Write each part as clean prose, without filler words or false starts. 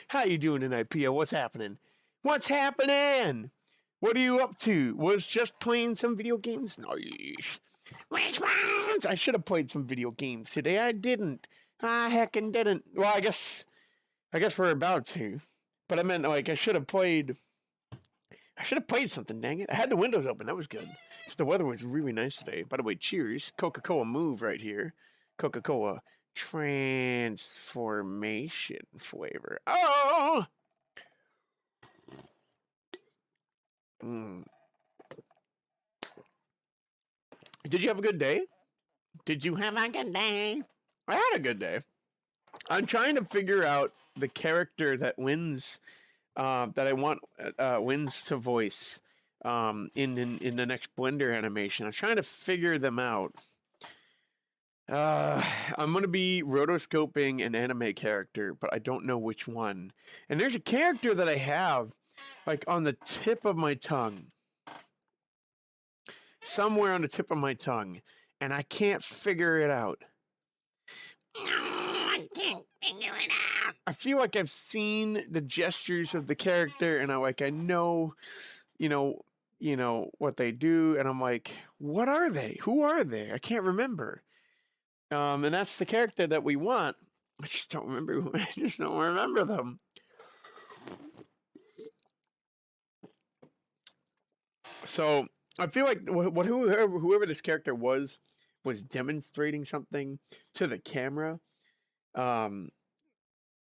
How you doing tonight, Pia? What's happening? What's happening? What are you up to? Was just playing some video games? Nice. Which ones? I should have played some video games today. I didn't. I heckin' didn't. Well, I guess we're about to. But I meant like I should have played something, dang it. I had the windows open, that was good. The weather was really nice today. By the way, cheers. Coca-Cola Move right here. Coca-Cola Transformation flavor. Oh! Did you have a good day? Did you have a good day? I had a good day. I'm trying to figure out the character that wins, that I want wins to voice in the next Blender animation. I'm trying to figure them out. I'm gonna be rotoscoping an anime character, but I don't know which one. And there's a character that I have, like on the tip of my tongue, somewhere on the tip of my tongue, and I can't figure it out. I can't figure it out. I feel like I've seen the gestures of the character, and I know, you know what they do, and I'm like, what are they? Who are they? I can't remember. And that's the character that we want. I just don't remember. I just don't remember them. So I feel like whoever this character was demonstrating something to the camera. And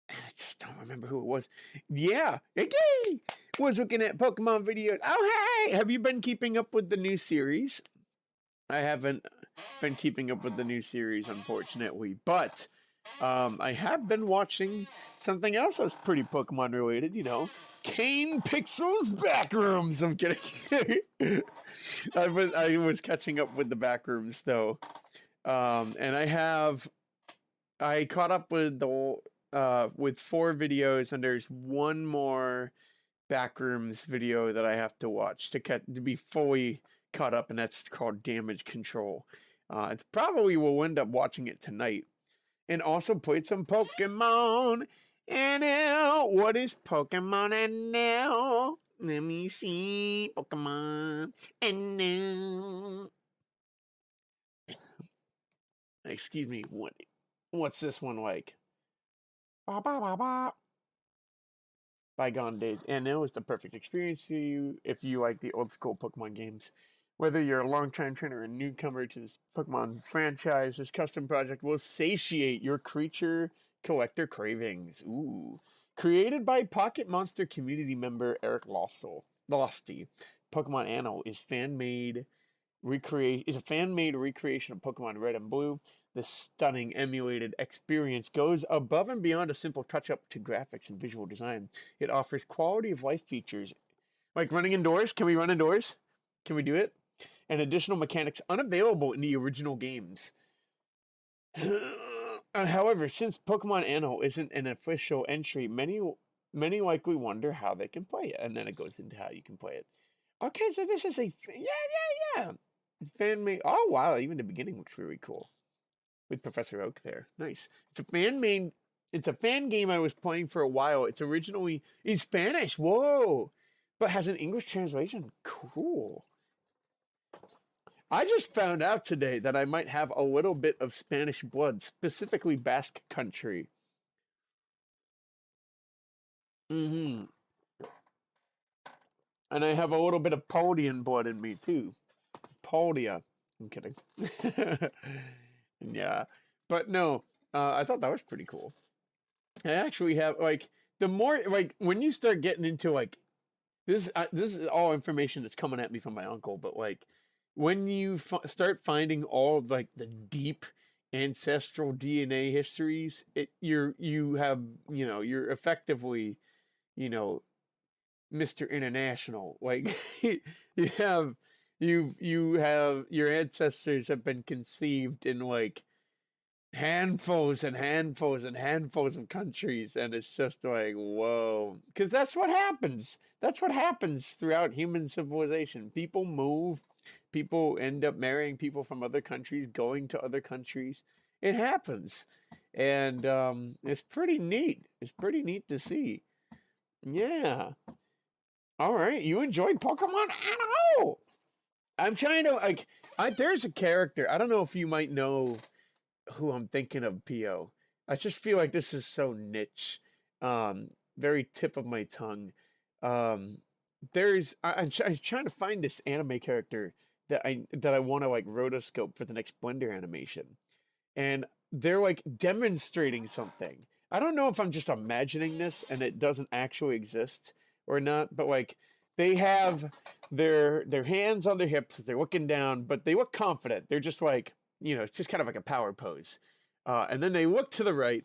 I just don't remember who it was. Yeah, okay. Was looking at Pokemon videos. Oh, hey! Have you been keeping up with the new series? I haven't been keeping up with the new series, unfortunately. But I have been watching something else that's pretty Pokemon related, you know. Kane Pixel's Backrooms. I'm kidding. I was catching up with the Backrooms though. And I caught up with with 4 videos, and there's one more Backrooms video that I have to watch to be fully caught up, and that's called Damage Control. Probably will end up watching it tonight. And also played some Pokemon NL. What is Pokemon NL? Let me see. Pokemon NL. Excuse me. What's this one like? Ba ba ba ba. Bygone days. NL is the perfect experience to you if you like the old school Pokemon games. Whether you're a long-time trainer or a newcomer to this Pokemon franchise, this custom project will satiate your creature collector cravings. Ooh. Created by Pocket Monster community member Eric Losty, Pokemon Anno is a fan-made recreation of Pokemon Red and Blue. The stunning emulated experience goes above and beyond a simple touch-up to graphics and visual design. It offers quality of life features like running indoors. Can we run indoors? Can we do it? And additional mechanics unavailable in the original games. However, since Pokemon Anno isn't an official entry, many likely wonder how they can play it, and then it goes into how you can play it. Okay, so this is yeah. Fan-made. Oh wow, even the beginning looks really cool with Professor Oak there. Nice. It's a fan game I was playing for a while. It's originally in Spanish. Whoa, but has an English translation. Cool. I just found out today that I might have a little bit of Spanish blood, specifically Basque Country. And I have a little bit of Poldian blood in me, too. Poldia. I'm kidding. Yeah. But no, I thought that was pretty cool. I actually have, like, the more, like, when you start getting into, like, this is all information that's coming at me from my uncle, but, like, when you start finding all of, like, the deep ancestral DNA histories, you're effectively, Mr. International. Like you have your ancestors have been conceived in like handfuls and handfuls and handfuls of countries, and it's just like, whoa, because that's what happens throughout human civilization. People move People end up marrying people from other countries, going to other countries. It happens. And it's pretty neat. It's pretty neat to see. Yeah. All right. You enjoyed Pokemon? I know. I'm trying to like. There's a character. I don't know if you might know who I'm thinking of, Po. I just feel like this is so niche. Very tip of my tongue. Um, I'm trying to find this anime character that I want to like rotoscope for the next Blender animation, and they're like demonstrating something. I don't know if I'm just imagining this and it doesn't actually exist or not, but like they have their hands on their hips, they're looking down, but they look confident. They're just like, it's just kind of like a power pose. And then they look to the right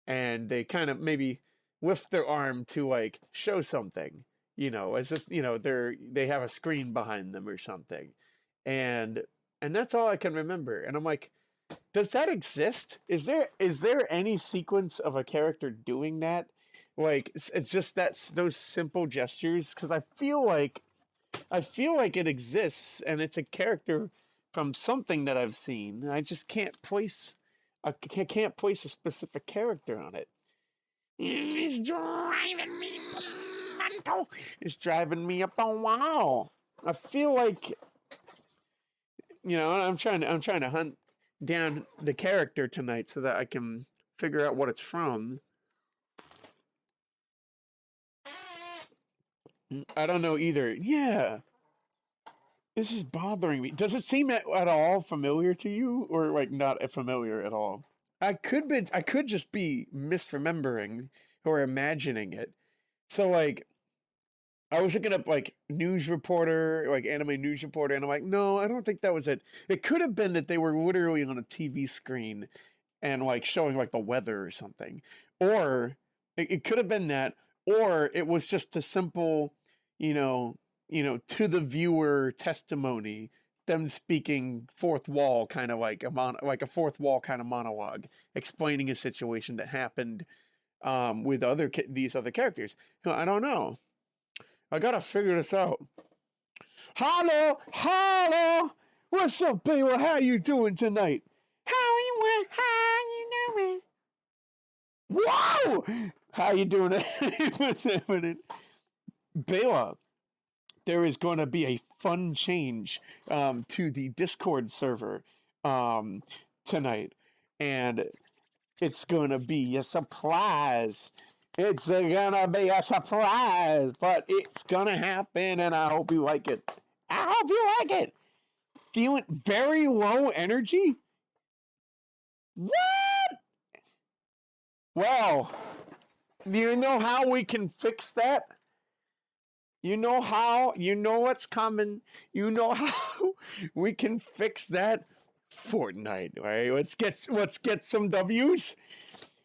and they kind of maybe lift their arm to like show something, as if, they have a screen behind them or something. And that's all I can remember. And I'm like, does that exist? Is there any sequence of a character doing that? Like it's just those simple gestures, because I feel like it exists and it's a character from something that I've seen. I just can't place a specific character on it. It's driving me mental. It's driving me up a wall. I feel like I'm trying to hunt down the character tonight so that I can figure out what it's from. I don't know either. Yeah. This is bothering me. Does it seem at all familiar to you, or like not familiar at all? I could just be misremembering or imagining it. So like I was looking up like news reporter, like anime news reporter, and I'm like, no, I don't think that was it. It could have been that they were literally on a TV screen and like showing like the weather or something. Or it could have been that, or it was just a simple, you know, to the viewer testimony, them speaking fourth wall kind of like like a fourth wall kind of monologue, explaining a situation that happened with these other characters. I don't know. I gotta figure this out. Hello, hello. What's up, baby? How you doing tonight? How you doing? Whoa! How you doing? What's happening? Bela, there is going to be a fun change to the Discord server tonight. And it's going to be a surprise. It's going to be a surprise. But it's going to happen, and I hope you like it. I hope you like it. Feeling very low energy? What? Well, do you know how we can fix that? You know how? You know what's coming? You know how we can fix that? Fortnite, right? Let's get some W's.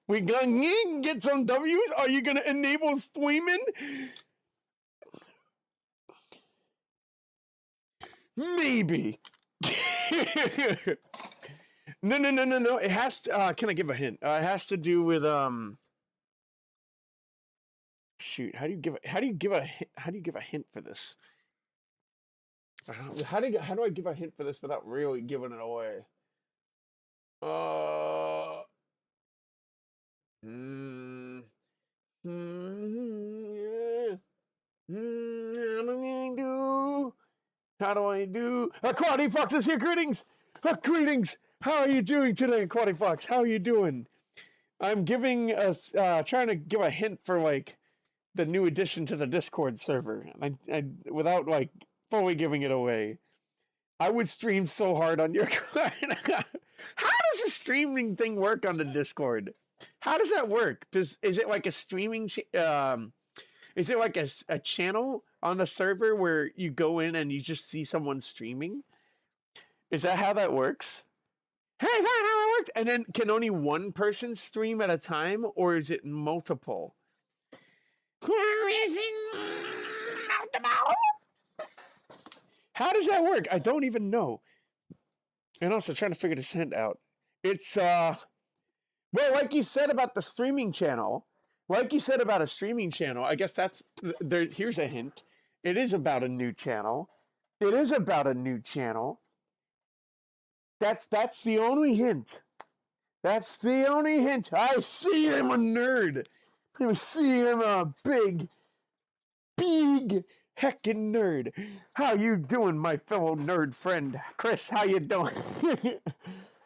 We gonna get some W's. Are you gonna enable streaming? Maybe. No. It has to. Can I give a hint? It has to do with Shoot. How do you give a hint for this? How do I give a hint for this without really giving it away? How do I do? Aquatic Fox is here. Greetings. Greetings. How are you doing today, Aquatic Fox? How are you doing? I'm trying to give a hint for like the new addition to the Discord server. I without like fully giving it away. I would stream so hard on your client. How does the streaming thing work on the Discord? How does that work? Is it like a streaming? Is it like a channel on the server where you go in and you just see someone streaming? Is that how that works? Hey, is that how it works? And then can only one person stream at a time, or is it multiple? Where is it multiple? How does that work? I don't even know. And also trying to figure this hint out. It's well, like you said about the streaming channel. Like you said about a streaming channel, I guess that's there. Here's a hint. It is about a new channel. It is about a new channel. That's the only hint. That's the only hint. I see him a nerd. I see him a big heckin' nerd. How you doing, my fellow nerd friend? Chris, how you doing?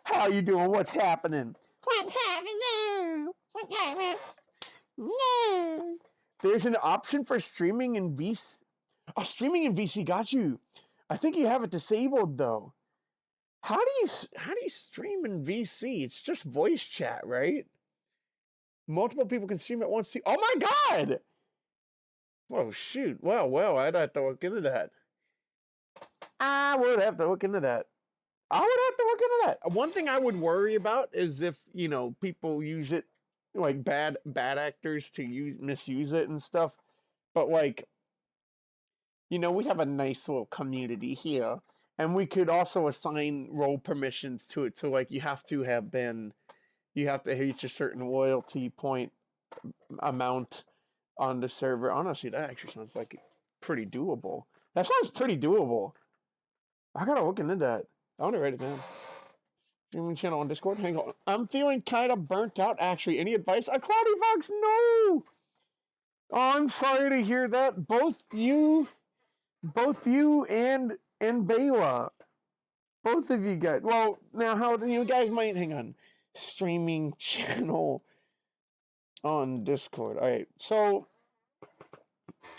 How you doing? What's happening? What's happening? What's happening? No. There's an option for streaming in VC. Oh, streaming in VC got you. I think you have it disabled though. How do you stream in VC? It's just voice chat, right? Multiple people can stream at once. Oh my god! Oh shoot! Well, I'd have to look into that. I would have to look into that. One thing I would worry about is if people use it, like bad actors to misuse it and stuff. But like, we have a nice little community here. And we could also assign role permissions to it. So like you have to reach a certain loyalty point amount on the server. Honestly, that actually sounds like pretty doable. That sounds pretty doable. I gotta look into that. I want to write it down. Streaming channel on Discord. Hang on. I'm feeling kind of burnt out actually. Any advice? A Cloudy Fox, no! Oh, I'm sorry to hear that. Both you and Bayla. Both of you guys. Well, now how you guys might hang on. Streaming channel on Discord. Alright, so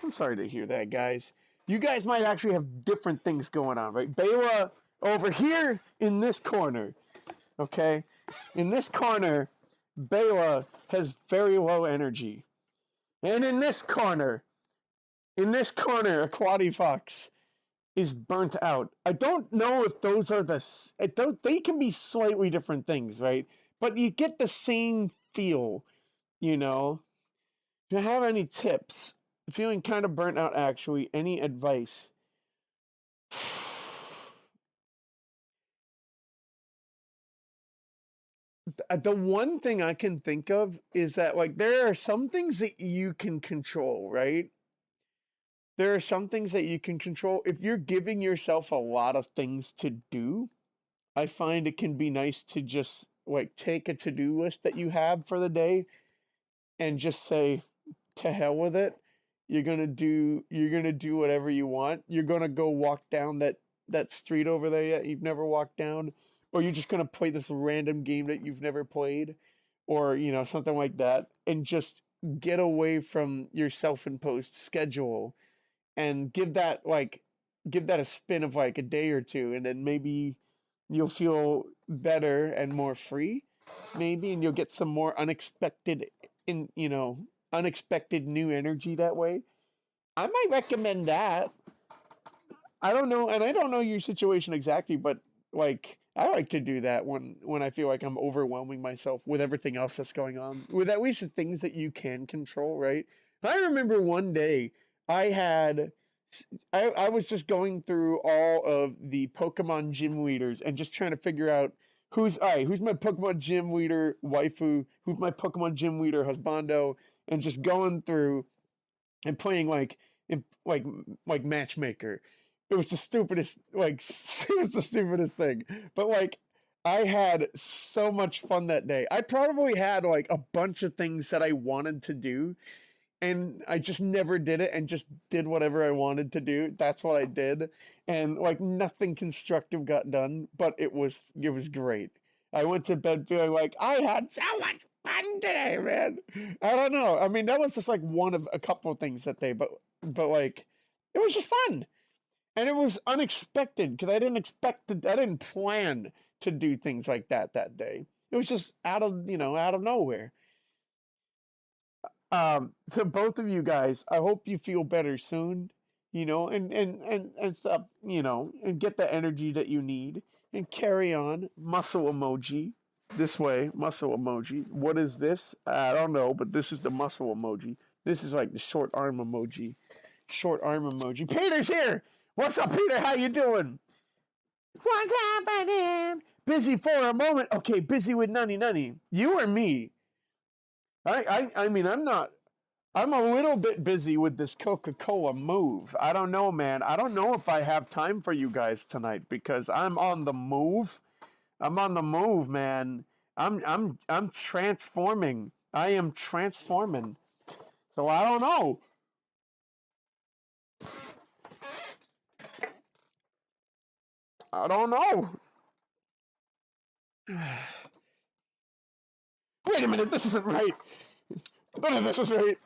I'm sorry to hear that, guys. You guys might actually have different things going on, right? Bayla over here in this corner. Okay? In this corner, Bayla has very low energy. And in this corner, Aquati Fox is burnt out. I don't know if those are they can be slightly different things, right? But you get the same feel, Do you have any tips? Feeling kind of burnt out, actually. Any advice? The one thing I can think of is that, like, there are some things that you can control, right? There are some things that you can control. If you're giving yourself a lot of things to do, I find it can be nice to just, like, take a to-do list that you have for the day and just say, to hell with it. You're gonna do whatever you want. You're gonna go walk down that street over there that you've never walked down, or you're just gonna play this random game that you've never played, or something like that, and just get away from your self-imposed schedule, and give that a spin of like a day or two, and then maybe you'll feel better and more free, maybe, and you'll get some more unexpected new energy that way. I might recommend that. I don't know, and I don't know your situation exactly, but like I like to do that when I feel like I'm overwhelming myself with everything else that's going on, with at least the things that you can control, right? I remember one day I was just going through all of the Pokemon gym leaders and just trying to figure out who's my Pokemon gym leader waifu, who's my Pokemon gym leader husbando, and just going through and playing like matchmaker. It was the stupidest thing. But like I had so much fun that day. I probably had like a bunch of things that I wanted to do, and I just never did it and just did whatever I wanted to do. That's what I did. And like nothing constructive got done, but it was great. I went to bed feeling like I had so much fun today, man. I don't know. I mean, that was just like one of a couple of things that day, but like it was just fun. And it was unexpected because I didn't plan to do things like that day. It was just out of nowhere. To both of you guys, I hope you feel better soon, and stuff, and get the energy that you need and carry on. Muscle emoji. This way, muscle emoji. What is this? I don't know, but this is the muscle emoji. This is like the short arm emoji. Short arm emoji. Peter's here! What's up, Peter? How you doing? What's happening? Busy for a moment. Okay, busy with Nunny. You or me? I mean, I'm I'm a little bit busy with this Coca-Cola move. I don't know, man. I don't know if I have time for you guys tonight because I'm on the move. I'm on the move, man. I'm transforming. I am transforming. So I don't know. I don't know. Wait a minute, this isn't right. None of this is right.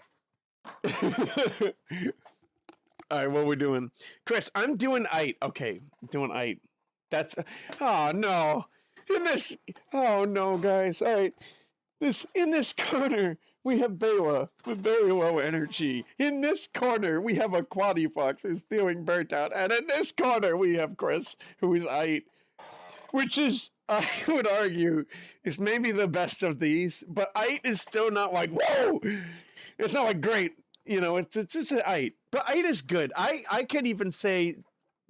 All right, what are we doing? Chris, I'm doing eight. Okay, doing eight. That's, oh no. In this, oh no, guys. All right, in this corner, we have Bela with very low energy. In this corner, we have a Quadifox who's feeling burnt out. And in this corner, we have Chris, who is eight, which is, I would argue, is maybe the best of these. But eight is still not like, whoa! It's not like great. You know, it's an eight. But eight is good. I could even say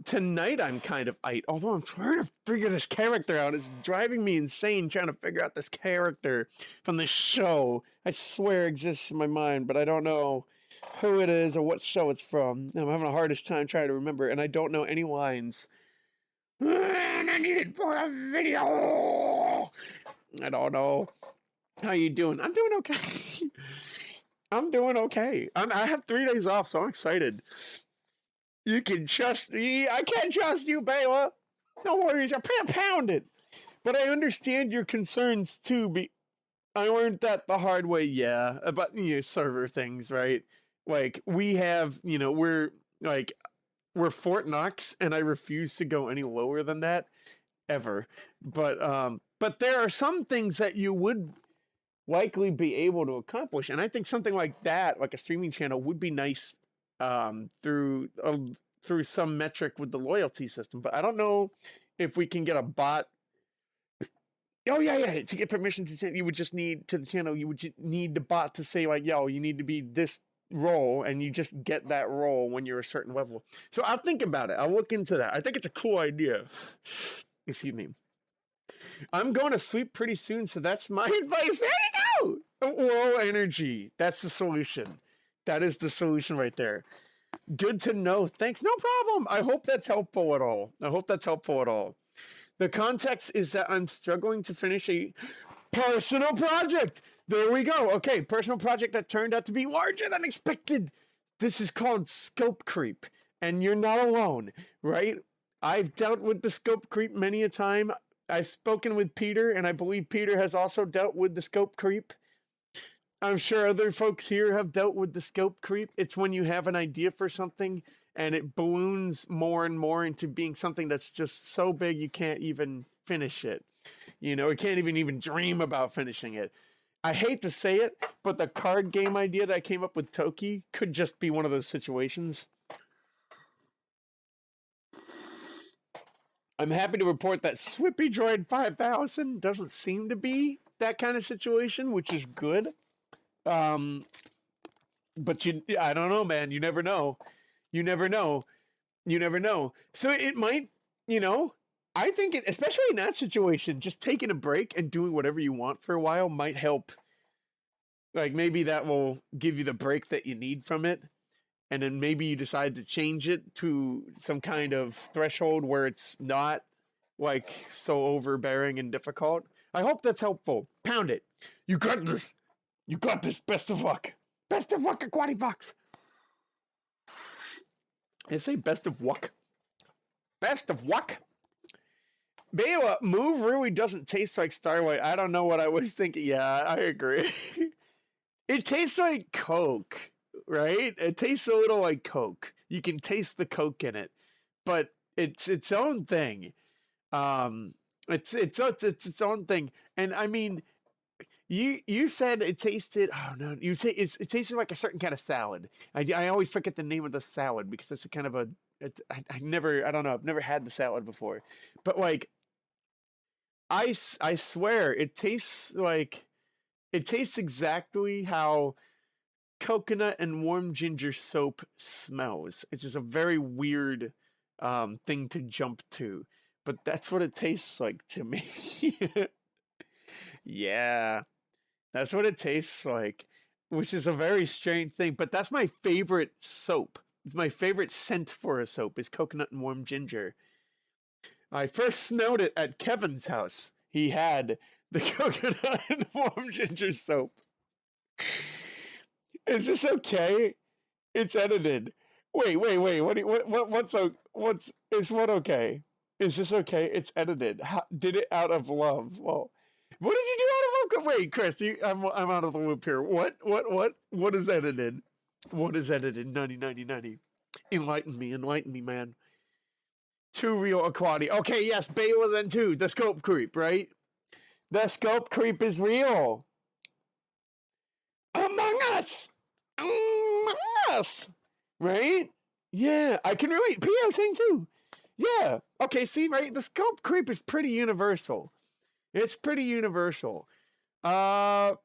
tonight I'm kind of eight, although I'm trying to figure this character out. It's driving me insane trying to figure out this character from this show. I swear exists in my mind, but I don't know who it is or what show it's from. I'm having the hardest time trying to remember, and I don't know any lines. I need it for a video. I don't know. How you doing? I'm doing okay. I'm doing okay. I have 3 days off, so I'm excited. You can trust me. I can't trust you, Bela. No worries. I pound it. But I understand your concerns too. I learned that the hard way. Yeah, about server things, right? Like we have, we're Fort Knox, and I refuse to go any lower than that ever. But there are some things that you would likely be able to accomplish, and I think something like that, like a streaming channel, would be nice through some metric with the loyalty system. But I don't know if we can get a bot. Oh yeah. To get permission to you would just need to the channel. You would need the bot to say like, "Yo, you need to be this role," and you just get that role when you're a certain level. So I'll think about it. I'll look into that. I think it's a cool idea. Excuse me. I'm going to sleep pretty soon, so that's my advice. There you go. Low energy. That's the solution. That is the solution right there. Good to know. Thanks. No problem. I hope that's helpful at all. The context is that I'm struggling to finish a personal project. There we go. Okay, personal project that turned out to be larger than expected. This is called scope creep, and you're not alone, right? I've dealt with the scope creep many a time. I've spoken with Peter, and I believe Peter has also dealt with the scope creep. I'm sure other folks here have dealt with the scope creep. It's when you have an idea for something and it balloons more and more into being something that's just so big you can't even finish it. You can't even dream about finishing it. I hate to say it, but the card game idea that I came up with Toki could just be one of those situations. I'm happy to report that Swippy Droid 5000 doesn't seem to be that kind of situation, which is good. But I don't know, man. You never know. So it might, I think especially in that situation, just taking a break and doing whatever you want for a while might help. Like maybe that will give you the break that you need from it. And then maybe you decide to change it to some kind of threshold where it's not like so overbearing and difficult. I hope that's helpful. Pound it. You got this. You got this. Best of luck. Best of luck, Aquatifox. I say best of luck. Best of luck. Bela, move really doesn't taste like Starlight. I don't know what I was thinking. Yeah, I agree. It tastes like Coke, right? It tastes a little like Coke. You can taste the Coke in it, but it's its own thing. It's its own thing. And I mean, you said it tasted. Oh no, you say it tasted like a certain kind of salad. I always forget the name of the salad because it's a kind of a. I don't know. I've never had the salad before, but like, I swear it tastes like. It tastes exactly how coconut and warm ginger soap smells. It's just a very weird thing to jump to, but that's what it tastes like to me. Yeah, that's what it tastes like. which is a very strange thing, but that's my favorite soap. It's my favorite scent for a soap is coconut and warm ginger. I first smelled it at Kevin's house. He had the coconut and warm ginger soap. Is this okay? It's edited. Wait. Is what okay? Is this okay? It's edited. Did it out of love. Well, what did you do out of love? Wait, Chris, I'm out of the loop here. What is edited? What is edited? 90. Enlighten me, man. Too real equality. Okay, yes, Bela then too. The scope creep, right? The scope creep is real. Among us. Right? Yeah, I can relate. P.O. saying too. Yeah. Okay, see, right? The scope creep is pretty universal. It's pretty universal. When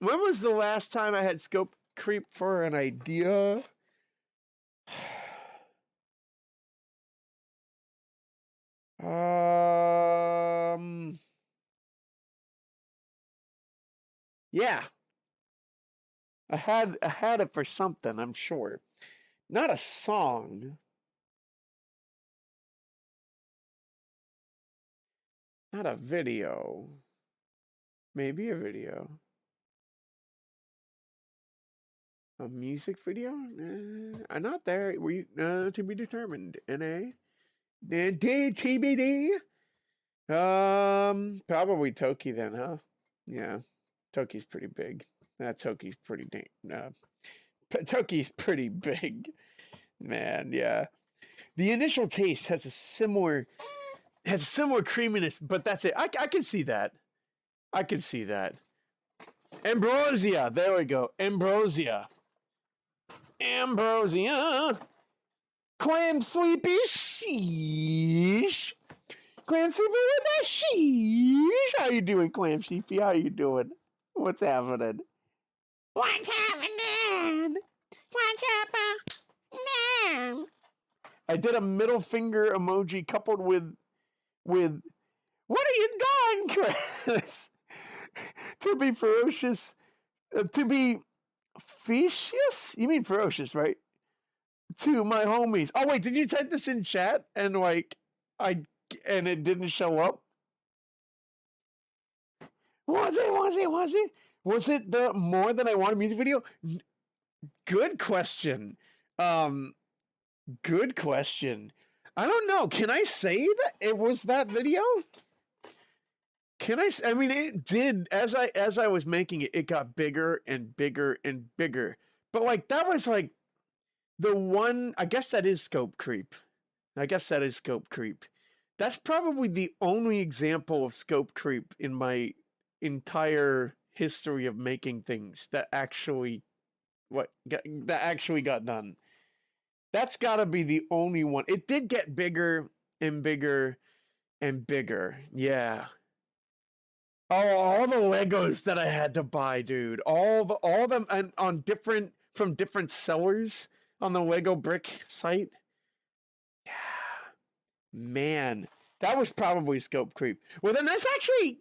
was the last time I had scope creep for an idea? Yeah. I had it for something, I'm sure. Not a song. Not a video. Maybe a video. A music video? I'm not there. Were you to be determined? NA? TBD? Probably Toki then, huh? Yeah. Toki's pretty big. Toki's pretty Toki's pretty big. Man, yeah. The initial taste has a similar creaminess, but that's it. I can see that. I can see that. Ambrosia. There we go. Ambrosia. Clam sweepy sheesh. Clam sweepy with that sheesh. How you doing, Clam Sheepy? How you doing? What's happening? What's happening? What's happening? I did a middle finger emoji coupled with what are you doing, Chris? To be ferocious, to be Fecious? You mean ferocious, right? To my homies. Oh wait, did you type this in chat and and it didn't show up? Was it the More Than I Want music video? Good question. Good question. I don't know. Can I say that it was that video? I mean, it did. As I was making it, it got bigger and bigger and bigger. But like that was like the one. I guess that is scope creep. That's probably the only example of scope creep in my entire history of making things that actually got done. That's got to be the only one. It did get bigger and bigger and bigger. Yeah. Oh, all the Legos that I had to buy, dude. All of them and from different sellers on the Lego brick site. Yeah. Man, that was probably scope creep. Well, then that's actually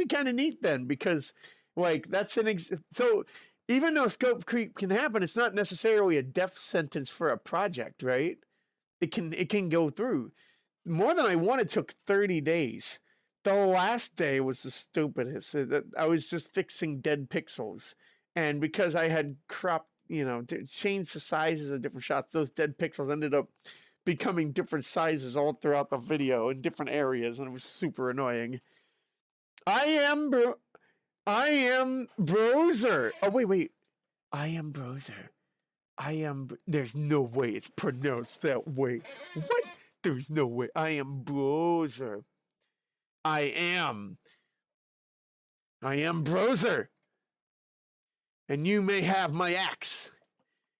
kind of neat then, because like that's so even though scope creep can happen, it's not necessarily a death sentence for a project, right? It can go through. More Than I Wanted took 30 days. The last day was the stupidest. I was just fixing dead pixels. And because I had cropped, changed the sizes of different shots, those dead pixels ended up becoming different sizes all throughout the video in different areas. And it was super annoying. I am Browser. Oh, wait. I am Browser. There's no way it's pronounced that way. What? There's no way. I am Browser. I am Browser. And you may have my axe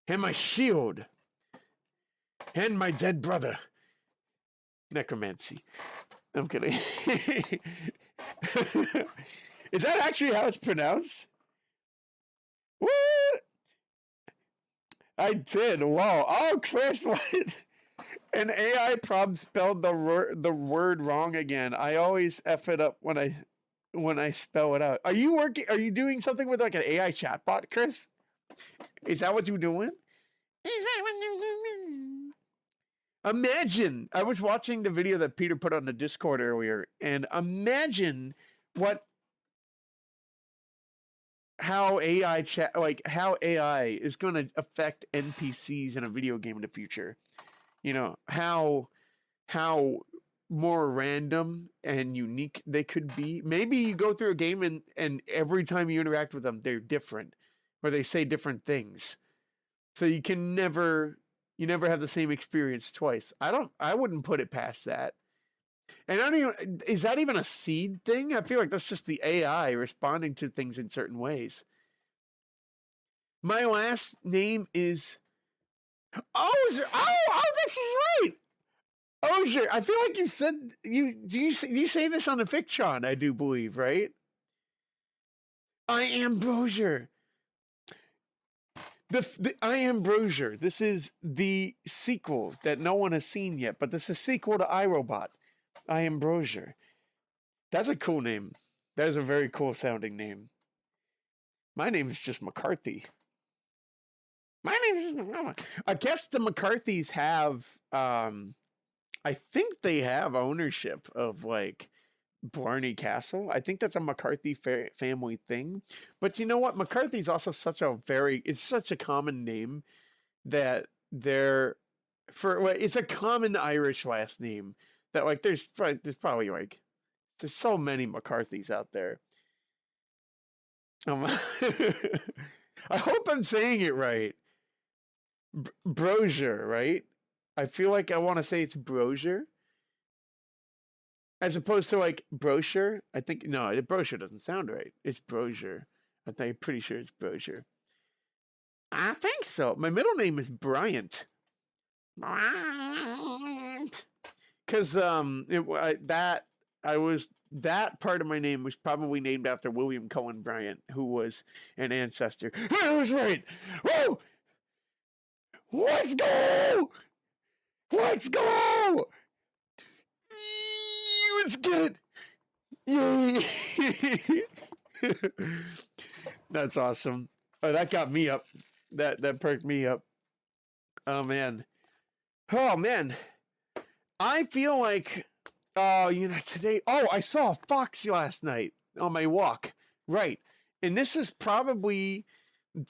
and my shield and my dead brother. Necromancy. I'm kidding. Is that actually how it's pronounced? What? I did. Wow. Oh, Chris, what? An AI prompt spelled the word wrong again. I always F it up when I when I spell it out. Are you working? Are you doing something with like an AI chatbot, Chris? Is that what you're doing? Is that what you're doing? Imagine, I was watching the video that Peter put on the Discord earlier, and imagine what how AI chat how AI is going to affect NPCs in a video game in the future. You know, how more random and unique they could be. Maybe you go through a game and every time you interact with them they're different or they say different things. So you never have the same experience twice. I wouldn't put it past that. And I don't even, is that even a seed thing? I feel like that's just the AI responding to things in certain ways. My last name is Ozer. Oh, this is right. Ozer. I feel like you said you say this on the fiction, I do believe, right? I am Brosier. I Am Brosier. This is the sequel that no one has seen yet, but this is a sequel to iRobot. I Am Brosier. That's a cool name. That is a very cool sounding name. My name is just McCarthy. My name is just, I guess the McCarthys have I think they have ownership of like Blarney Castle. I think that's a McCarthy family thing. But you know what? McCarthy's also it's such a common name that it's a common Irish last name that like there's probably like there's so many McCarthys out there. I hope I'm saying it right. Brosier, right? I feel like I want to say it's Brosier. As opposed to like brochure. I think, no, brochure doesn't sound right. It's Brosier. I'm pretty sure it's Brosier. I think so. My middle name is Bryant. Bryant. Because that part of my name was probably named after William Cullen Bryant, who was an ancestor. I was right. Whoa! Let's go! Let's go! Let's get it! Yay! That's awesome. Oh, that got me up. That perked me up. Oh man. Oh man. I feel like today I saw a fox last night on my walk. Right. And this is probably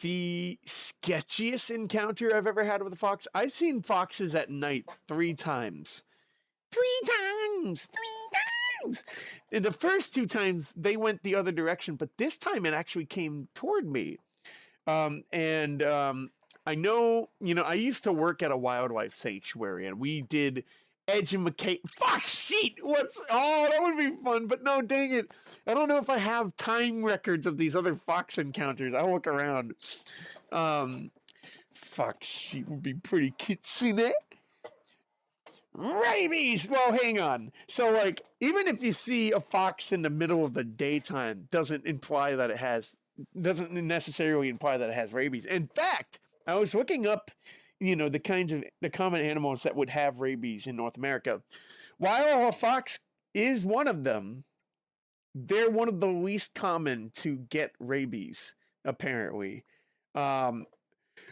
the sketchiest encounter I've ever had with a fox. I've seen foxes at night 3 times. 3 times. 3 times. And the first 2 times they went the other direction, but this time it actually came toward me. I know, I used to work at a wildlife sanctuary and we did educate. Fuck, shit! That would be fun, but no, dang it. I don't know if I have time records of these other fox encounters. I'll look around. Fuck, shit would be pretty kitsune. Rabies! Well, hang on. So, like, even if you see a fox in the middle of the daytime, doesn't necessarily imply that it has rabies. In fact, I was looking up, the common animals that would have rabies in North America. While a fox is one of them, they're one of the least common to get rabies, apparently.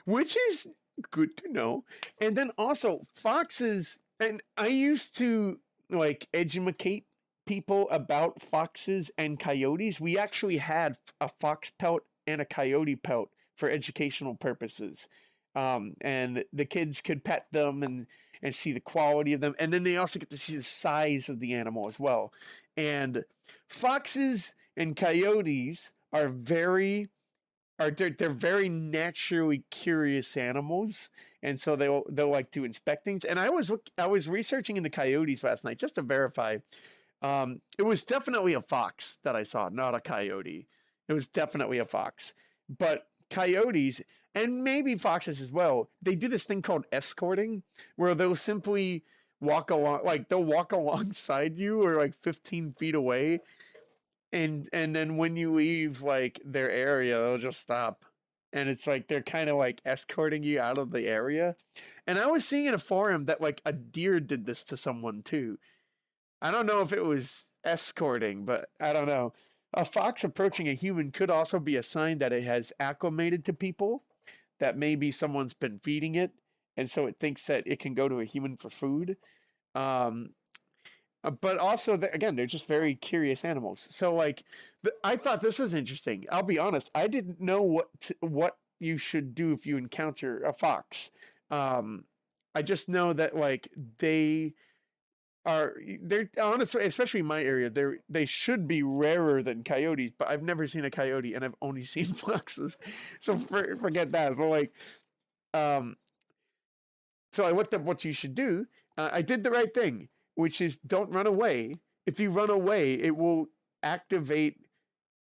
Which is good to know. And then also foxes, and I used to like educate people about foxes and coyotes. We actually had a fox pelt and a coyote pelt for educational purposes. And the kids could pet them and see the quality of them. And then they also get to see the size of the animal as well. And foxes and coyotes are they're very naturally curious animals, and so they'll like to inspect things. And I was researching into coyotes last night just to verify. It was definitely a fox that I saw, not a coyote. It was definitely a fox. But coyotes, and maybe foxes as well, they do this thing called escorting, where they'll simply walk along, like they'll walk alongside you or like 15 feet away. And then when you leave like their area, they'll just stop. And it's like they're kind of like escorting you out of the area. And I was seeing in a forum that like a deer did this to someone too. I don't know if it was escorting, but I don't know. A fox approaching a human could also be a sign that it has acclimated to people, that maybe someone's been feeding it, and so it thinks that it can go to a human for food. Um, but also, again, they're just very curious animals. So, like, I thought this was interesting. I'll be honest, I didn't know what you should do if you encounter a fox. Um, I just know that like they're honestly, especially in my area, they should be rarer than coyotes, but I've never seen a coyote and I've only seen foxes, so forget that. But like, um, so I looked up what you should do. I did the right thing, which is don't run away. If you run away, it will activate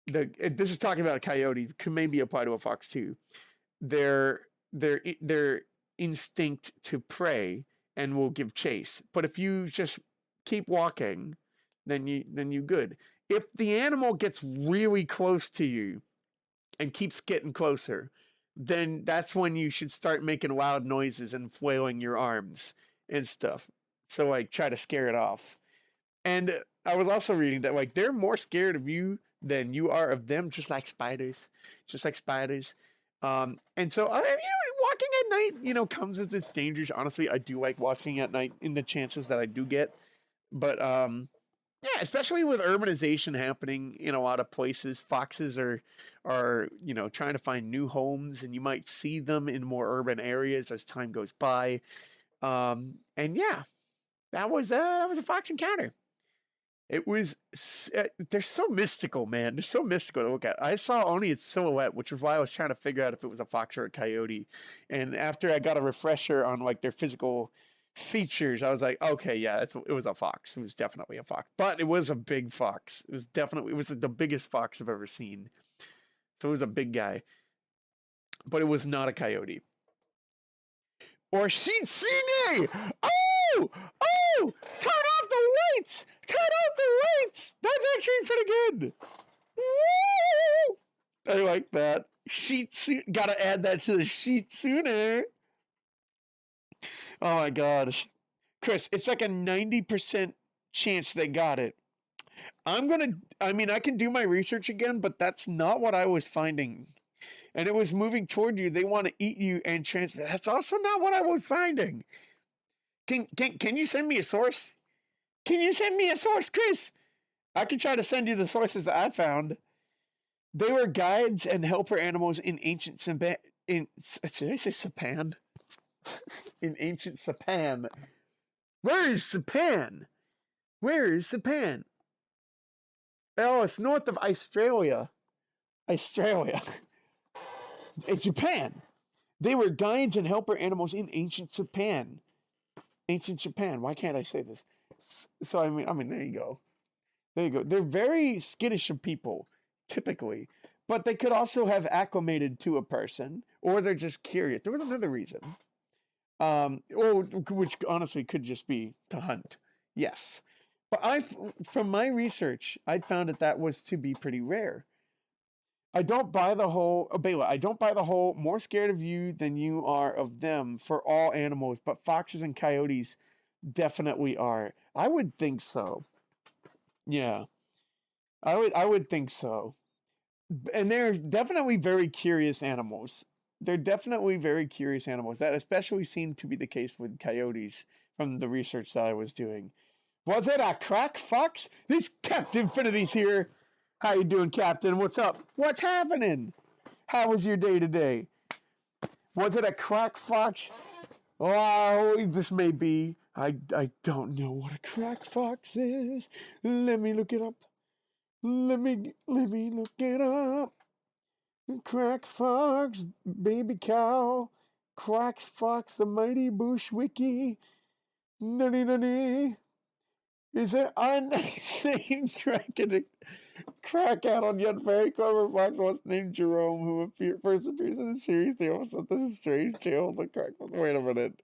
this is talking about a coyote, could maybe apply to a fox too. Their their instinct to prey and will give chase. But if you just keep walking, then you good. If the animal gets really close to you and keeps getting closer, then that's when you should start making loud noises and flailing your arms and stuff. So like try to scare it off. And I was also reading that like they're more scared of you than you are of them, just like spiders. Just like spiders. And so walking at night, comes with its dangers. Honestly, I do like walking at night in the chances that I do get. But yeah, especially with urbanization happening in a lot of places, foxes are trying to find new homes, and you might see them in more urban areas as time goes by. And yeah, that was a fox encounter. It was they're so mystical, man. They're so mystical to look at. I saw only its silhouette, which is why I was trying to figure out if it was a fox or a coyote. And after I got a refresher on like their physical features, I was like, okay, yeah, it was a fox. It was definitely a fox, but it was a big fox. It was the biggest fox I've ever seen. So it was a big guy, but it was not a coyote or shitsune. Oh, oh! Turn off the lights! Turn off the lights! That's actually pretty good. Woo! I like that. Shitsune. Gotta add that to the shitsune. Oh my gosh. Chris, it's like a 90% chance they got it. I can do my research again, but that's not what I was finding. And it was moving toward you. They want to eat you and transfer. That's also not what I was finding. Can you send me a source? Can you send me a source, Chris? I can try to send you the sources that I found. They were guides and helper animals in ancient Japan. Did I say Japan? In ancient Japan. Where is Japan? Where is Japan? Oh, it's north of Australia. Australia. Japan. They were guides and helper animals in ancient Japan. Ancient Japan. Why can't I say this? So I mean, there you go. There you go. They're very skittish of people, typically, but they could also have acclimated to a person, or they're just curious. There was another reason, or which honestly could just be to hunt. Yes, but from my research, I found that was to be pretty rare. I don't buy the whole, Bela, I don't buy the whole more scared of you than you are of them for all animals, but foxes and coyotes definitely are. I would think so. Yeah, I would think so. And they're definitely very curious animals. They're definitely very curious animals. That especially seemed to be the case with coyotes from the research that I was doing. Was it a crack fox? This Captain Infinity's here. How you doing, Captain? What's up? What's happening? How was your day today? Was it a crack fox? Oh, this may be. I don't know what a crack fox is. Let me look it up. Let me look it up. Crack fox, baby cow. Crack fox, the mighty bushwiki. Nutty. Is it unseen crack out on yet very clever fox once named Jerome, who first appears in the series? They also said this is strange tale of the crack fox. Wait a minute.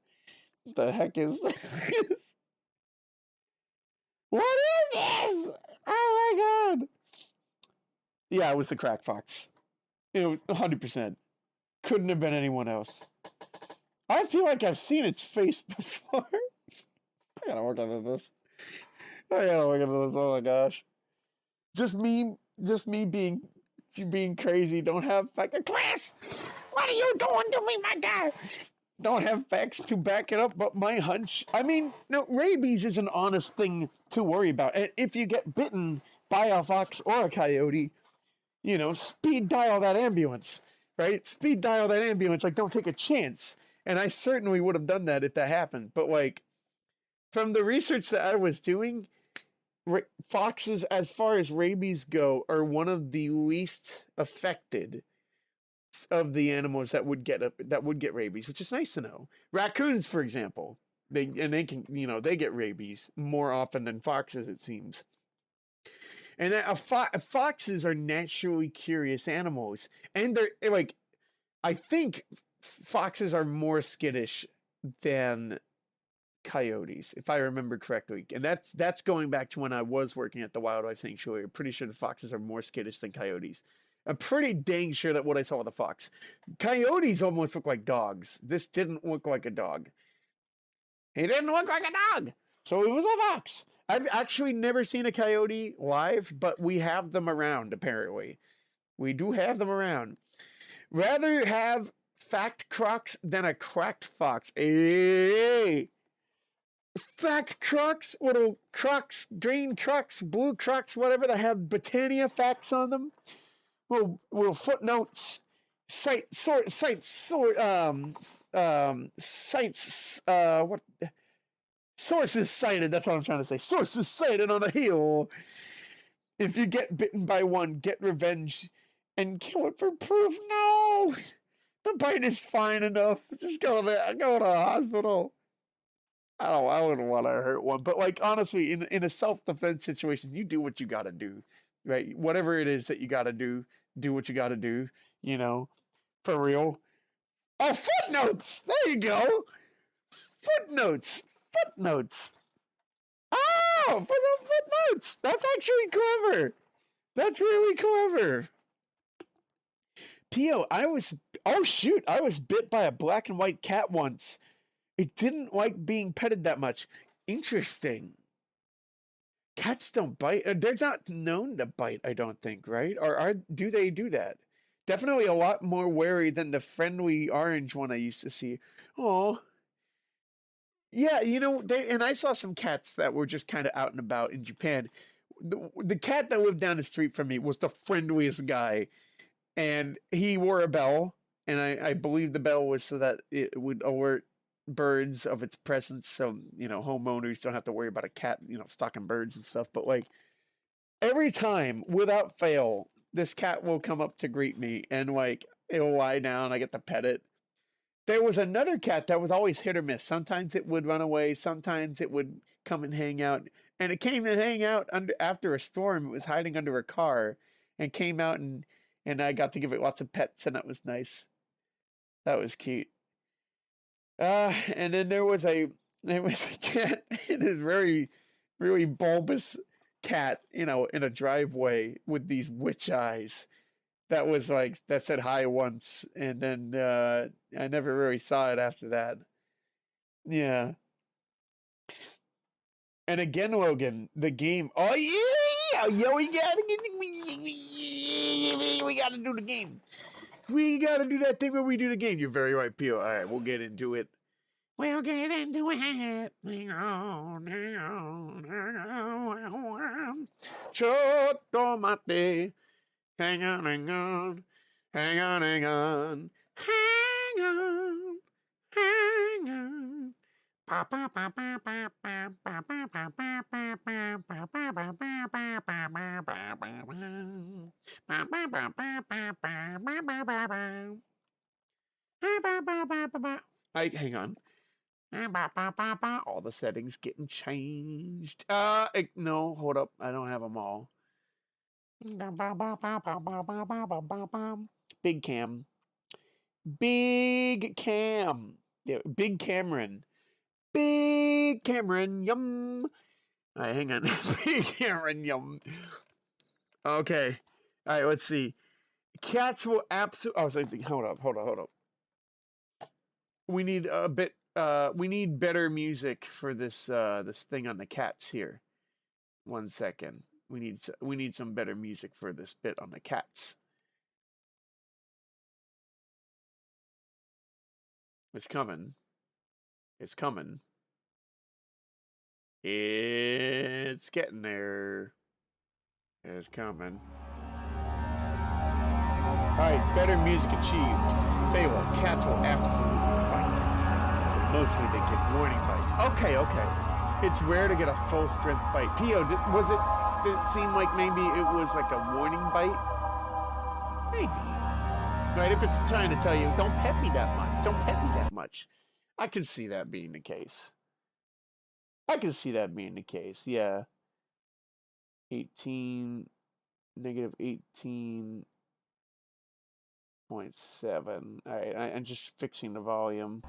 What the heck is this? What is this? Oh my god. Yeah, it was the crack fox. It was 100%. Couldn't have been anyone else. I feel like I've seen its face before. I gotta work on this. Oh my gosh. Just me just me being crazy. Don't have facts. Chris, what are you doing to me, my guy? Don't have facts to back it up, but my hunch. I mean, no, rabies is an honest thing to worry about. And if you get bitten by a fox or a coyote, you know, speed dial that ambulance, right? Speed dial that ambulance. Like, don't take a chance. And I certainly would have done that if that happened. But like, from the research that I was doing, foxes, as far as rabies go, are one of the least affected of the animals that would get rabies, which is nice to know. Raccoons, for example, they can, you know, they get rabies more often than foxes, it seems. And foxes are naturally curious animals, and they're like, I think foxes are more skittish than coyotes, if I remember correctly, and that's going back to when I was working at the wildlife sanctuary. I'm pretty sure the foxes are more skittish than coyotes. I'm pretty dang sure that what I saw with the fox. Coyotes almost look like dogs. This didn't look like a dog. He didn't look like a dog, so it was a fox. I've actually never seen a coyote live, but we have them around, apparently. We do have them around. Rather have fact crocs than a cracked fox. Hey! Fact crocs, little crocs, green crocs, blue crocs, whatever, that have Britannia facts on them. Little footnotes, sites, what, sources cited, that's what I'm trying to say. Sources cited on a hill. If you get bitten by one, get revenge and kill it for proof. No! The bite is fine enough. Just go to the hospital. I wouldn't want to hurt one, but like, honestly, in a self-defense situation, you do what you got to do, right? Whatever it is that you got to do what you got to do, you know, for real. Oh, footnotes! There you go! Footnotes! Oh, footnotes! That's actually clever! That's really clever! Pio, I was bit by a black and white cat once. It didn't like being petted that much. Interesting. Cats don't bite. They're not known to bite, I don't think, right? Or do they do that? Definitely a lot more wary than the friendly orange one I used to see. Oh, yeah, you know, and I saw some cats that were just kind of out and about in Japan. The cat that lived down the street from me was the friendliest guy, and he wore a bell, and I believe the bell was so that it would alert birds of its presence, so, you know, homeowners don't have to worry about a cat, you know, stalking birds and stuff. But like, every time, without fail, this cat will come up to greet me, and like, it'll lie down, I get to pet it. There was another cat that was always hit or miss. Sometimes it would run away, sometimes it would come and hang out. And it came and hang out after a storm. It was hiding under a car and came out, and I got to give it lots of pets, and that was nice. That was cute. And then there was a cat, it is very, really bulbous cat, you know, in a driveway with these witch eyes. That was like, that said hi once, and then I never really saw it after that. Yeah. And again, Logan, the game. Oh yeah, yo, we gotta do the game. We gotta do that thing when we do the game. You're very right, Pio. All right, we'll get into it. We'll get into it. Chotomate. Hang on, hang on. Hang on, hang on. Hang on. Hang on. Hang on. All the settings getting changed. No, hold up. I don't have them all. Big Cam. Big Cam. Yeah, Big Cameron. Big Cameron. Yum. All right, hang on. Big Cameron. Yum. Okay. All right, let's see. Cats will absolutely. Oh, hold up. We need a bit. We need better music for this this thing on the cats here. 1 second. we need some better music for this bit on the cats. It's coming. It's coming. It's getting there. It's coming. Alright, better music achieved. Anyway, cats will absolutely bite. But mostly they get warning bites. Okay, okay. It's rare to get a full strength bite. Pio, did it seem like maybe it was like a warning bite? Maybe. Right, if it's trying to tell you, don't pet me that much. Don't pet me that much. I can see that being the case. I can see that being the case, yeah. 18, negative 18.7. Alright, I'm just fixing the volume.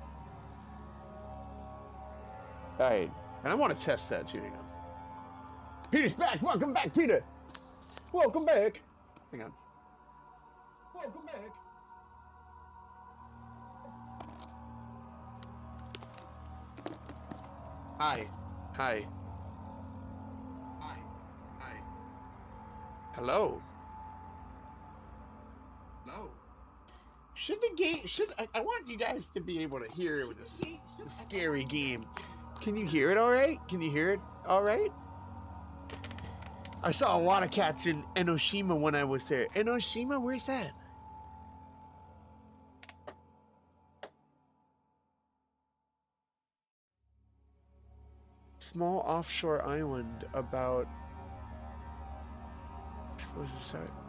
Alright, and I want to test that too, you know. Peter's back! Welcome back, Peter! Welcome back! Hang on. Welcome back! Hi. Hi. Hi. Hi. Hello. Hello. Should the game... I want you guys to be able to hear this scary game. Can you hear it alright? Can you hear it alright? I saw a lot of cats in Enoshima when I was there. Enoshima? Where's that? Small offshore island about...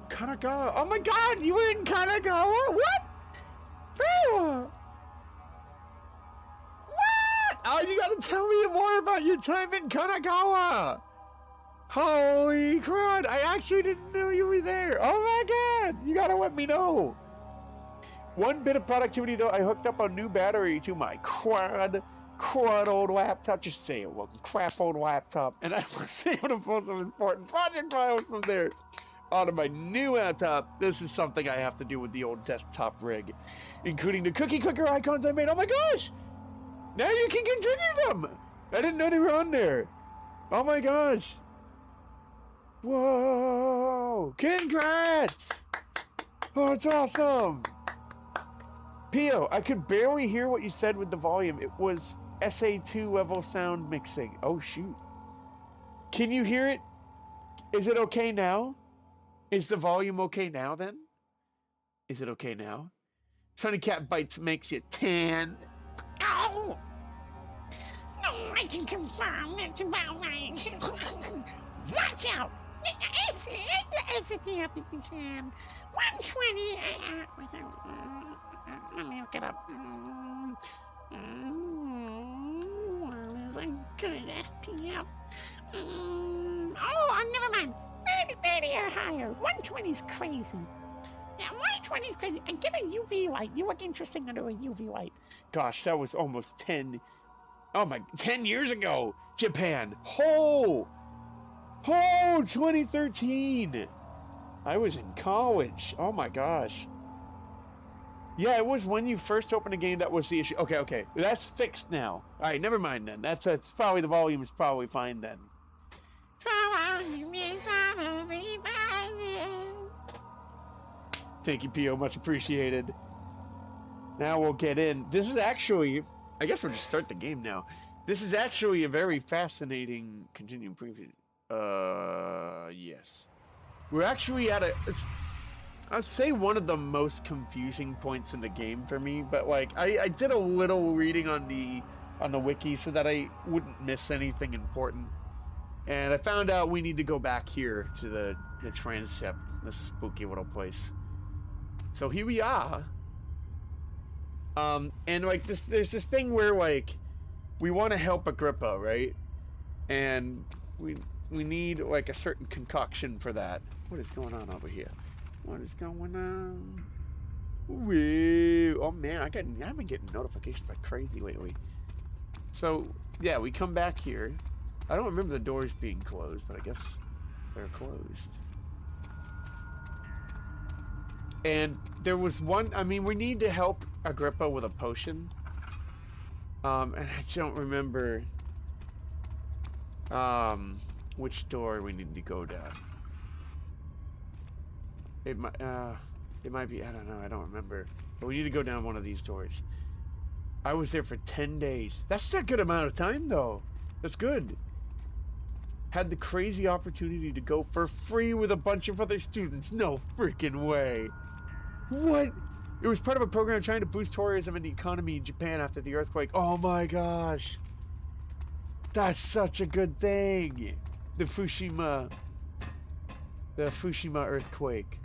Kanagawa. Oh my god, you were in Kanagawa? What? What? Oh, you gotta tell me more about your time in Kanagawa. Holy crud, I actually didn't know you were there. Oh my god, you gotta let me know. One bit of productivity though, I hooked up a new battery to my crud old laptop. Just say it, well, crap old laptop. And I was able to pull some important project files from there onto my new laptop. This is something I have to do with the old desktop rig, including the cookie clicker icons I made. Oh my gosh! Now you can continue them! I didn't know they were on there. Oh my gosh. Whoa! Congrats! Oh, it's awesome! Pio, I could barely hear what you said with the volume. It was SA2 level sound mixing. Oh, shoot. Can you hear it? Is it okay now? Is the volume okay now, then? Is it okay now? Sunny Cat Bites makes you tan. Ow! No, I can confirm that's about right. Watch out! It's a happy Sam. 120. Let me look it up. What is a good SPF? Oh, never mind. 30 or higher. 120 is crazy. Yeah, 120 is crazy. And get a UV light. You look interesting under a UV light. Gosh, that was almost 10 years ago. Japan. Oh, 2013. I was in college. Oh my gosh. Yeah, it was when you first opened a game that was the issue. Okay. That's fixed now. All right, never mind then. It's probably the volume is probably fine then. Thank you, Pio. Much appreciated. Now we'll get in. This is actually... I guess we'll just start the game now. This is actually a very fascinating... Continuing preview. Yes. We're actually at a... I'd say one of the most confusing points in the game for me, but like I did a little reading on the wiki so that I wouldn't miss anything important, and I found out we need to go back here to the transept, this spooky little place. So here we are, and like there's this thing where like we want to help Agrippa, right? And we need like a certain concoction for that. What is going on over here? What is going on? Woo. Oh man, I've been getting notifications like crazy lately. So yeah, we come back here. I don't remember the doors being closed, but I guess they're closed. And there was one. I mean, we need to help Agrippa with a potion. And I don't remember. which door we need to go down. It might be, I don't know, I don't remember. But we need to go down one of these doors. I was there for 10 days. That's a good amount of time, though. That's good. Had the crazy opportunity to go for free with a bunch of other students. No freaking way. What? It was part of a program trying to boost tourism and the economy in Japan after the earthquake. Oh my gosh. That's such a good thing. The Fukushima earthquake.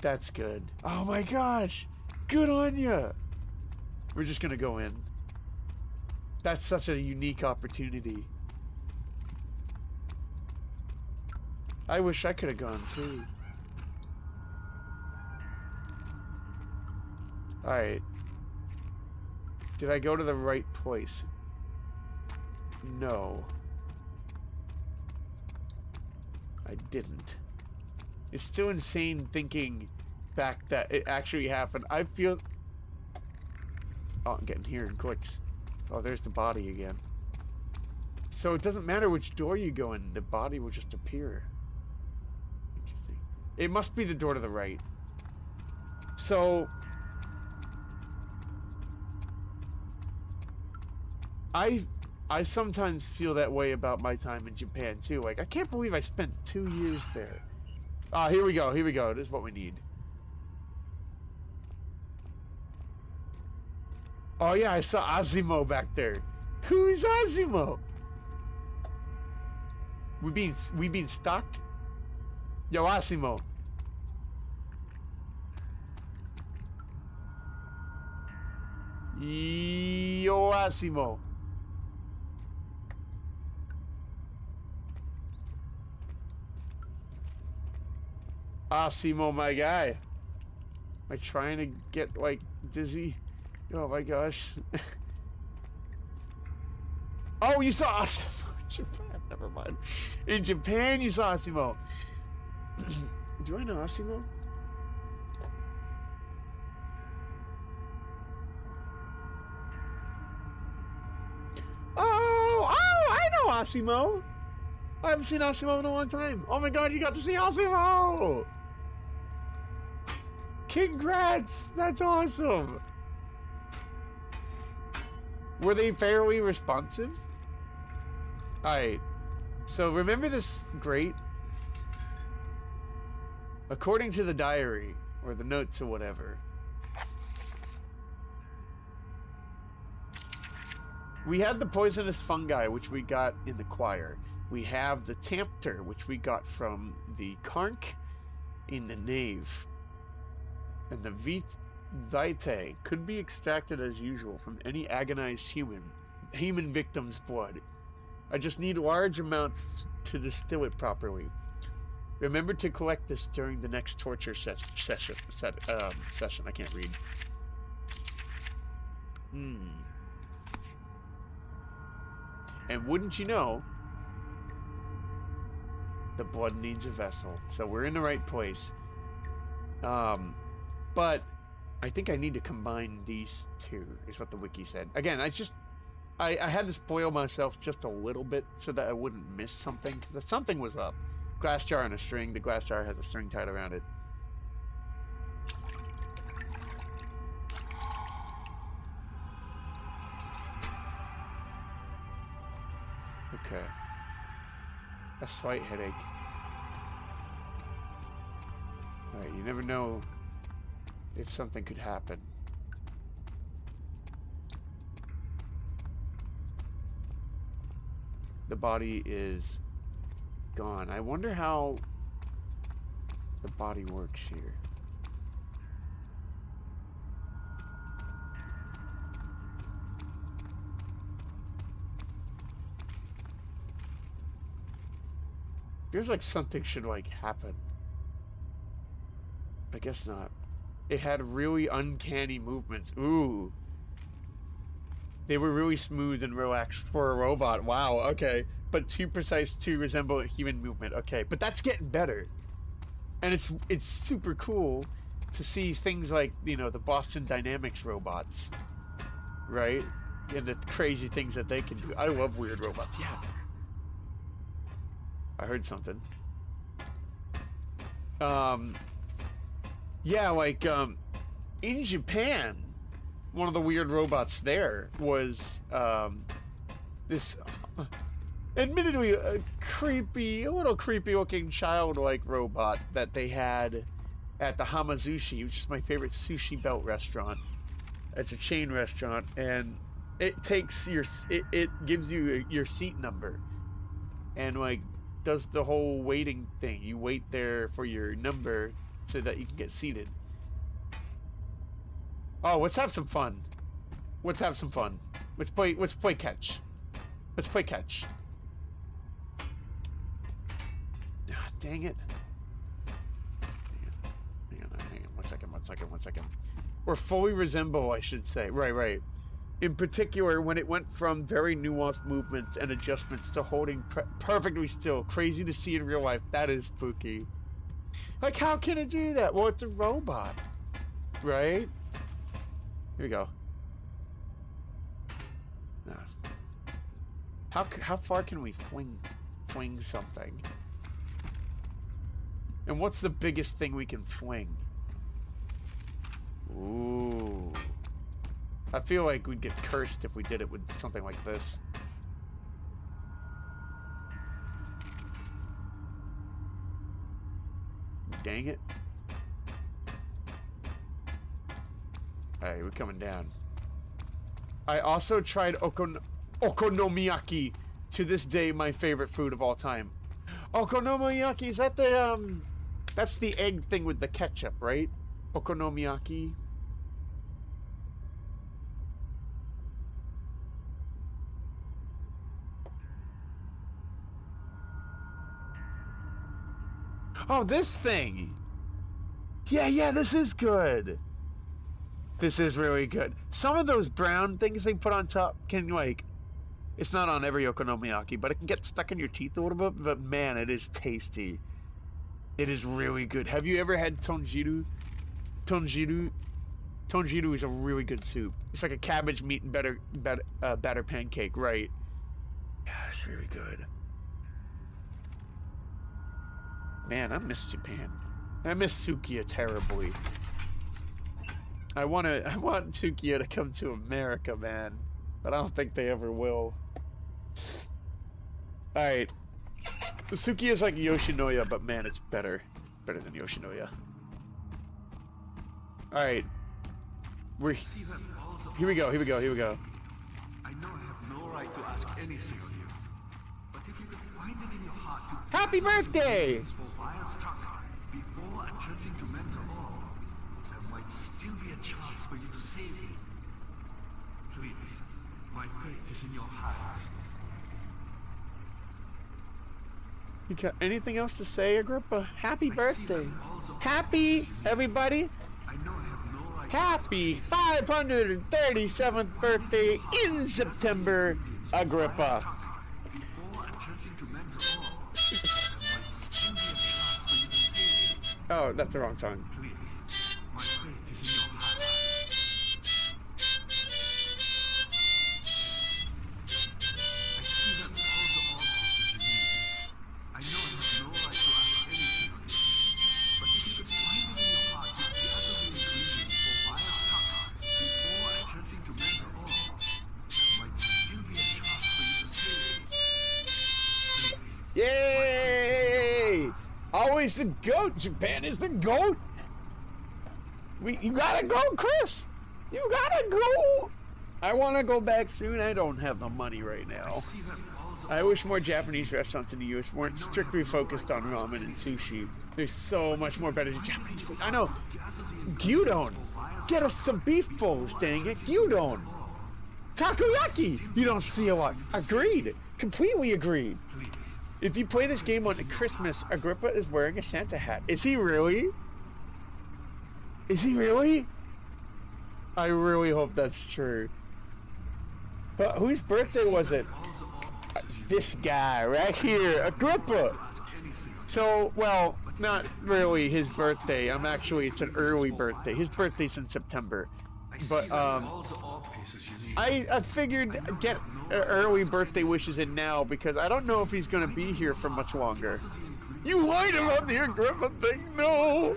That's good. Oh my gosh. Good on ya. We're just gonna go in. That's such a unique opportunity. I wish I could have gone too. Alright. Did I go to the right place? No. I didn't. It's still insane thinking back that it actually happened. I feel... Oh, I'm getting here in clicks. Oh, there's the body again. So it doesn't matter which door you go in, the body will just appear. Interesting. It must be the door to the right. So... I sometimes feel that way about my time in Japan too. Like, I can't believe I spent 2 years there. Ah, here we go, here we go. This is what we need. Oh yeah, I saw Asimo back there. Who is Asimo? We being stalked? Yo, Asimo. Yo, Asimo. Asimo, my guy. Am I trying to get, like, dizzy? Oh my gosh. Oh, you saw Asimo in Japan. Never mind. In Japan, you saw Asimo. Do I know Asimo? Oh, I know Asimo. I haven't seen Asimo in a long time. Oh my god, you got to see Asimo! Congrats! That's awesome! Were they fairly responsive? Alright. So remember this grate? According to the diary, or the notes or whatever, we had the poisonous fungi, which we got in the choir. We have the Tampter, which we got from the Karnk in the nave. And the Vitae could be extracted as usual from any agonized human victim's blood. I just need large amounts to distill it properly. Remember to collect this during the next torture session. I can't read. And wouldn't you know, the blood needs a vessel. So we're in the right place. But I think I need to combine these two, is what the wiki said. Again, I had to spoil myself just a little bit so that I wouldn't miss something, because something was up. Glass jar and a string. The glass jar has a string tied around it. Okay. A slight headache. Alright, you never know if something could happen. The body is gone. I wonder how the body works here. Feels like something should, like, happen. I guess not. It had really uncanny movements. Ooh. They were really smooth and relaxed for a robot. Wow, okay. But too precise to resemble a human movement. Okay, but that's getting better. And it's super cool to see things like, you know, the Boston Dynamics robots. Right? And the crazy things that they can do. I love weird robots. Yeah. I heard something. Yeah, like, in Japan, one of the weird robots there was, this, admittedly, a little creepy looking childlike robot that they had at the Hamazushi, which is my favorite sushi belt restaurant. It's a chain restaurant, and it takes it gives you your seat number, and like does the whole waiting thing. You wait there for your number so that you can get seated. Oh, let's have some fun. Let's have some fun. Let's play catch. Let's play catch. Ah, dang it. Hang on. 1 second. Or fully resemble, I should say. Right. In particular, when it went from very nuanced movements and adjustments to holding perfectly still. Crazy to see in real life. That is spooky. Like, how can it do that? Well, it's a robot. Right? Here we go. How far can we fling something? And what's the biggest thing we can fling? Ooh. I feel like we'd get cursed if we did it with something like this. Dang it. Alright, we're coming down. I also tried okonomiyaki. To this day, my favorite food of all time. Okonomiyaki, is that the, that's the egg thing with the ketchup, right? Okonomiyaki. Oh, this thing! Yeah, this is good! This is really good. Some of those brown things they put on top can, like... It's not on every okonomiyaki, but it can get stuck in your teeth a little bit, but man, it is tasty. It is really good. Have you ever had tonjiru? Tonjiru is a really good soup. It's like a cabbage, meat, and batter pancake, right? Yeah, it's really good. Man, I miss Japan. I miss Sukiya terribly. I want Sukiya to come to America, man. But I don't think they ever will. Alright. Sukiya is like Yoshinoya, but man, it's better. Better than Yoshinoya. Alright. Here we go. I know I have no right to ask anything of you. But if you could find it in your heart to... Happy birthday! Before attempting to mentor all, there might still be a chance for you to save me. Please, my fate is in your hands. You got anything else to say, Agrippa? Happy birthday! Happy, everybody! I know I have no right. Happy 537th birthday in September, Agrippa. Before attempting to mentor all, there might still be a chance for you to save me. Oh, that's the wrong song. Please, my fate is in your hands. I see that all the answers you need. I know I have no right to ask anything of you. But if you could find it in your heart to gather the ingredients for Vaya's taco before attempting to mentor all, there might still be a chance for you to save me. Please. Yay! Always the GOAT. Japan is the GOAT. You gotta go, Chris. You gotta go. I want to go back soon. I don't have the money right now. I wish more Japanese restaurants in the U.S. weren't strictly focused on ramen and sushi. There's so much more better Japanese food. I know. Gyudon. Get us some beef bowls, dang it. Gyudon. Takoyaki. You don't see a lot. Agreed. Completely agreed. If you play this game on Christmas, Agrippa is wearing a Santa hat. Is he really? Is he really? I really hope that's true. But whose birthday was it? This guy right here, Agrippa. So, well, not really his birthday. It's an early birthday. His birthday's in September. But all the art pieces you need. I figured get early birthday wishes in now because I don't know if he's gonna be here for much longer. You lied about the Agrippa thing, no!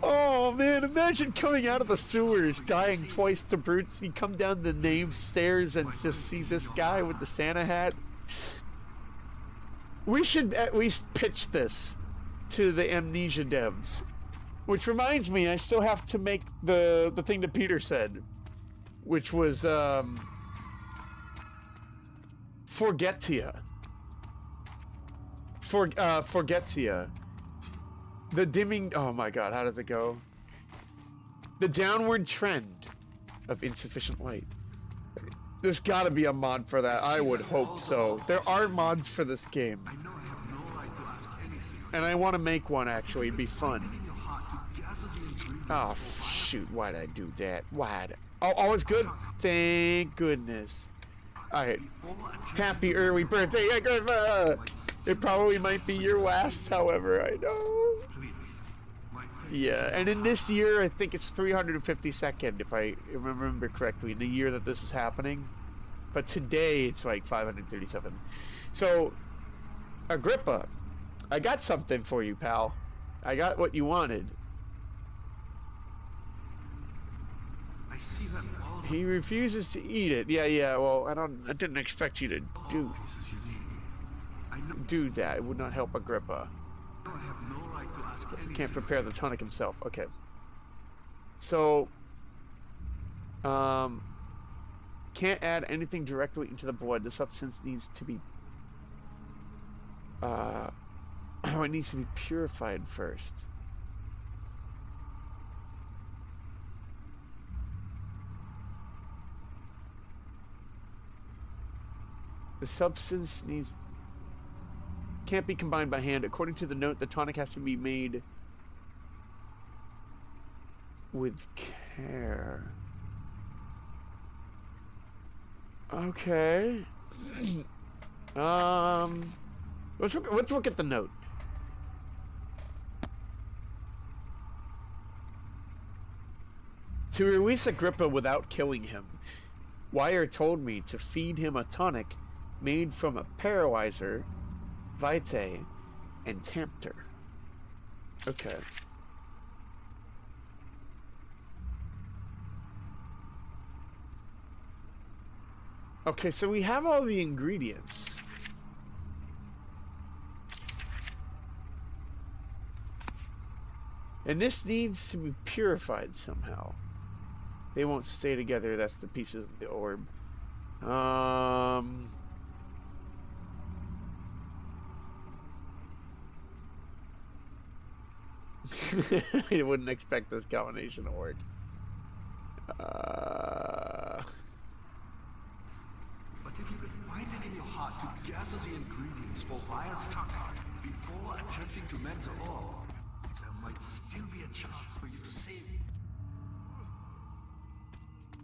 Oh man, imagine coming out of the sewers, dying twice to brutes. You come down the name stairs and just see this guy with the Santa hat. We should at least pitch this to the Amnesia devs. Which reminds me, I still have to make the thing that Peter said, which was Forgetia. Forgetia. The dimming. Oh my God, how does it go? The downward trend of insufficient light. There's got to be a mod for that. I would hope so. There are mods for this game, I know I have no right to ask anything. and I want to make one. Actually, it'd be fun. In your heart to gather the ingredients Oh for shoot! Why'd I do that? Why'd? Oh, all is good. Thank goodness. All right. Happy early birthday, Agrippa! It probably might be your last, however, I know. please. My faith Yeah, and in this year, I think it's 352nd, if I remember correctly, in the year that this is happening. But today, it's like 537. So, Agrippa, I got something for you, pal. I got what you wanted. I see that all the He refuses to eat it. Yeah, well, I didn't expect you to do pieces you need. I know that. It would not help Agrippa. I have no right to ask anything. Can't prepare the tonic himself. Okay. So, can't add anything directly into the blood. The substance needs to be, it needs to be purified first. The substance can't be combined by hand. According to the note, the tonic has to be made with care. Okay. Let's look at the note. To release Agrippa without killing him, Wire told me to feed him a tonic made from a paralyzer, vitae, and tempter. Okay. Okay, so we have all the ingredients. And this needs to be purified somehow. They won't stay together, that's the pieces of the orb. I wouldn't expect this combination to work. But if you could find it in your heart to gather the ingredients for Vire's tonic before attempting to mend the orb, there might still be a chance for you to save it.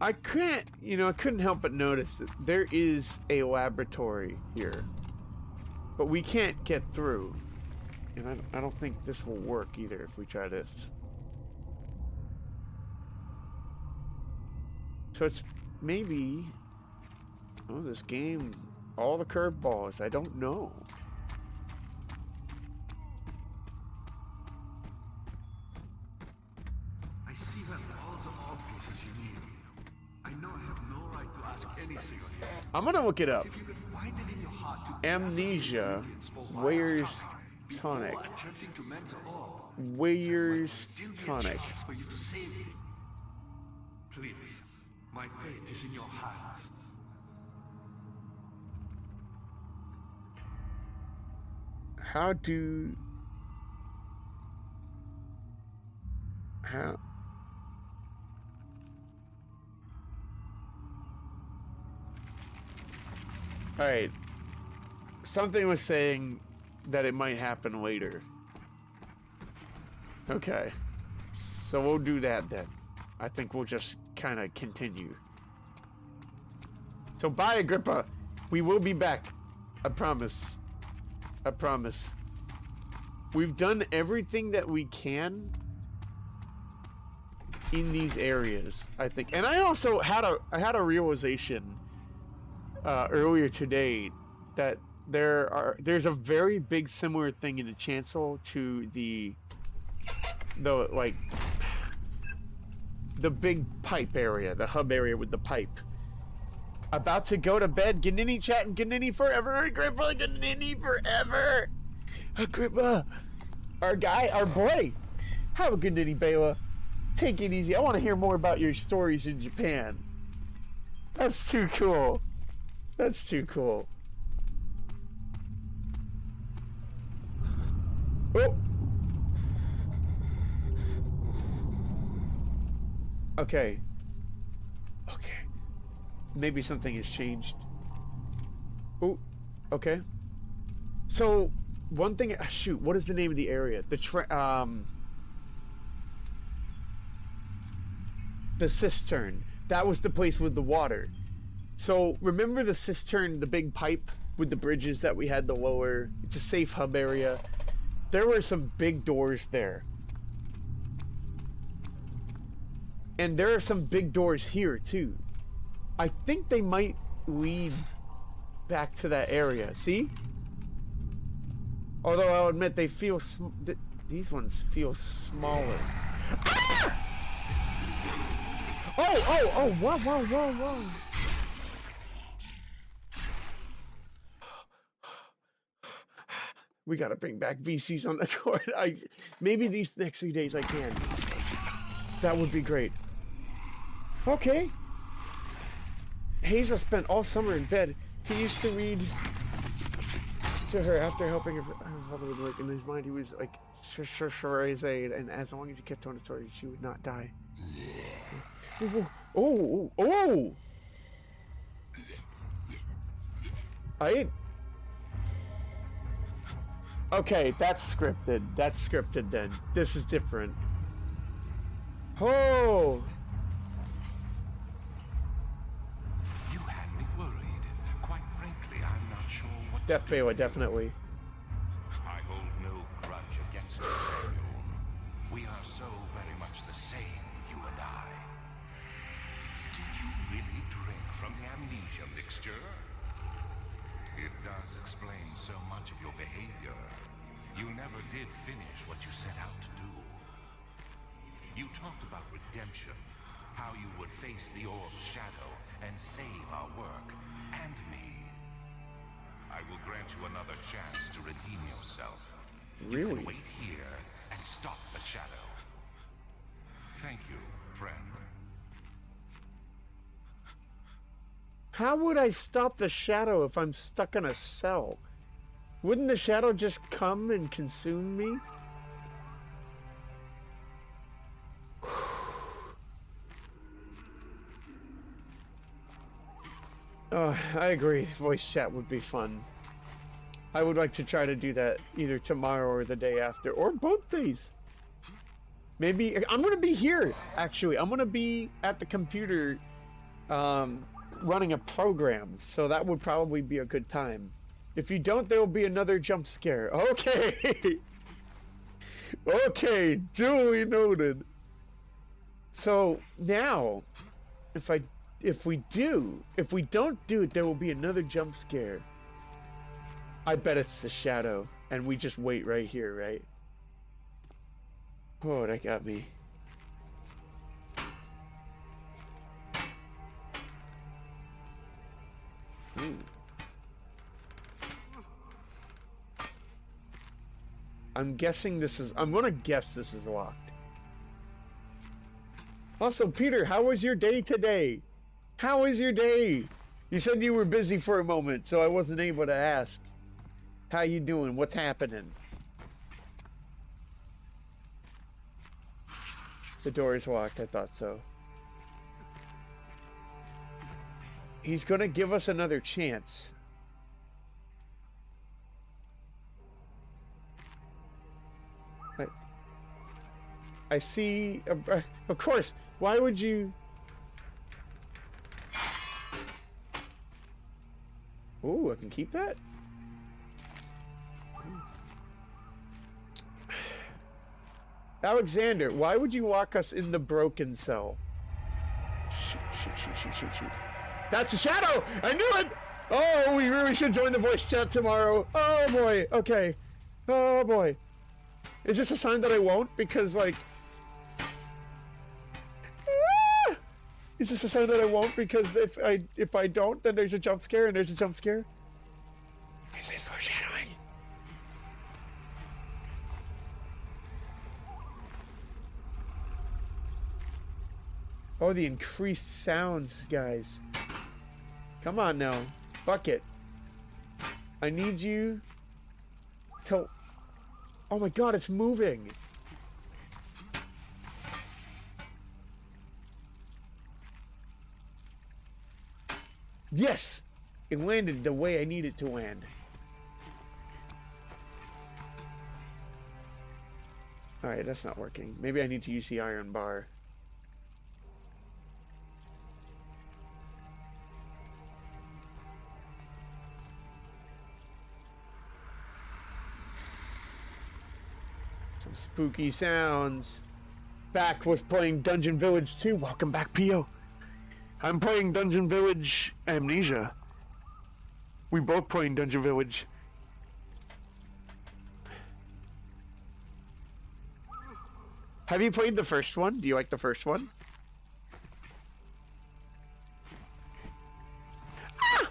I couldn't help but notice that there is a laboratory here. But we can't get through. And I don't think this will work either if we try this. So it's maybe... Oh, this game... All the curveballs, I don't know. I see that all the orb pieces you need. I know I have no right to ask anything of you. I'm gonna look it up. If you could find it in your heart to Amnesia, Wayer's tonic. before attempting to mend the orb, Wayer's still be a tonic. chance for you to save it. Please, my fate is in your hands. How Alright. Something was saying that it might happen later. Okay. So we'll do that then. I think we'll just kind of continue. So bye, Agrippa. We will be back. I promise. I promise. We've done everything that we can. in these areas, I think. And I also had a realization earlier today that there's a very big similar thing in the chancel to the like the big pipe area, the hub area with the pipe. About to go to bed. Ganini chat and Ganini forever. Agrippa, Ganini forever. Agrippa, our guy, our boy. Have a good Ganini, Bela. Take it easy. I want to hear more about your stories in Japan. That's too cool. That's too cool. Oh. Okay. Okay. Maybe something has changed. Oh. Okay. So, one thing... shoot, what is the name of the area? The cistern. That was the place with the water. So, remember the cistern, the big pipe with the bridges that we had the lower... It's a safe hub area. There were some big doors there. And there are some big doors here, too. I think they might lead back to that area. See? Although I'll admit they feel... these ones feel smaller. Ah! Oh, whoa. We gotta bring back VCs on the court. Maybe these next 3 days I can. That would be great. Okay. Hazel spent all summer in bed. He used to read to her after helping her father with work. In his mind, he was like, Sharazade, and as long as he kept on the story, she would not die. Oh! Okay, that's scripted. That's scripted then. This is different. Oh! You had me worried. Quite frankly, I'm not sure what Death Bela, definitely. I hold no grudge against you, Daniel. We are so very much the same, you and I. Did you really drink from the amnesia mixture? It does explain so much of your behavior. You never did finish what you set out to do. You talked about redemption, how you would face the orb's shadow and save our work, and me. I will grant you another chance to redeem yourself. Really? You can wait here and stop the shadow. Thank you, friend. How would I stop the shadow if I'm stuck in a cell? Wouldn't the shadow just come and consume me? Oh, I agree. Voice chat would be fun. I would like to try to do that either tomorrow or the day after, or both days. Maybe I'm gonna be here. Actually, I'm gonna be at the computer, running a program. So that would probably be a good time. If you don't, there will be another jump scare. Okay. Okay, duly noted. So now, if we don't do it, there will be another jump scare. I bet it's the shadow, and we just wait right here, right? Oh, that got me. I'm gonna guess this is locked. Also, Peter, how was your day today? How was your day? You said you were busy for a moment, so I wasn't able to ask. How you doing? What's happening? The door is locked, I thought so. He's gonna give us another chance. I see... of course, why would you... Ooh, I can keep that? Alexander, why would you lock us in the broken cell? Shoot, shoot, shoot, shoot, shoot, shoot. That's a shadow! I knew it! Oh, we really should join the voice chat tomorrow. Oh boy, okay. Oh boy. Is this a sign that I won't? Because, like... Ah! Is this a sign that I won't? Because if I don't, then there's a jump scare, and there's a jump scare? Is this foreshadowing? Oh, the increased sounds, guys. Come on now. Fuck it. I need you to... Oh my god, it's moving. Yes! It landed the way I need it to land. Alright, that's not working. Maybe I need to use the iron bar. Some spooky sounds. Back was playing Dungeon Village 2. Welcome back, Pio. I'm playing Dungeon Village Amnesia. We both playing Dungeon Village. Have you played the first one? Do you like the first one? Ah!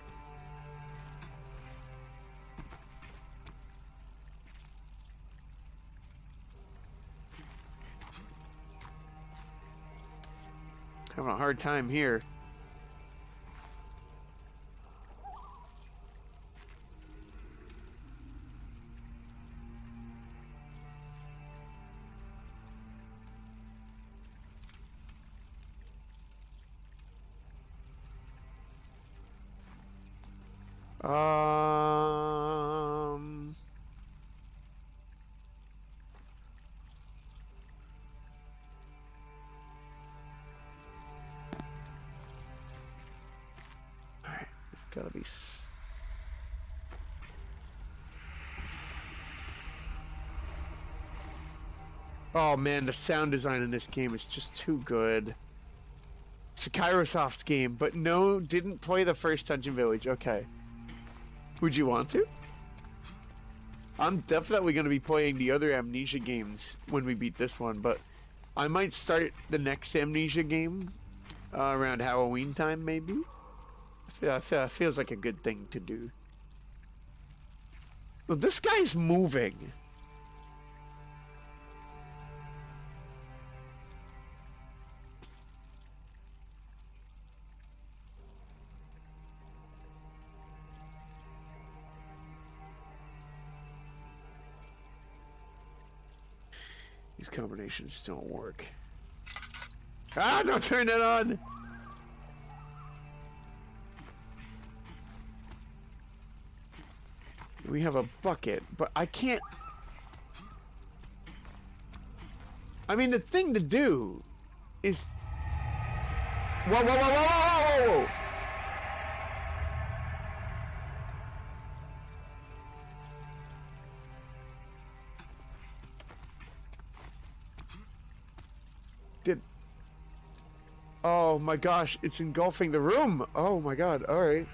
Having a hard time here. Alright, it's gotta be... Oh man, the sound design in this game is just too good. It's a Kairosoft game, but no, didn't play the first Dungeon Village. Okay. Would you want to? I'm definitely going to be playing the other Amnesia games when we beat this one, but I might start the next Amnesia game around Halloween time, maybe. Feels like a good thing to do. Well, this guy's moving. These combinations don't work. Ah, don't turn that on! We have a bucket, but I can't... I mean, the thing to do is... Whoa, whoa, whoa, whoa, whoa, whoa, whoa! Oh my gosh, it's engulfing the room! Oh my god, alright.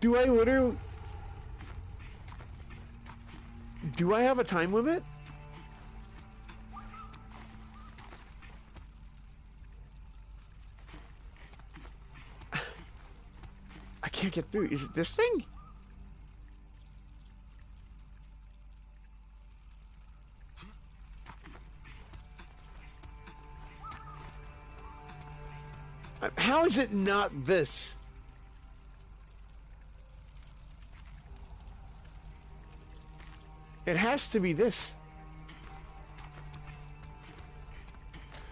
Do I literally... Do I have a time limit? I can't get through. Is it this thing? How is it not this? It has to be this.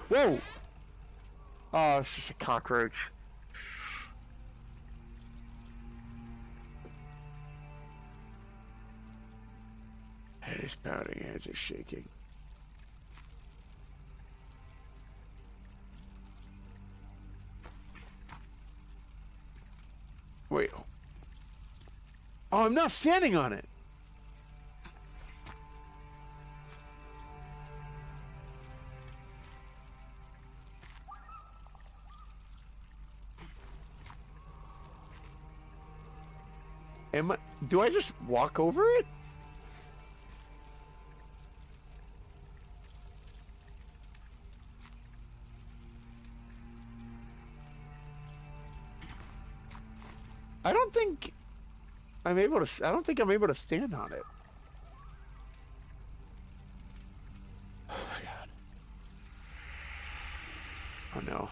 Whoa! Oh, it's just a cockroach. Head is pounding, hands are shaking. Wait. Oh, I'm not standing on it. Do I just walk over it? I don't think I'm able to. I don't think I'm able to stand on it. Oh my god. Oh no.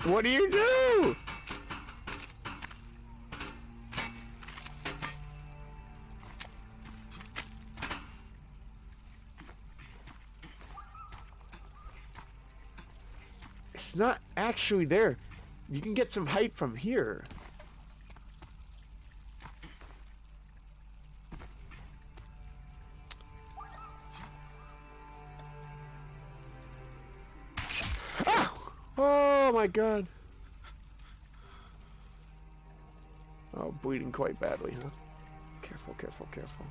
What do you do? It's not actually there. You can get some height from here. Ah! Oh my god. Oh, bleeding quite badly, huh? Careful, careful, careful.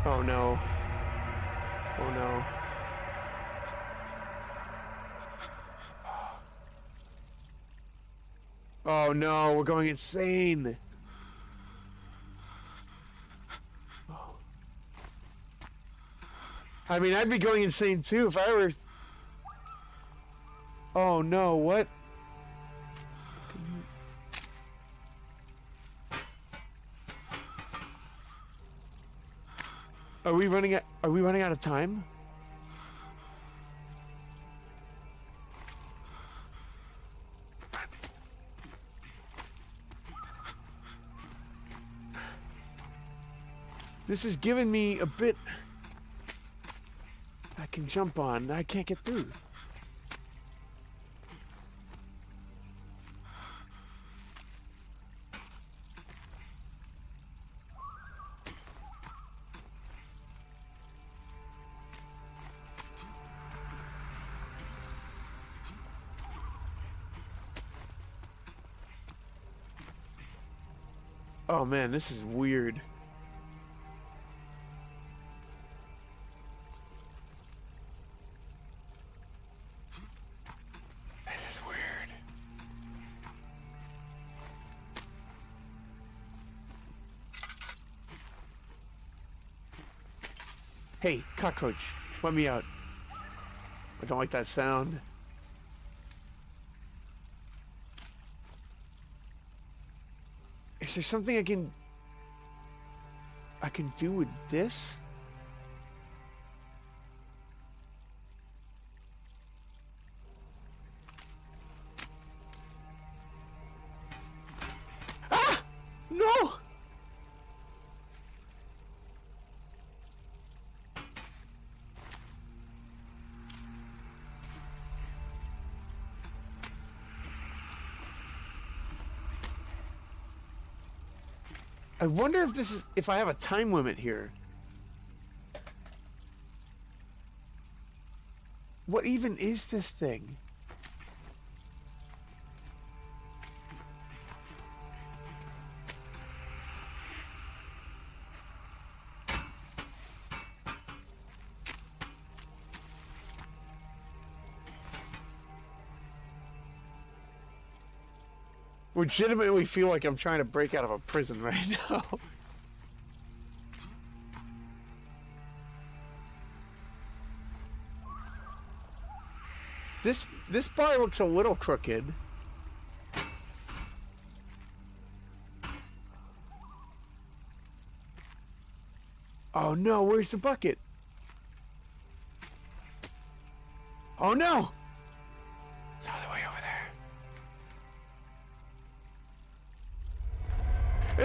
Oh no. Oh no. Oh no, we're going insane. Oh. I mean, I'd be going insane too if I were... Oh no, what? Are we running out of time? This is giving me a bit I can jump on. I can't get through. Oh man, this is weird. This is weird. Hey, cockroach, let me out. I don't like that sound. Is there something I can do with this? Ah! No! I wonder if this is, if I have a time limit here. What even is this thing? Legitimately feel like I'm trying to break out of a prison right now. This bar looks a little crooked. Oh no, where's the bucket? Oh no! It's all the way over there.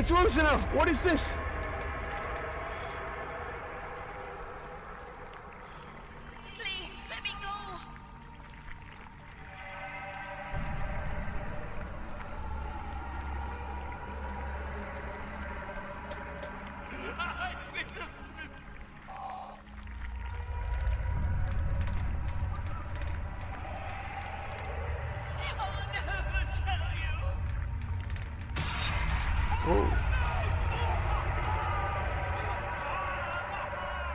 It's close enough! What is this? Please, let me go! I made a Oh.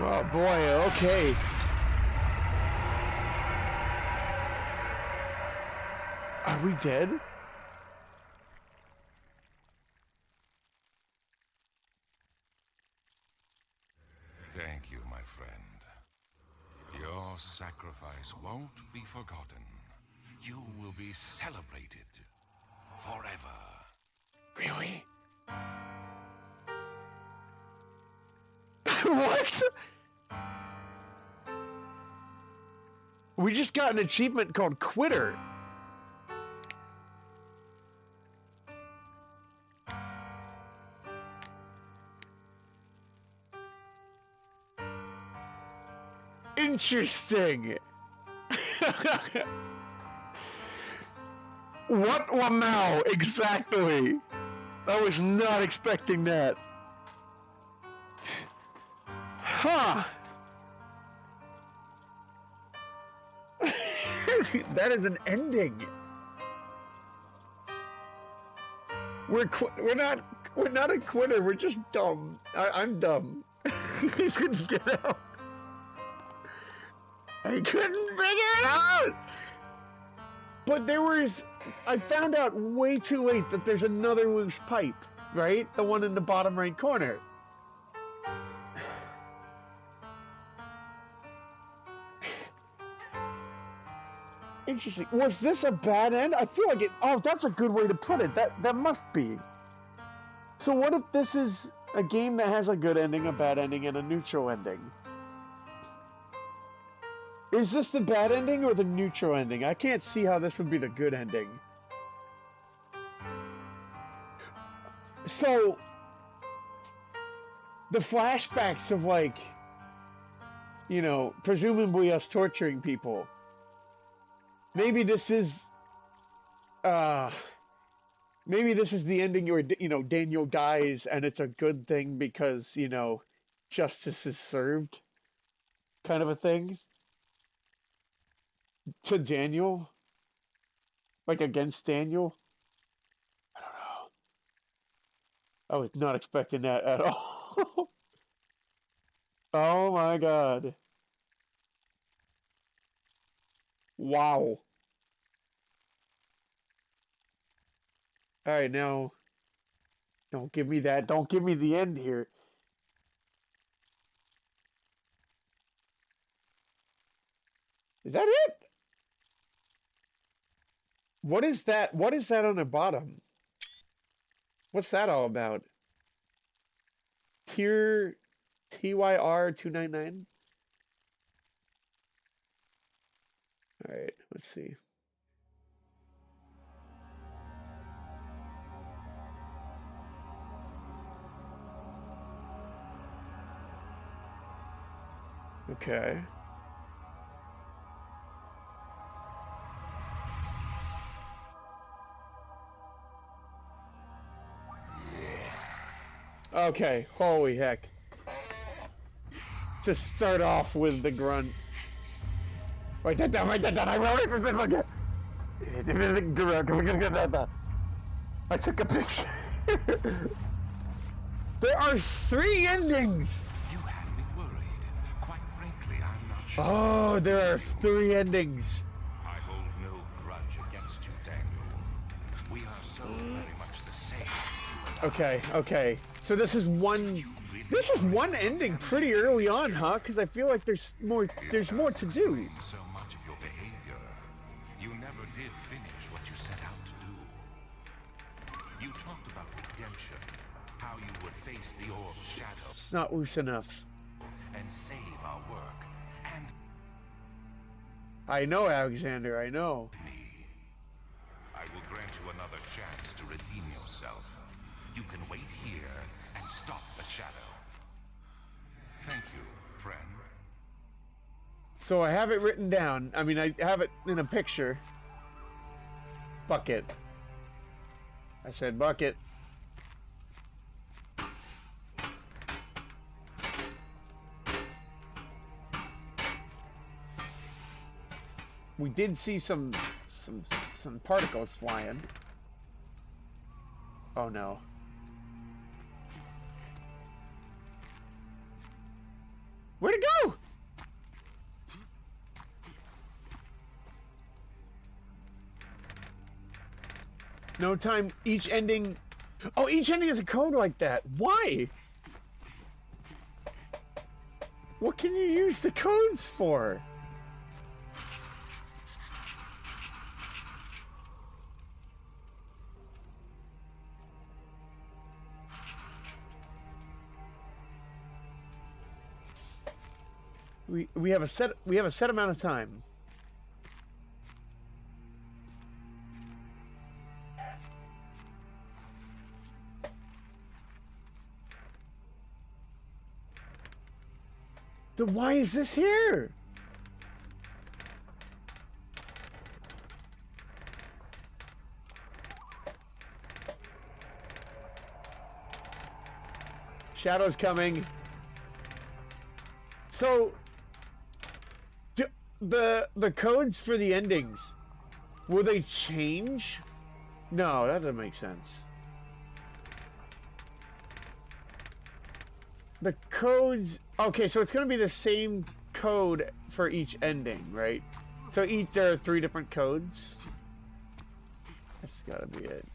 Oh boy, okay. Are we dead? Thank you, my friend. Your sacrifice won't be forgotten. You will be celebrated forever. Really? What? We just got an achievement called Quitter. Interesting. What one now exactly? I was not expecting that. Huh. That is an ending. We're not a quitter. We're just dumb. I'm dumb. He couldn't get out. I couldn't figure it out. But I found out way too late that there's another loose pipe, right? The one in the bottom right corner. Interesting. Was this a bad end? I feel like it. Oh, that's a good way to put it. That must be. So what if this is a game that has a good ending, a bad ending, and a neutral ending? Is this the bad ending or the neutral ending? I can't see how this would be the good ending. So, the flashbacks of, like, you know, presumably us torturing people. Maybe this is, maybe this is the ending where, you know, Daniel dies and it's a good thing because, you know, justice is served, kind of a thing. To Daniel? Like against Daniel? I don't know. I was not expecting that at all. Oh my god. Wow. Alright, now. Don't give me that. Don't give me the end here. Is that it? What is that? What is that on the bottom? What's that all about? Tier TYR 299? Alright, let's see. Okay. Okay, holy heck. To start off with the grunt. Write that down, I wrote it! I took a picture. There are 3 endings! You had me worried. Quite frankly, I'm not sure. Oh, there are 3 endings. I hold no grudge against you, Daniel. We are so very much the same. Okay. So this is one ending pretty early on, huh? Because I feel like there's more to do. So much of your behavior. You never did finish what you set out to do. You talked about redemption, how you would face the orb's shadow It's not loose enough. and save our work and I know, Alexander, I know. me. I will grant you another chance to redeem yourself. You can wait here and stop the shadow. Thank you, friend. So I have it written down. I mean, I have it in a picture. Bucket. I said bucket. We did see some particles flying. Oh no. Where'd it go? No time. Each ending. Oh, each ending has a code like that. Why? What can you use the codes for? We have a set amount of time. Then why is this here? Shadow's coming. So the codes for the endings, will they change? No, that doesn't make sense. The codes, okay, so it's going to be the same code for each ending, right? So there are 3 different codes. That's got to be it.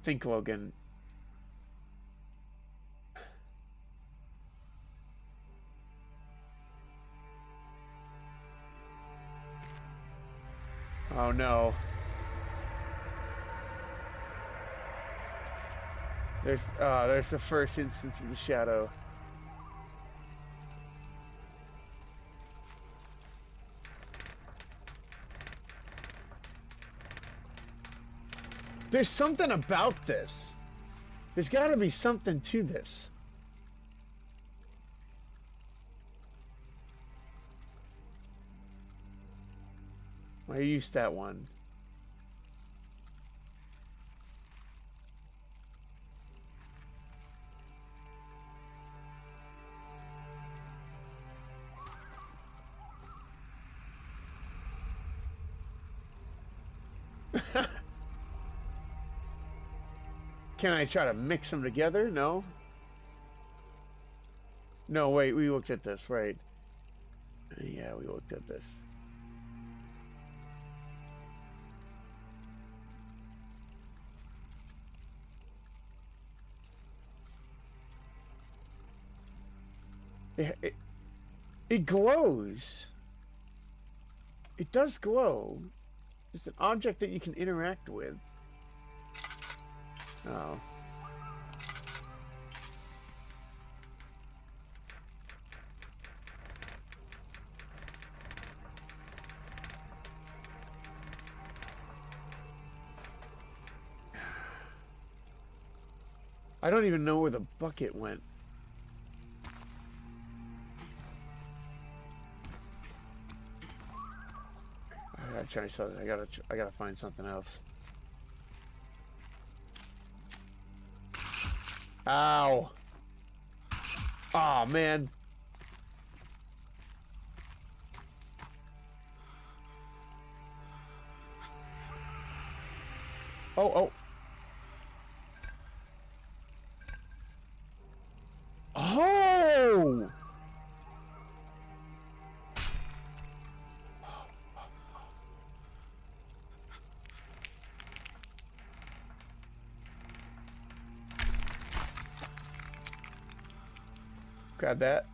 Think, Logan. Oh no. There's the first instance of the shadow. There's something about this. There's got to be something to this. I used that one. Can I try to mix them together? No. No, wait, we looked at this, right? Yeah, we looked at this. It glows. It does glow. It's an object that you can interact with. Oh. I don't even know where the bucket went. I gotta try something. I gotta find something else. Ow. Oh man. Oh. Oh! Grab that.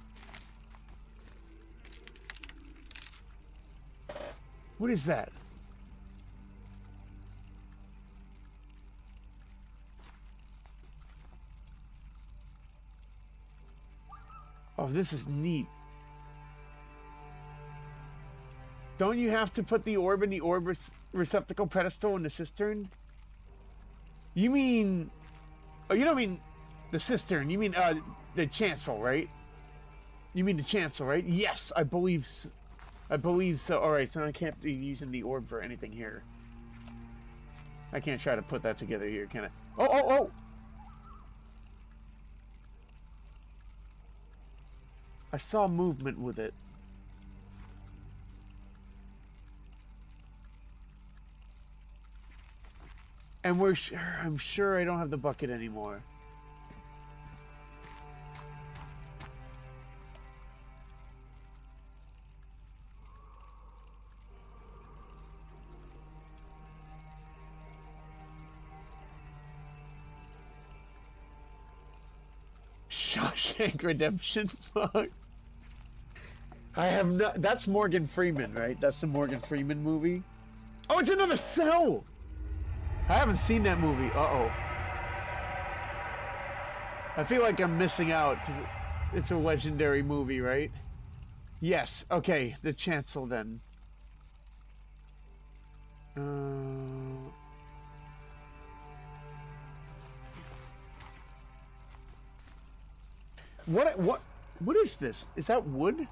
What is that? Oh, this is neat. Don't you have to put the orb in the orb receptacle pedestal in the cistern? You mean... Oh, you don't mean the cistern. You mean the chancel, right? You mean the chancel, right? Yes, I believe so. Alright, so I can't be using the orb for anything here. I can't try to put that together here, can I? Oh! I saw movement with it. And I'm sure I don't have the bucket anymore. Shawshank Redemption. Fuck. I have not. That's Morgan Freeman, right? That's the Morgan Freeman movie. Oh, it's another cell. I haven't seen that movie. Uh-oh. I feel like I'm missing out. It's a legendary movie, right? Yes. Okay. The Chancel then. What is this? Is that wood?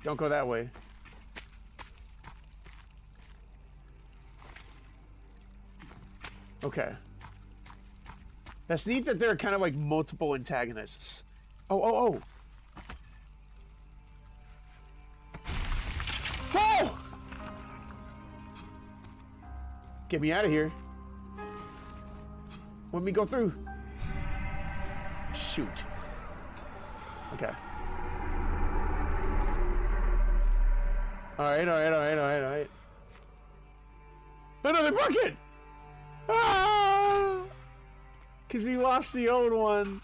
Don't go that way. Okay. That's neat that there are kind of like multiple antagonists. Oh. Oh! Get me out of here. Let me go through. Shoot. Okay. Alright. Another bucket! Ah! Because we lost the old one.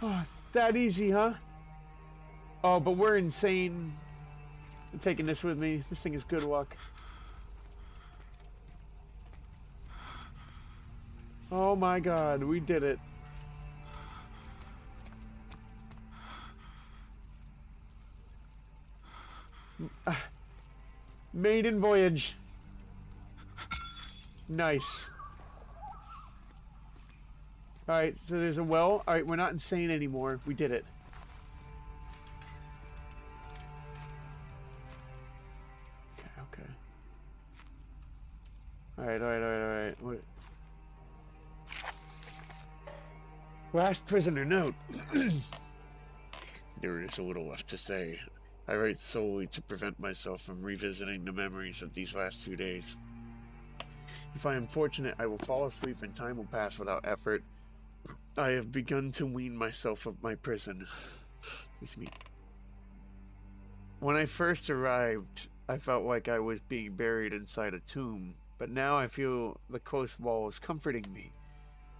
Oh, that easy, huh? Oh, but we're insane. I'm taking this with me. This thing is good luck. Oh my god, we did it. Maiden voyage. Nice. Alright, so there's a well. Alright, we're not insane anymore. We did it. Okay. Alright. What? Last prisoner note. There is a little left to say. I write solely to prevent myself from revisiting the memories of these last 2 days. If I am fortunate, I will fall asleep and time will pass without effort. I have begun to wean myself of my prison. Excuse me. When I first arrived, I felt like I was being buried inside a tomb, but now I feel the close walls comforting me.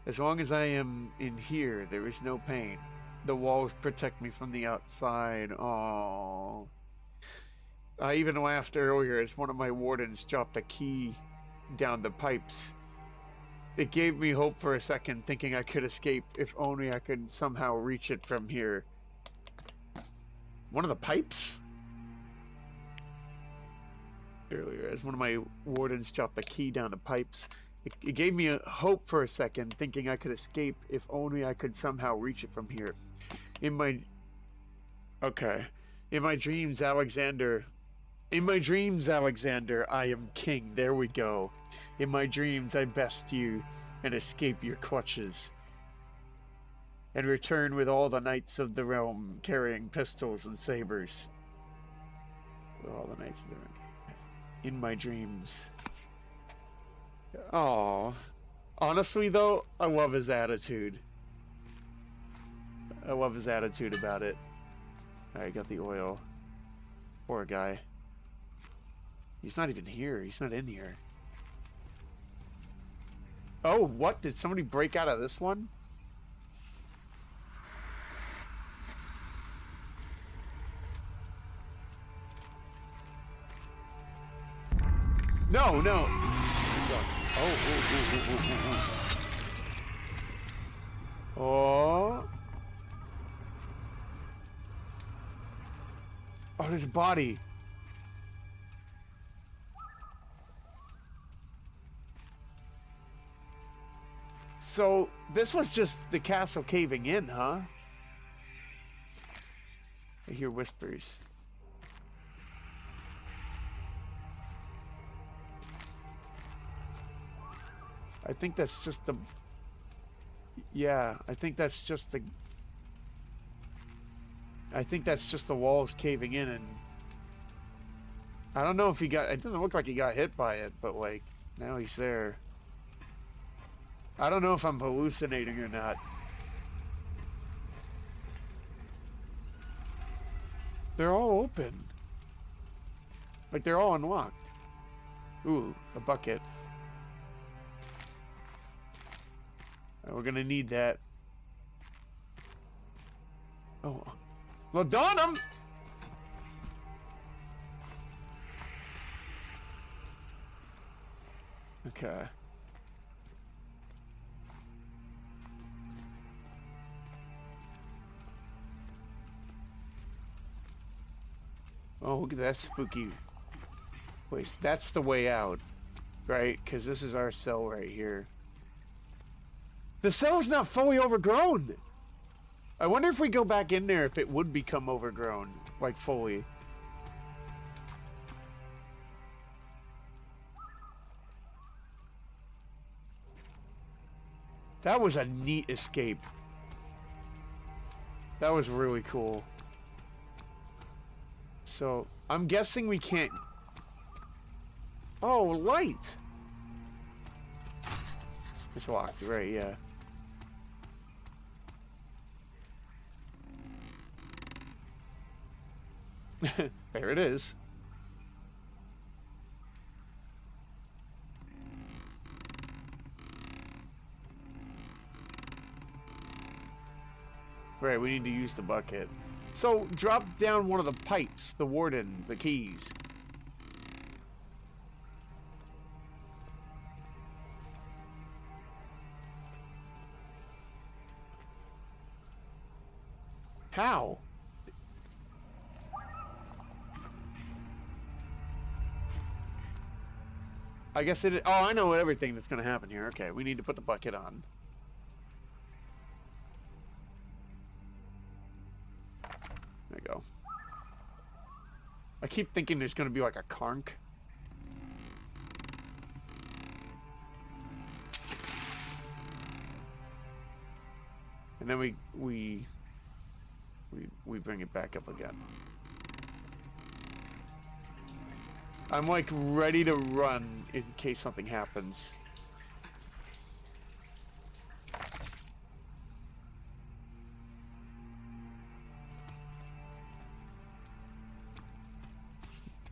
As long as I am in here, there is no pain. The walls protect me from the outside. Oh. I even laughed earlier as one of my wardens dropped a key down the pipes. It gave me hope for a second, thinking I could escape if only I could somehow reach it from here. One of the pipes? Earlier, as one of my wardens dropped a key down the pipes. It gave me a hope for a second, thinking I could escape if only I could somehow reach it from here. In my dreams, Alexander, I am king. There we go. In my dreams, I best you and escape your clutches. And return with all the knights of the realm, carrying pistols and sabers. With all the knights of the realm. In my dreams. Oh, honestly though, I love his attitude. I love his attitude about it. Alright, got the oil. Poor guy. He's not even here. He's not in here. Oh, what? Did somebody break out of this one? No. Oh. Oh, there's a body. So, this was just the castle caving in, huh? I hear whispers. I think that's just the... Yeah, I think that's just the... I think that's just the walls caving in, and... I don't know if he got... It doesn't look like he got hit by it, but, like, now he's there. I don't know if I'm hallucinating or not. They're all open. Like, they're all unlocked. Ooh, a bucket. We're gonna need that. Oh. Laudanum! Okay. Oh, look at that spooky place. That's the way out, right? Because this is our cell right here. The cell's not fully overgrown. I wonder if we go back in there if it would become overgrown, like fully. That was a neat escape. That was really cool. So, I'm guessing we can't... Oh, light! It's locked, right, yeah. There it is. Right, we need to use the bucket. So, drop down one of the pipes, the warden, the keys. How? I guess it... Oh, I know everything that's going to happen here. Okay, we need to put the bucket on. There you go. I keep thinking there's going to be like a conch. And then we bring it back up again. I'm like ready to run in case something happens.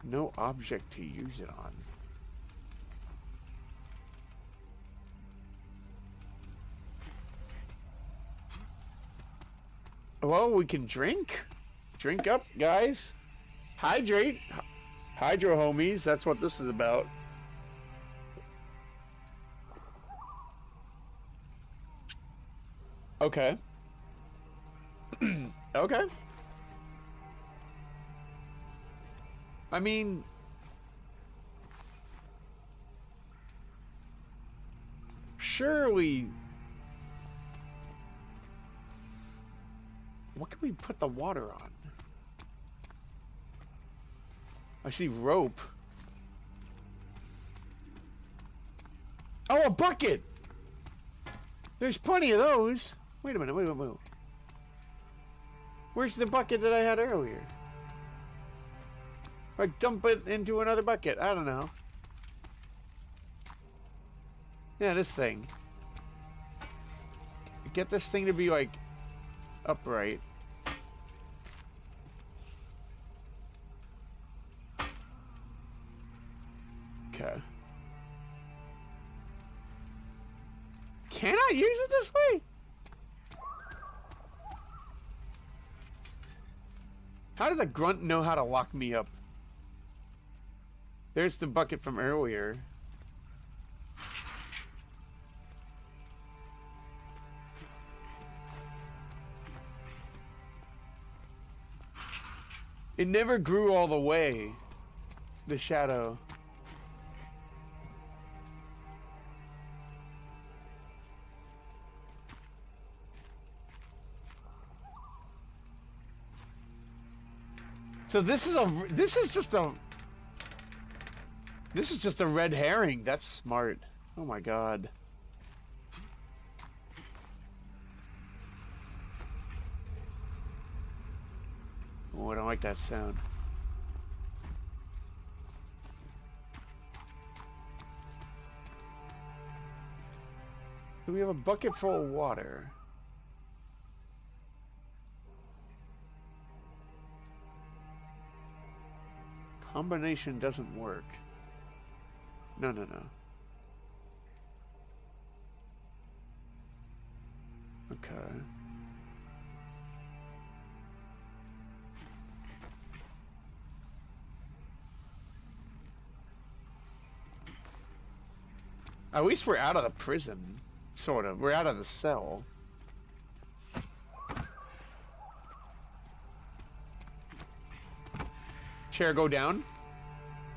No object to use it on. Well, we can drink. Drink up, guys. Hydrate. Hydro homies, that's what this is about. Okay. Okay. I mean... Surely... What can we put the water on? I see rope. Oh, a bucket! There's plenty of those. Wait a minute, wait a minute. Where's the bucket that I had earlier? Like, dump it into another bucket. I don't know. Yeah, this thing. Get this thing to be, like, upright. Okay. Can I use it this way? How does a grunt know how to lock me up? There's the bucket from earlier. It never grew all the way. The shadow. So this is just a red herring. That's smart. Oh my god. don't like that sound. Do we have a bucket full of water? Combination doesn't work. No. Okay. At least we're out of the prison. Sort of. We're out of the cell. Chair go down.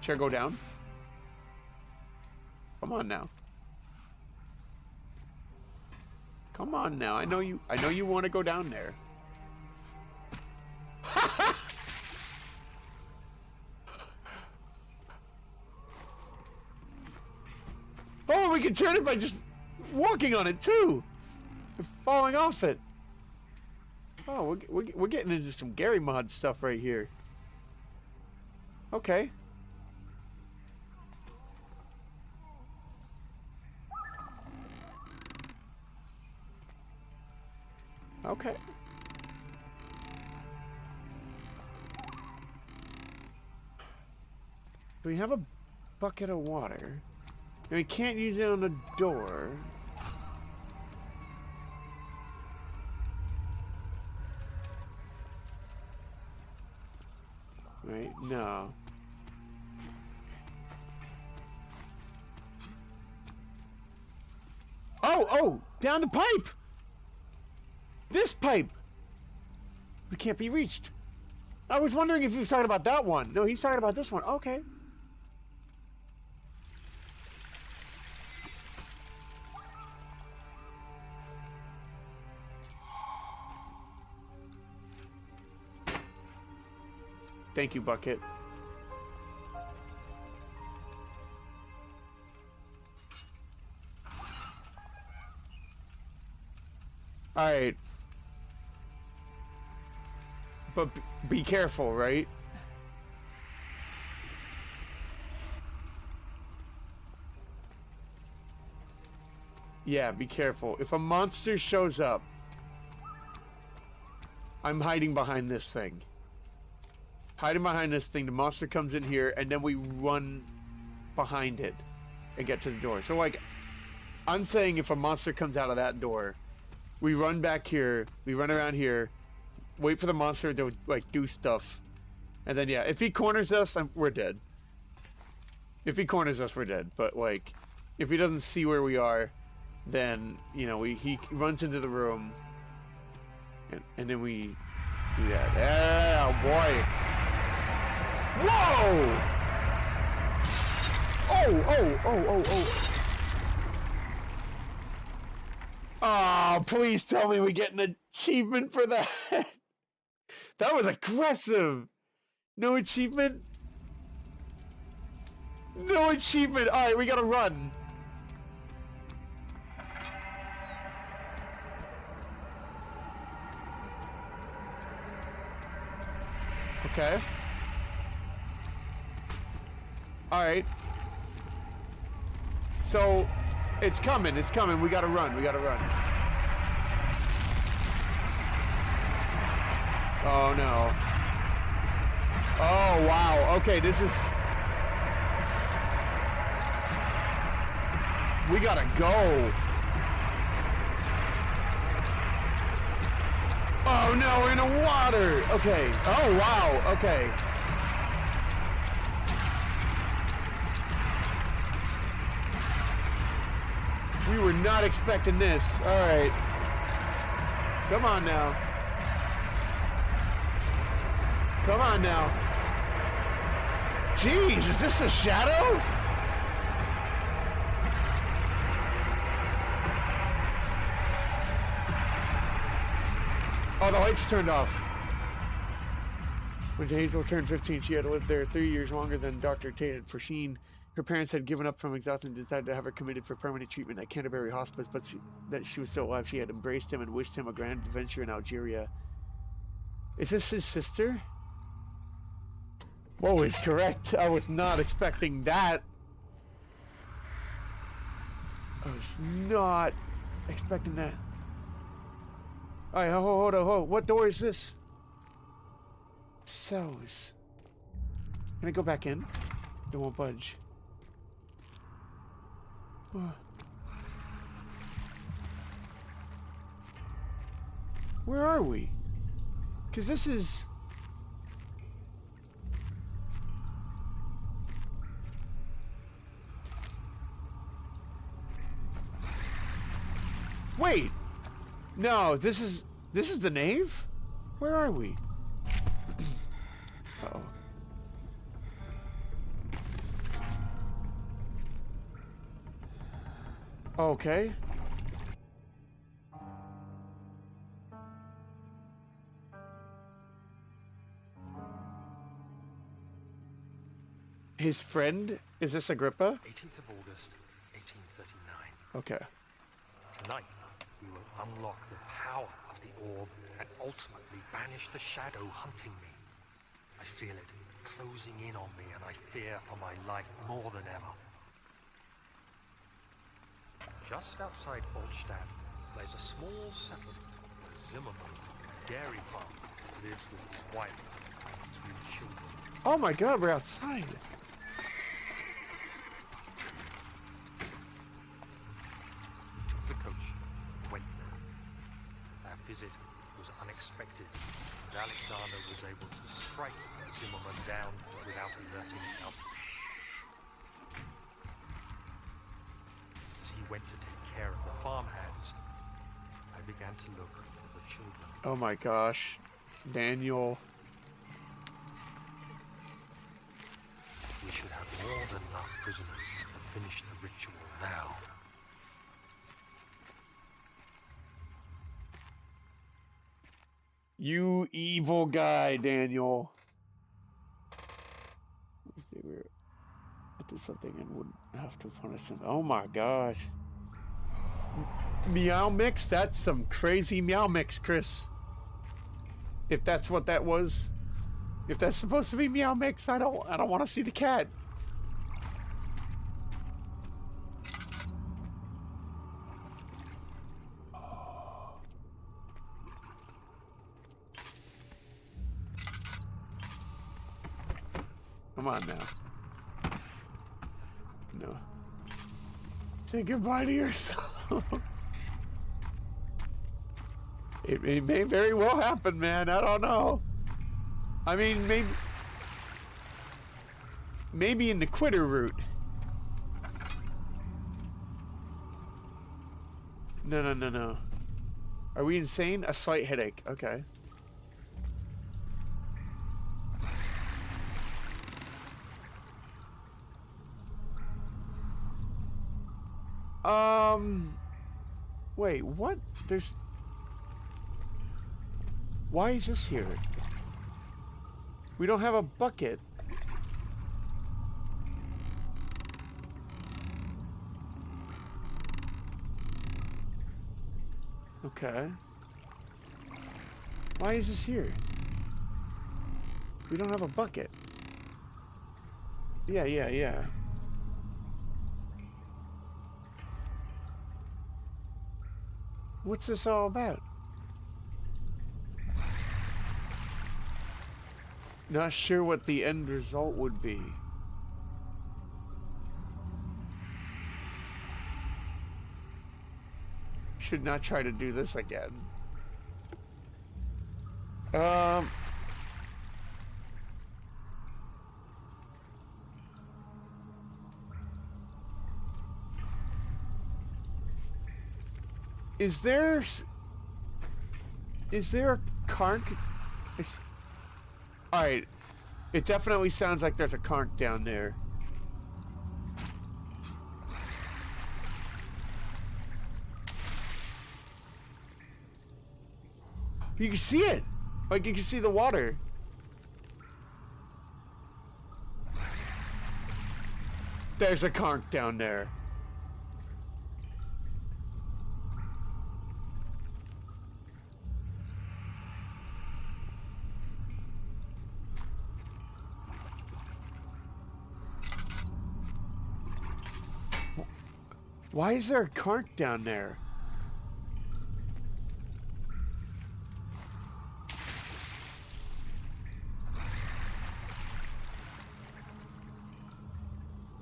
Chair go down. Come on now. Come on now. I know you want to go down there. Oh, we can turn it by just walking on it too. And falling off it. Oh, we're getting into some Gary mod stuff right here. Okay. Okay. We have a bucket of water. And we can't use it on the door. Right? No. Oh! Down the pipe! This pipe! It can't be reached. I was wondering if he was talking about that one. No, he's talking about this one. Okay. Thank you, Bucket. Alright. But be careful, right? Yeah, be careful. If a monster shows up, I'm hiding behind this thing. Hiding behind this thing, the monster comes in here, and then we run behind it and get to the door. So, like, I'm saying if a monster comes out of that door, we run back here, we run around here, wait for the monster to, like, do stuff. And then, yeah, if he corners us, we're dead. If he corners us, we're dead. But, like, if he doesn't see where we are, then, you know, he runs into the room, and then we do that. Oh, boy. Whoa! Oh. Oh, please tell me we get an achievement for that. That was aggressive. No achievement? No achievement. All right, we gotta run. Okay. All right. So, it's coming. We gotta run. Oh, no. Oh, wow. Okay, this is... We gotta go. Oh, no, we're in the water. Okay. Oh, wow. Okay. We were not expecting this. All right. Come on now. Come on now. Jeez, is this a shadow? Oh, the lights turned off. When Hazel turned 15, she had lived there 3 years longer than Dr. Tate had foreseen. Her parents had given up from exhaustion and decided to have her committed for permanent treatment at Canterbury Hospice, but that she was still alive. She had embraced him and wished him a grand adventure in Algeria. Is this his sister? Whoa is correct. I was not expecting that. I was not expecting that. Alright, hold on. What door is this? Cells. Can I go back in? It won't budge. Where are we? Because this is... Wait! No, this is the nave? Where are we? Uh-oh. Okay. His friend? Is this Agrippa? 18th of August, 1839. Okay. Tonight, we will unlock the power of the orb and ultimately banish the shadow hunting me. I feel it closing in on me, and I fear for my life more than ever. Just outside Altstadt lies a small settlement, Zimmerman dairy farm, lives with his wife and 3 children. Oh my god, we're outside. We took the coach, went there. Our visit was unexpected, and Alexander was able to strike Zimmerman down without alerting us. As he went to take care of the farmhands, I began to look for the children. Oh my gosh. Daniel. We should have more than enough prisoners to finish the ritual now. You evil guy, Daniel. If they were to do something and wouldn't have to punish them. Oh my gosh. Meow mix? That's some crazy meow mix, Chris. If that's what that was. If that's supposed to be meow mix, I don't want to see the cat. Come on now. No. Say goodbye to yourself. It may very well happen, man. I don't know. I mean, maybe in the quitter route. No. Are we insane? A slight headache. Okay. Wait, what? Why is this here? We don't have a bucket. Okay. Why is this here? We don't have a bucket. Yeah. What's this all about? Not sure what the end result would be. Should not try to do this again. Is there a conch? Alright. It definitely sounds like there's a conch down there. You can see it! Like, you can see the water. There's a conch down there. Why is there a cart down there?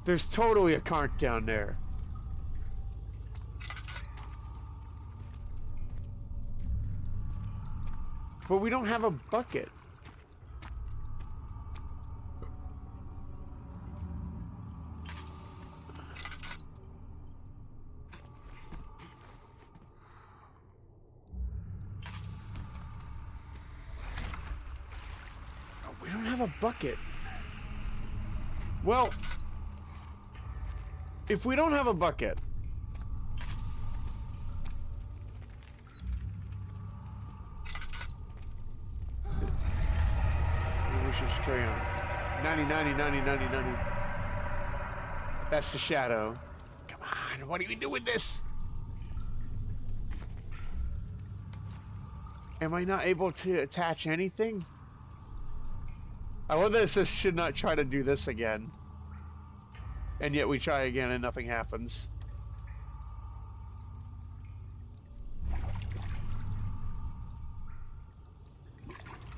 There's totally a cart down there. But we don't have a bucket. We don't have a bucket. Well, if we don't have a bucket, we should just carry on. 90, 90, 90, 90, 90. That's the shadow. Come on, what do we do with this? Am I not able to attach anything? I love that it says should not try to do this again. And yet we try again and nothing happens.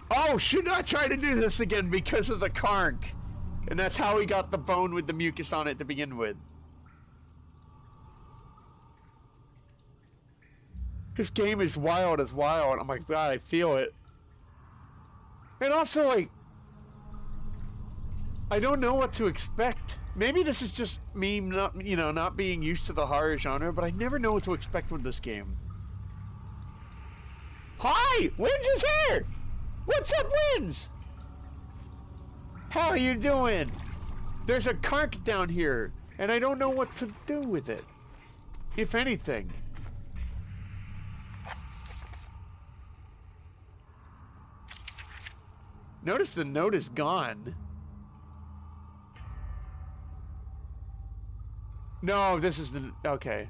Oh, should not try to do this again because of the cark. And that's how we got the bone with the mucus on it to begin with. This game is wild as wild. Oh my god, I feel it. And also, like, I don't know what to expect. Maybe this is just me not, you know, not being used to the horror genre, but I never know what to expect with this game. Hi! Wins is here! What's up, Wins? How are you doing? There's a cark down here, and I don't know what to do with it. If anything. Notice the note is gone. No, this is the... Okay.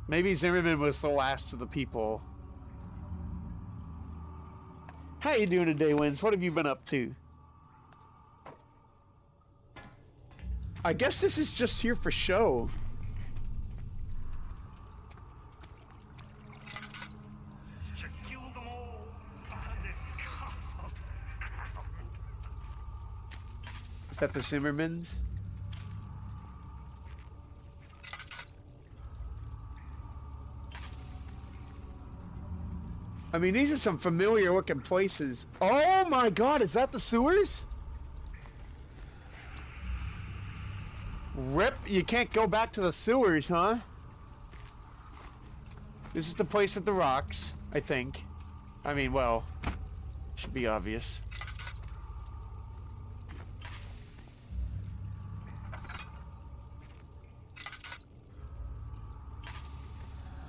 Maybe Zimmerman was the last of the people. How you doing today, Wins? What have you been up to? I guess this is just here for show. Should kill them all. Burn it, castle. Is that the Zimmermans? I mean, these are some familiar looking places. Oh my god, is that the sewers? Rip, you can't go back to the sewers, huh? This is the place with the rocks, I think. I mean, well, should be obvious.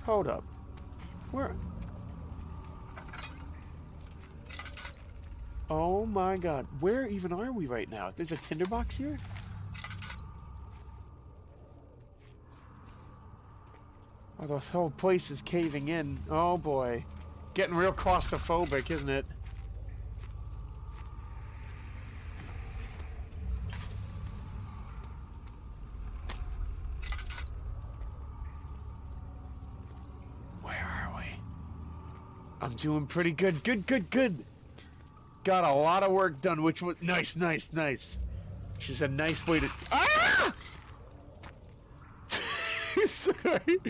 Hold up. Where? Oh my god, where even are we right now? There's a tinderbox here? Oh, this whole place is caving in. Oh boy. Getting real claustrophobic, isn't it? Where are we? I'm doing pretty good. Good. Got a lot of work done, which was nice. She's a nice way to... Ah! Sorry.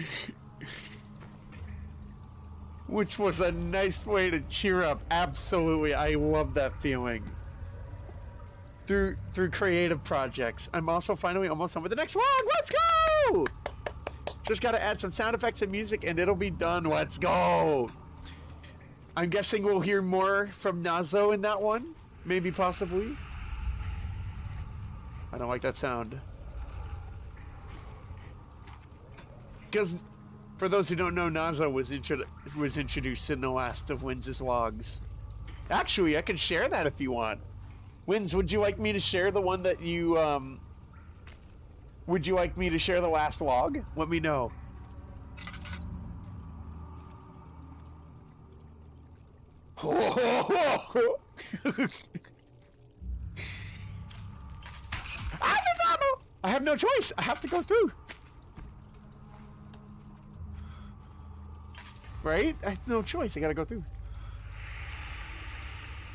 Which was a nice way to cheer up. Absolutely, I love that feeling. Through creative projects. I'm also finally almost done with the next vlog. Let's go! Just gotta add some sound effects and music and it'll be done. Let's go! I'm guessing we'll hear more from Nazo in that one. Maybe, possibly. I don't like that sound. Because, for those who don't know, Nazo was introduced in the last of Wins' logs. Actually, I can share that if you want. Wins, would you like me to share the one that you, Would you like me to share the last log? Let me know. I have no choice. I have to go through. Right? I have no choice. I gotta go through.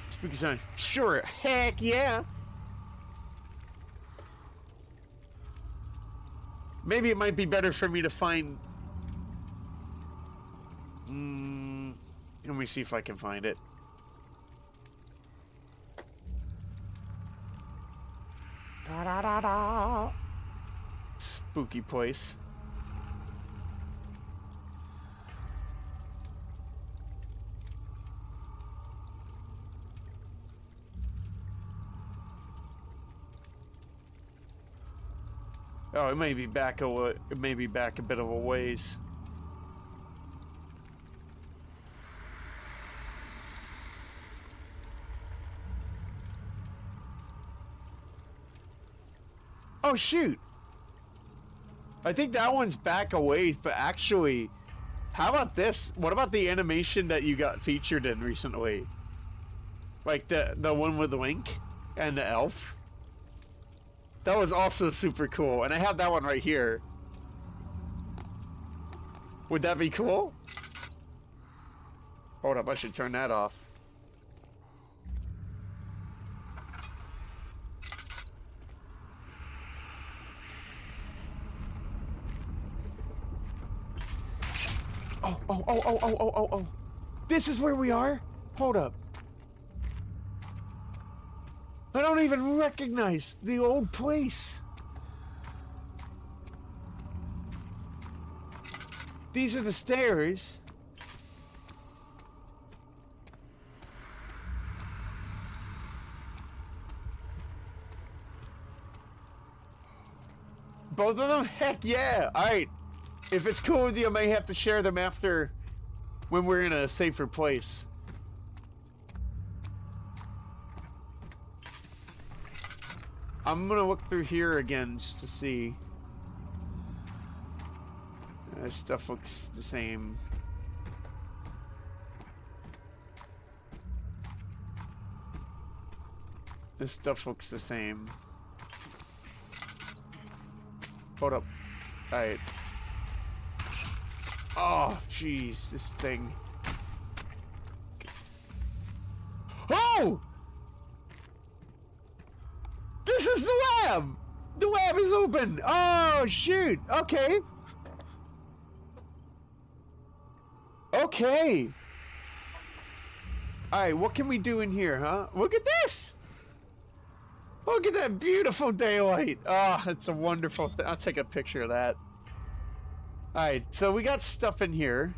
Spooky sign. Sure. Heck yeah. Maybe it might be better for me to find... let me see if I can find it. Da da da da. Spooky place. Oh, it may be back a bit of a ways. Oh shoot! I think that one's back a ways, but actually, how about this? What about the animation that you got featured in recently? Like the one with the wink and the elf? That was also super cool, and I have that one right here. Would that be cool? Hold up, I should turn that off. Oh. This is where we are? Hold up. I don't even recognize the old place. These are the stairs. Both of them? Heck yeah! Alright. If it's cool with you, I may have to share them after when we're in a safer place. I'm gonna look through here again just to see. Stuff looks the same. This stuff looks the same. Hold up. Alright. Oh, jeez, this thing. Oh! This is the lab! The lab is open! Oh, shoot! Okay. Okay. Alright, what can we do in here, huh? Look at this! Look at that beautiful daylight! Oh, it's a wonderful thing. I'll take a picture of that. Alright, so we got stuff in here.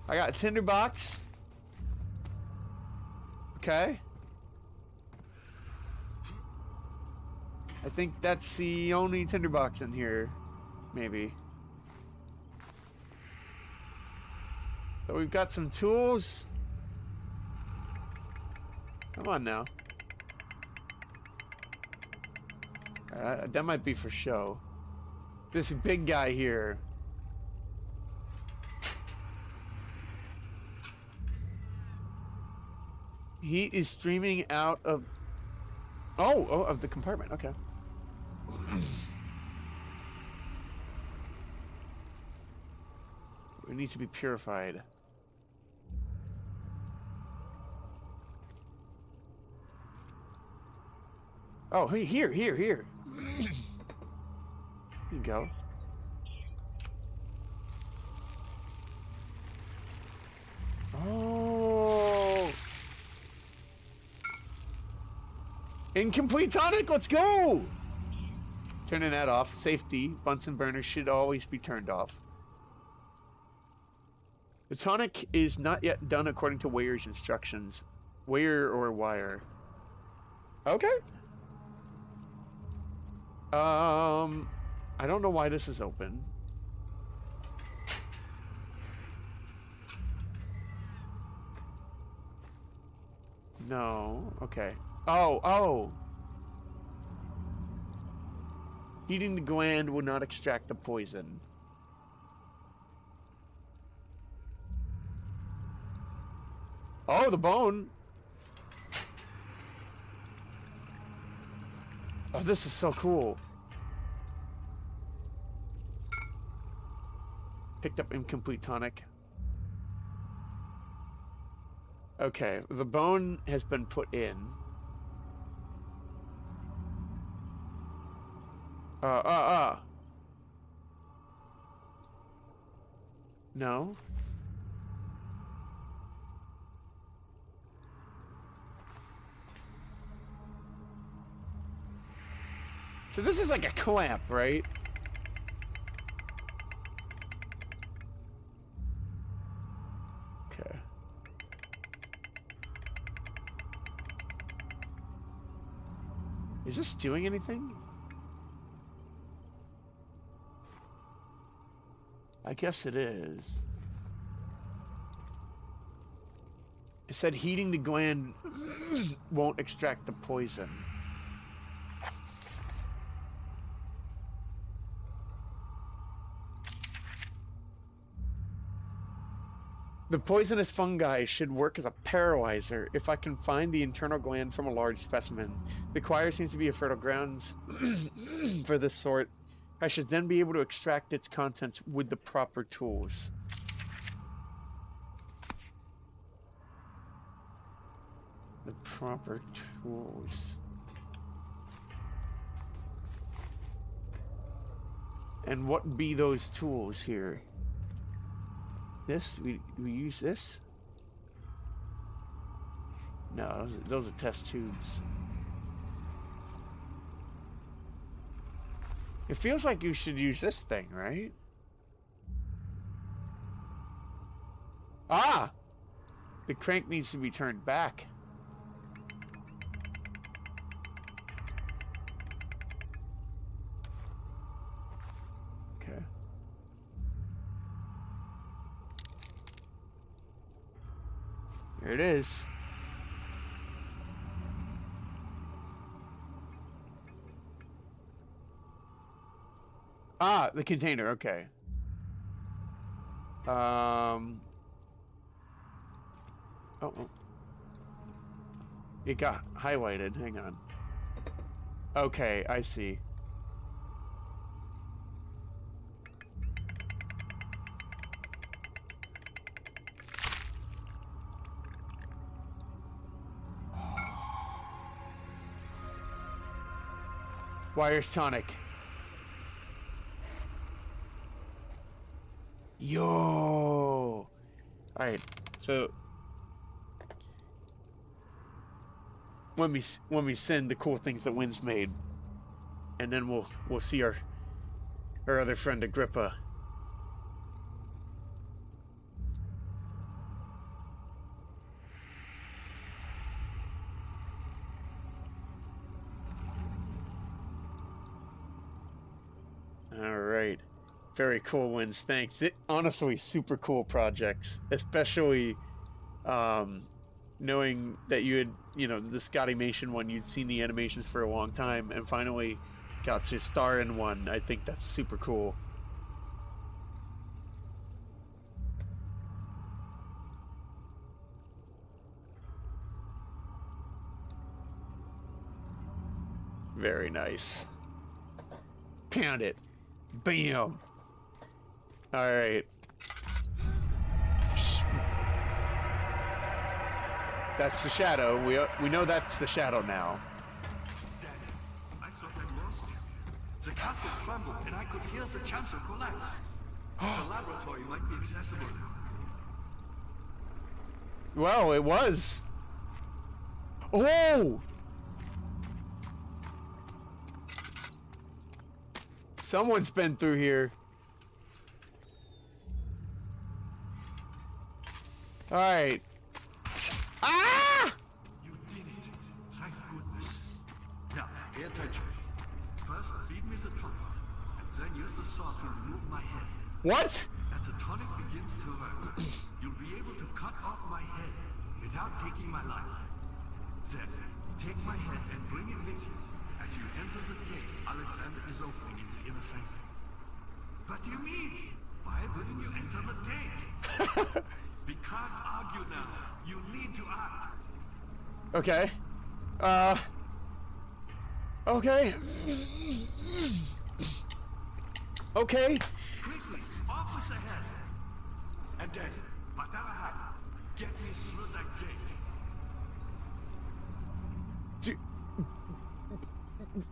I got a tinderbox. Okay. I think that's the only tinderbox in here. Maybe. So we've got some tools. Come on now. That might be for show. This big guy here. Heat is streaming out of... Oh, of the compartment. Okay. We need to be purified. Oh, hey, here. Here you go. Oh. Incomplete tonic, let's go! Turning that off. Safety. Bunsen burners should always be turned off. The tonic is not yet done according to Weir's instructions. Weir or wire. Okay. I don't know why this is open. No. Okay. Oh. Heating the gland will not extract the poison. Oh, the bone. Oh, this is so cool. Picked up incomplete tonic. Okay, the bone has been put in. No. So this is like a clamp, right? Okay. Is this doing anything? I guess it is. It said heating the gland won't extract the poison. The poisonous fungi should work as a paralyzer if I can find the internal gland from a large specimen. The choir seems to be a fertile grounds for this sort. I should then be able to extract its contents with the proper tools. The proper tools. And what be those tools here? This? We use this? No, those are test tubes. It feels like you should use this thing, right? Ah! The crank needs to be turned back. Okay. There it is. Ah, the container, okay. Oh. It got highlighted, hang on. Okay, I see. Wires tonic. Yo! Alright, so when we send the cool things that Wynn's made, and then we'll see our other friend Agrippa. Alright. Very cool, Wynn's. Thanks. Honestly, super cool projects. Especially knowing that you had, the Scotty Mation one, you'd seen the animations for a long time and finally got to star in one. I think that's super cool. Very nice. Pound it. Bam. All right. That's the shadow. We know that's the shadow now. Dad, I thought I'd lost you. The castle crumbled and I could hear the chancel collapse. The laboratory might be accessible now. Well, it was. Oh! Someone's been through here. All right. Ah! You did it. Thank goodness. Now, pay attention. First, feed me the tonic, and then use the saw to remove my head. What? As the tonic begins to work, you'll be able to cut off my head without taking my life. Then, take my head and bring it with you. As you enter the gate, Alexander is opening in the inner sanctum. What do you mean? Why wouldn't you enter the gate? We can't argue now. You need to act. Okay. Okay. Okay. Quickly, off with the head. Daddy, whatever happens, get me through that gate.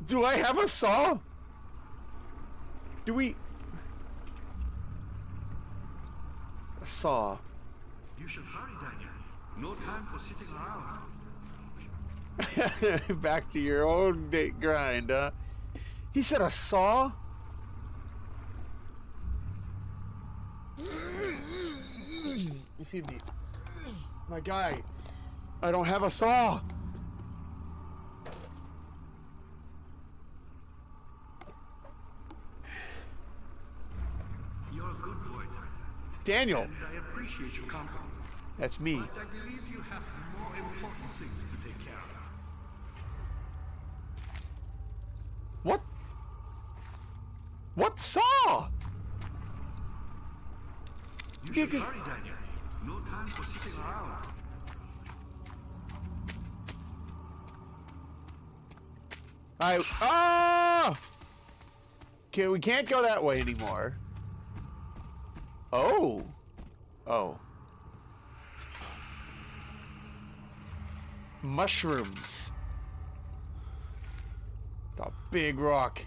Do I have a saw? Do we... A saw. You should hurry, Daniel. No time for sitting around. Back to your old grind, huh? He said a saw? Excuse me. My guy. I don't have a saw. You're a good boy, Daniel. and I appreciate your company. That's me. But I believe you have more important things to take care of. What? What saw? You should hurry, Daniel. No time for sitting around. Okay, we can't go that way anymore. Oh. Oh. Mushrooms. The big rock.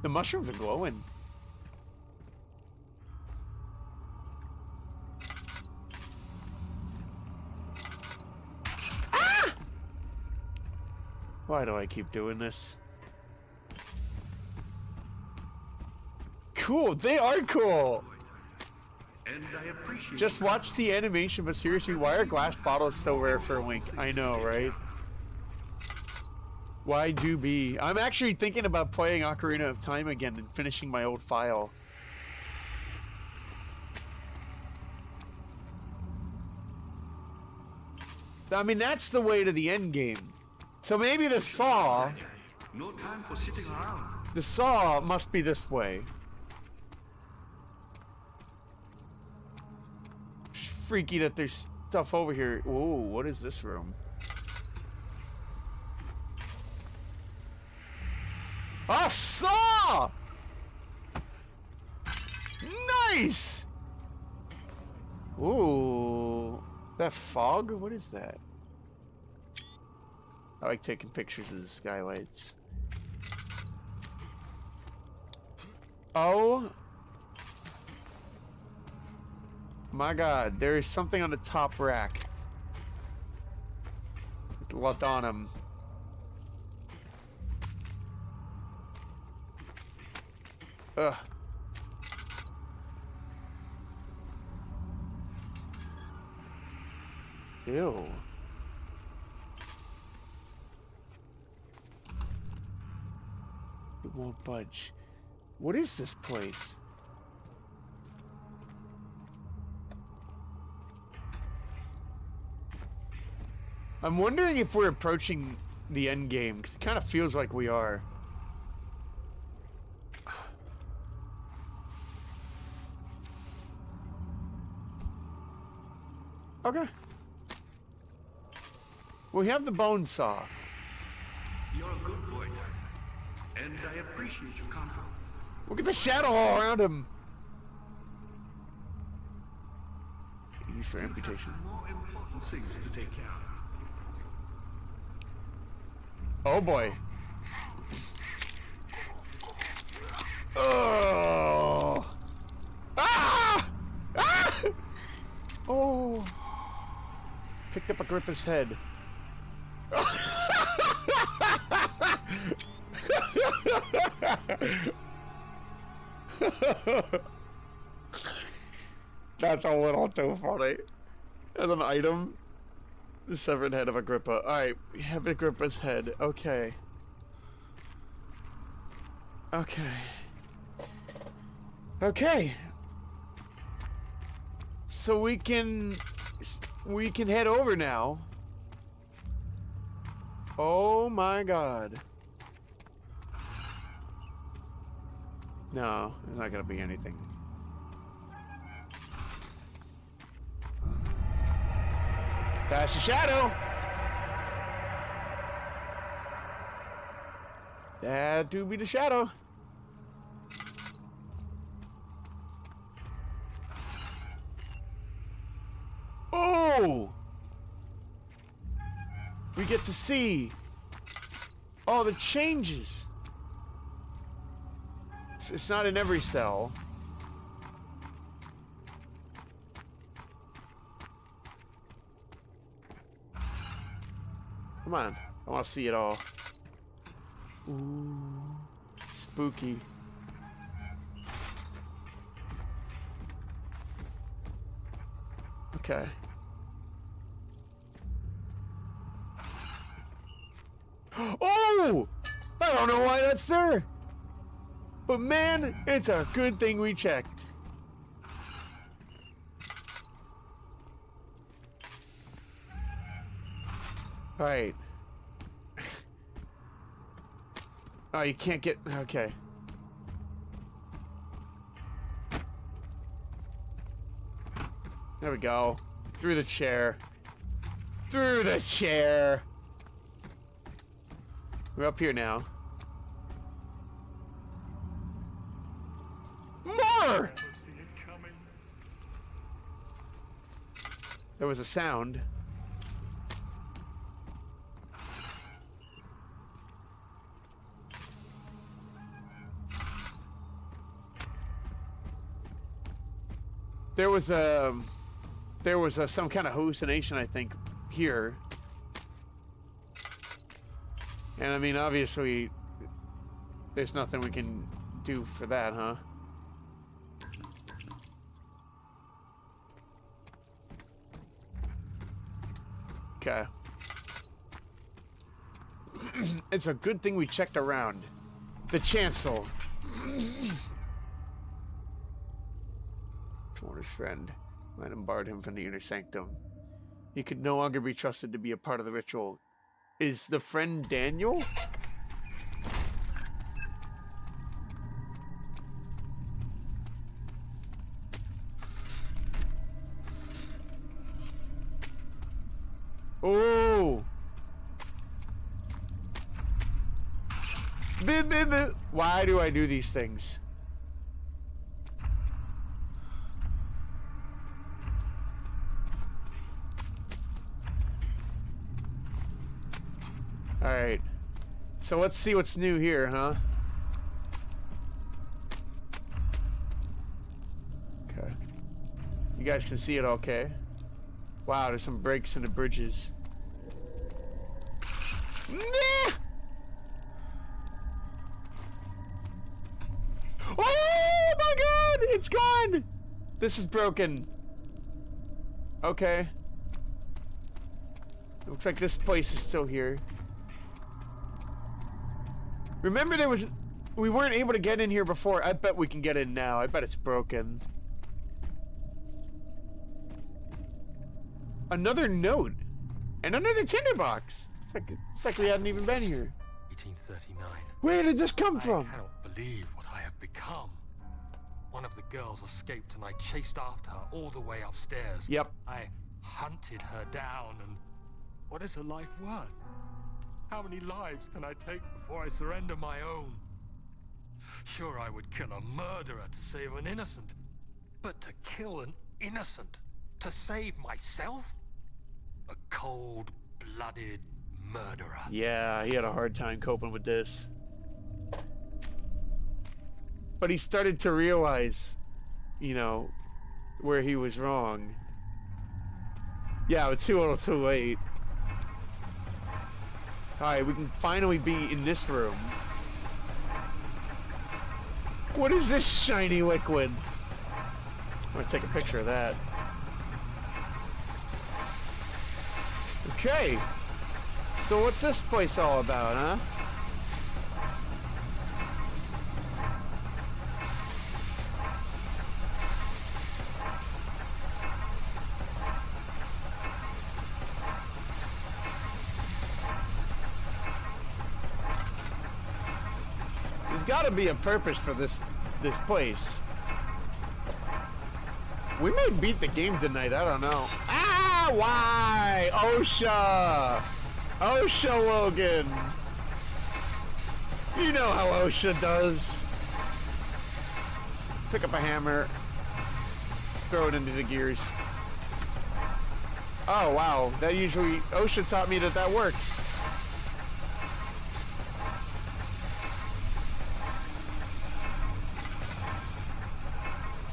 The mushrooms are glowing. Ah! Why do I keep doing this? Cool, they are cool. And I appreciate Just watch the animation, but seriously, why are glass bottles so rare for a wink? I know, right? Why do be? I'm actually thinking about playing Ocarina of Time again and finishing my old file. I mean, that's the way to the end game. So maybe the saw, no time for sitting around. the saw must be this way. Just freaky that there's stuff over here. Ooh, what is this room? A saw! Nice! Ooh. That fog? What is that? I like taking pictures of the skylights. Oh. My god, there is something on the top rack. With lot on him. Ugh. Ew. It won't budge. What is this place? I'm wondering if we're approaching the end game. It kind of feels like we are. Okay. We have the bone saw. You're a good boy, and I appreciate your company. Look at the shadow all around him. Used for amputation. More important things to take care of. Oh boy. Oh. Ah! Ah! Oh. Picked up Agrippa's head. That's a little too funny. As an item, the severed head of Agrippa. Alright, we have Agrippa's head. Okay. Okay. Okay. So we can head over now. Oh my god. No, there's not gonna be anything. That's a shadow! That do be the shadow. Oh! We get to see all the changes. It's not in every cell. Come on, I want to see it all. Ooh, spooky. Okay. Oh! I don't know why that's there. But man, it's a good thing we checked. Alright. Oh, you can't get... Okay. There we go. Through the chair. Through the chair! We're up here now. More! There was a sound. There was some kind of hallucination, I think, here. And I mean, obviously, there's nothing we can do for that, huh? Okay. It's a good thing we checked around. The chancel. Sworn his friend. Madam barred him from the inner sanctum. He could no longer be trusted to be a part of the ritual. Is the friend Daniel? Oh! Why do I do these things? Alright. So let's see what's new here, huh? Okay. You guys can see it okay? Wow, there's some breaks in the bridges. Nah! Oh my god! It's gone! This is broken. Okay. Looks like this place is still here. Remember we weren't able to get in here before. I bet we can get in now. I bet it's broken. Another note. And another tinderbox. It's like we hadn't even been here. 1839. Where did this come I from? cannot believe what I have become. One of the girls escaped and I chased after her all the way upstairs. Yep. I hunted her down and what is a life worth? How many lives can I take before I surrender my own? Sure, I would kill a murderer to save an innocent. But to kill an innocent to save myself? A cold-blooded murderer. Yeah, he had a hard time coping with this. But he started to realize, you know, where he was wrong. Yeah, it's too little too late. Alright, we can finally be in this room. What is this shiny liquid? I'm gonna take a picture of that. Okay. So what's this place all about, huh? There's gotta be a purpose for this place. We may beat the game tonight, I don't know. Ah, why? OSHA! OSHA Logan! You know how OSHA does. Pick up a hammer, throw it into the gears. Oh, wow. That usually... OSHA taught me that that works.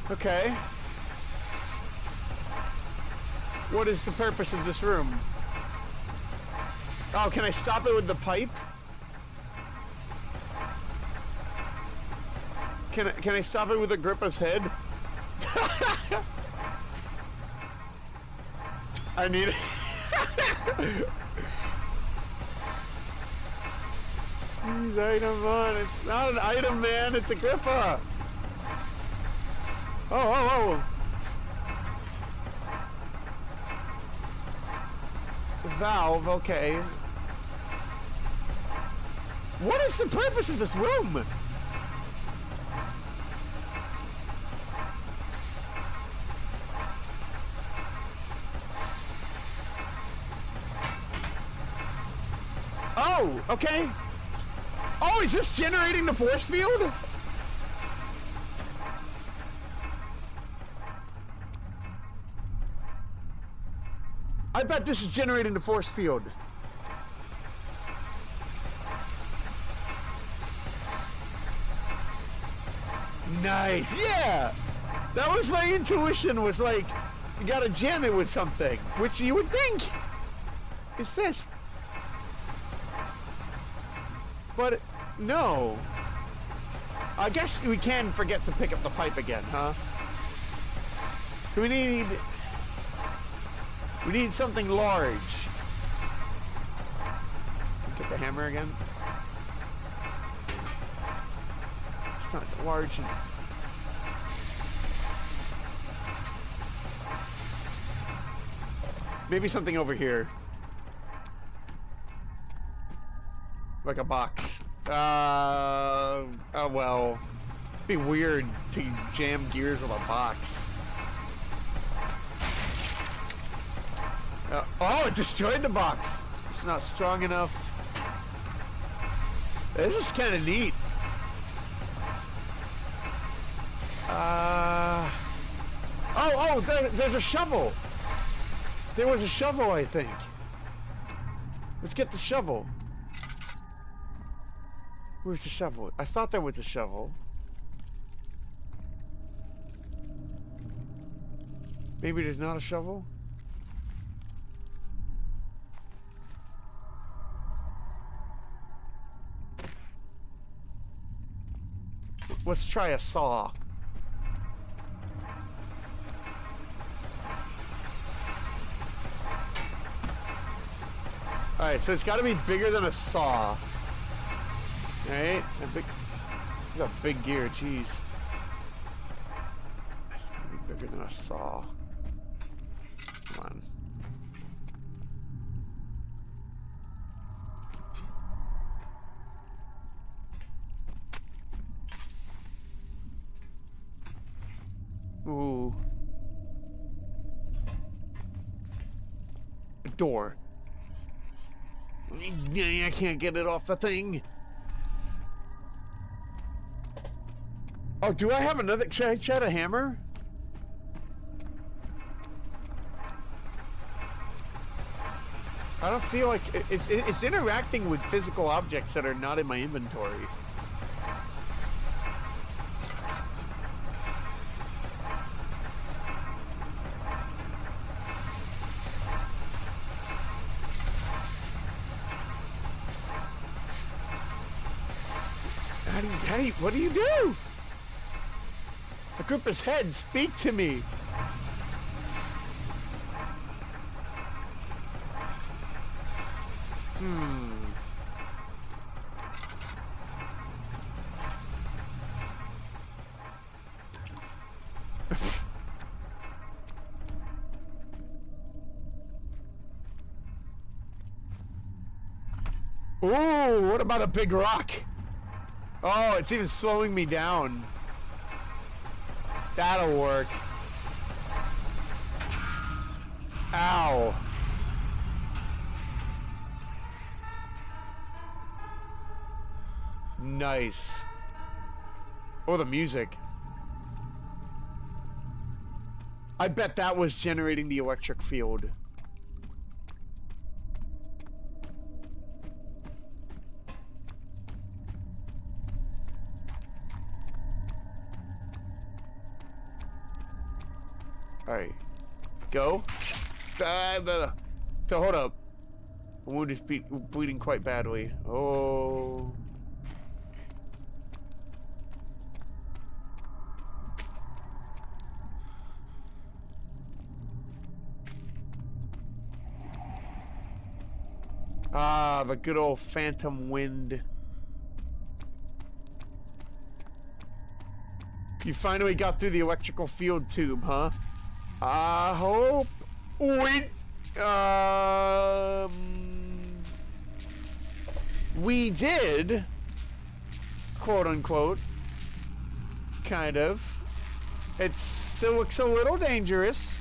Okay. What is the purpose of this room? Oh, can I stop it with the pipe? Can I stop it with Agrippa's head? I need it. Use item on. It's not an item, man. It's Agrippa. Oh. The valve, okay. What is the purpose of this room? Oh, okay. Oh, is this generating the force field? I bet this is generating the force field. Nice, yeah! That was my intuition, was like, you gotta jam it with something, which you would think. It's this. But, no. I guess we can forget to pick up the pipe again, huh? We need something large. Get the hammer again. It's not large. Maybe something over here. Like a box. Oh well. It'd be weird to jam gears with a box. Oh, it destroyed the box. It's not strong enough. This is kind of neat. Oh, there's a shovel. There was a shovel, I think. Let's get the shovel. Where's the shovel? I thought there was a shovel. Maybe there's not a shovel? Let's try a saw. Alright, so it's gotta be bigger than a saw. Alright, a big gear, jeez. It's gotta be bigger than a saw. Come on. Ooh. A door. I can't get it off the thing. Oh, do I have another? Should I try a hammer? I don't feel like it's interacting with physical objects that are not in my inventory. What do you do? Agrippa's head, speak to me. Ooh, what about a big rock? Oh, it's even slowing me down. That'll work. Ow. Nice. Oh, the music. I bet that was generating the electric field. Alright. Go. So hold up. The wound is bleeding quite badly. Oh. Ah, the good old phantom wind. You finally got through the electrical field tube, huh? I hope. Wait. We did, quote unquote, kind of. It still looks a little dangerous.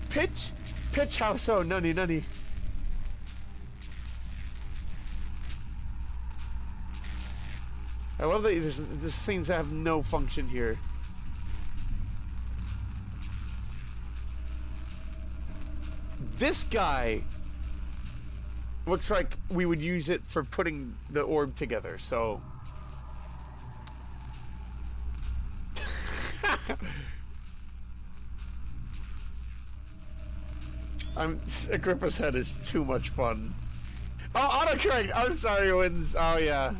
Pitch how so, nunny. I love that this seems to have no function here. This guy looks like we would use it for putting the orb together, so... Agrippa's head is too much fun. Oh, autocorrect! I'm sorry, Wins. Oh, yeah.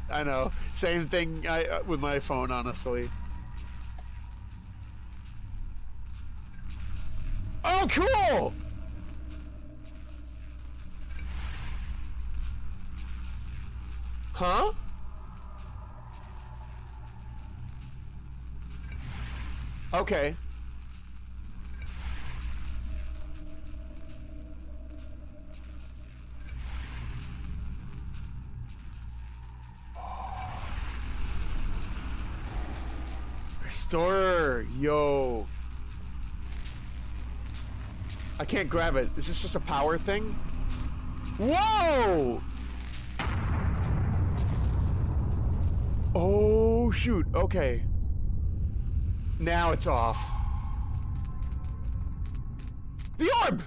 I know. Same thing with my phone, honestly. Oh, cool! Huh? Okay. Restorer, yo. I can't grab it. Is this just a power thing? Whoa! Oh, shoot. Okay. Now it's off. The orb!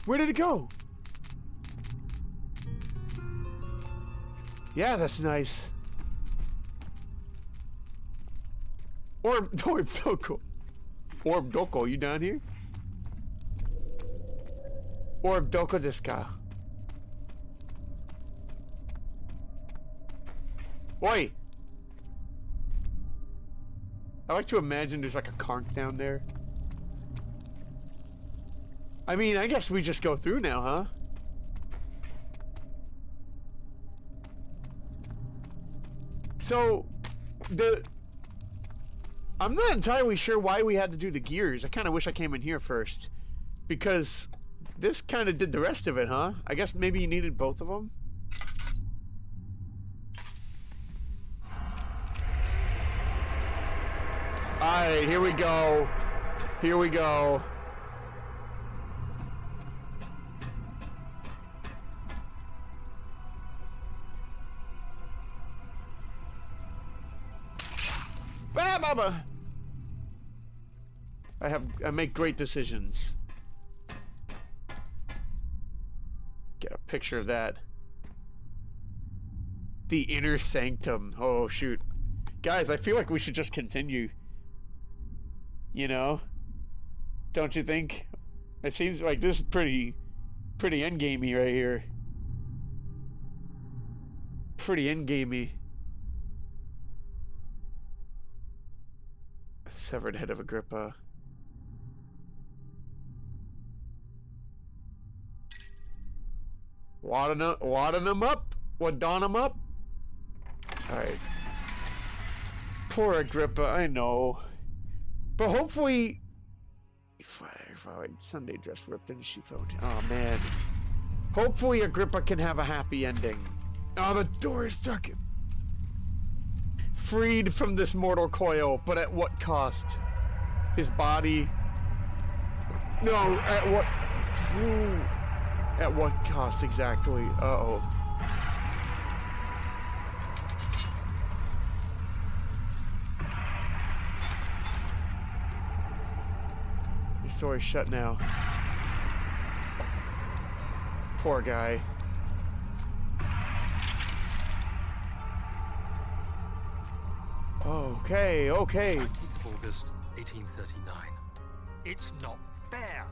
Where did it go? Yeah, that's nice. Orb Doko. Orb Doko, you down here? Orb Doko desu ka? Oi! I like to imagine there's like a conch down there. I mean, I guess we just go through now, huh? So, I'm not entirely sure why we had to do the gears. I kind of wish I came in here first. Because this kind of did the rest of it, huh? I guess maybe you needed both of them? Alright, here we go. Here we go. Ah, Baba! I make great decisions. Get a picture of that. The inner sanctum. Oh, shoot. Guys, I feel like we should just continue. You know? Don't you think? It seems like this is pretty endgamey right here. Pretty endgamey. Severed head of Agrippa. Wadding them up. Wadon them up. Alright. Poor Agrippa, I know. But hopefully... Sunday dress ripped and she felt... Oh, man. Hopefully Agrippa can have a happy ending. Oh, the door is stuck. Freed from this mortal coil, but at what cost? His body... No, at what... Ooh. At what cost exactly? Uh-oh. The door's shut now. Poor guy. Okay, okay. 19th of August, 1839. It's not fair.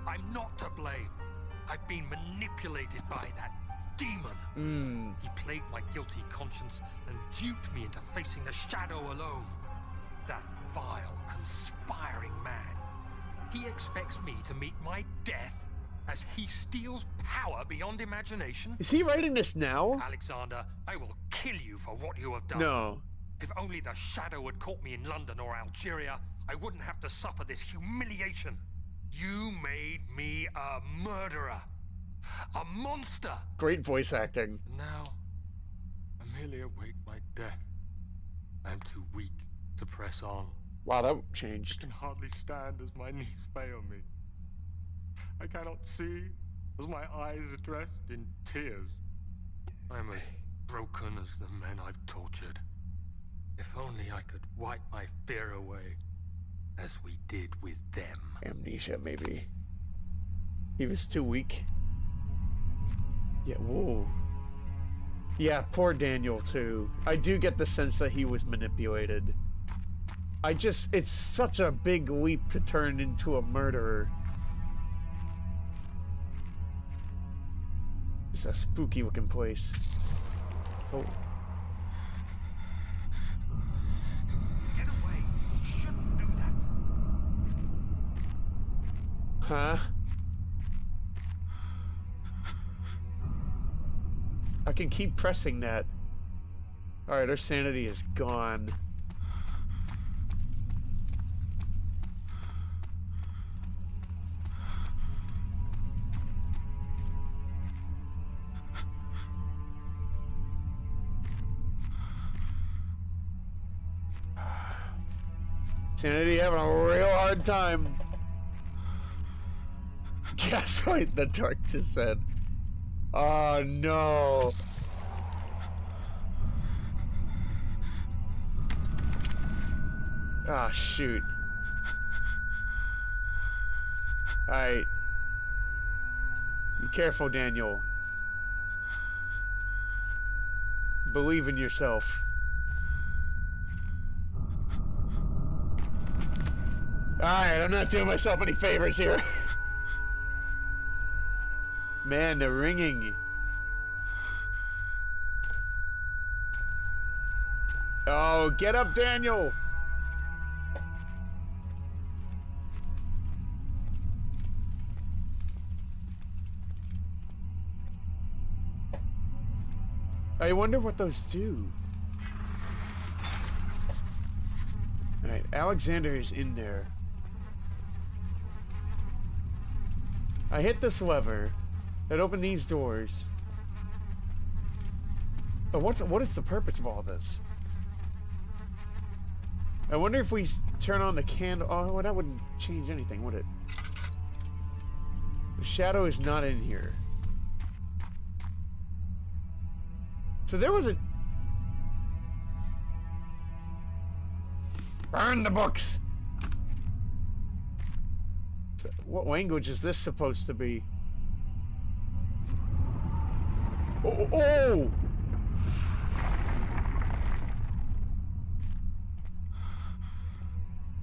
I'm not to blame. I've been manipulated by that demon. He played my guilty conscience and duped me into facing the shadow alone. That vile, conspiring man. He expects me to meet my death as he steals power beyond imagination. Is he writing this now? Alexander, I will kill you for what you have done. No. If only the shadow had caught me in London or Algeria, I wouldn't have to suffer this humiliation. You made me a murderer. A monster. Great voice acting. Now, I merely await my death. I am too weak to press on. Wow, that I changed. can hardly stand as my knees fail me. I cannot see as my eyes are dressed in tears. I am as broken as the men I've tortured. If only I could wipe my fear away, as we did with them. Amnesia, maybe. He was too weak. Yeah, whoa. Yeah, poor Daniel, too. I do get the sense that he was manipulated. It's such a big leap to turn into a murderer. It's a spooky looking place. Oh. Get away! You shouldn't do that! Huh? I can keep pressing that. Alright, our sanity is gone. Sanity having a real hard time. Gaslight, the dark just said. Oh no. Ah, shoot. Alright. Be careful, Daniel. Believe in yourself. Alright, I'm not doing myself any favors here. Man, the ringing. Oh, get up, Daniel! I wonder what those do. Alright, Alexander is in there. I hit this lever that opened these doors. But what is the purpose of all this? I wonder if we turn on the candle. Oh, well, that wouldn't change anything, would it? The shadow is not in here. So there was a... Burn the books! So what language is this supposed to be? Oh! Oh!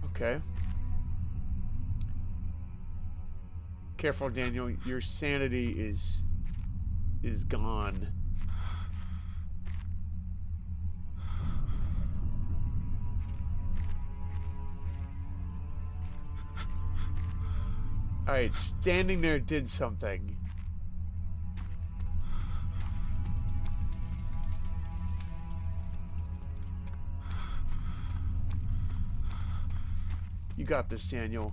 Okay. Careful, Daniel. Your sanity is gone. Alright, standing there did something. You got this, Daniel.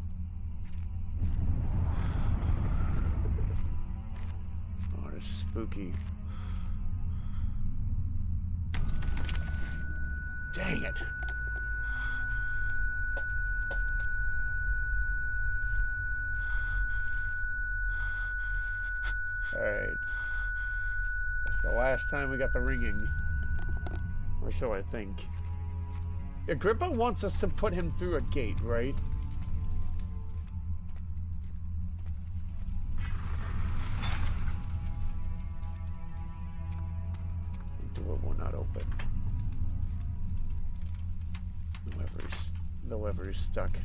Oh, this is spooky. Dang it. Alright. That's the last time we got the ringing. Or so I think. Agrippa wants us to put him through a gate, right? The door will not open. The lever is stuck.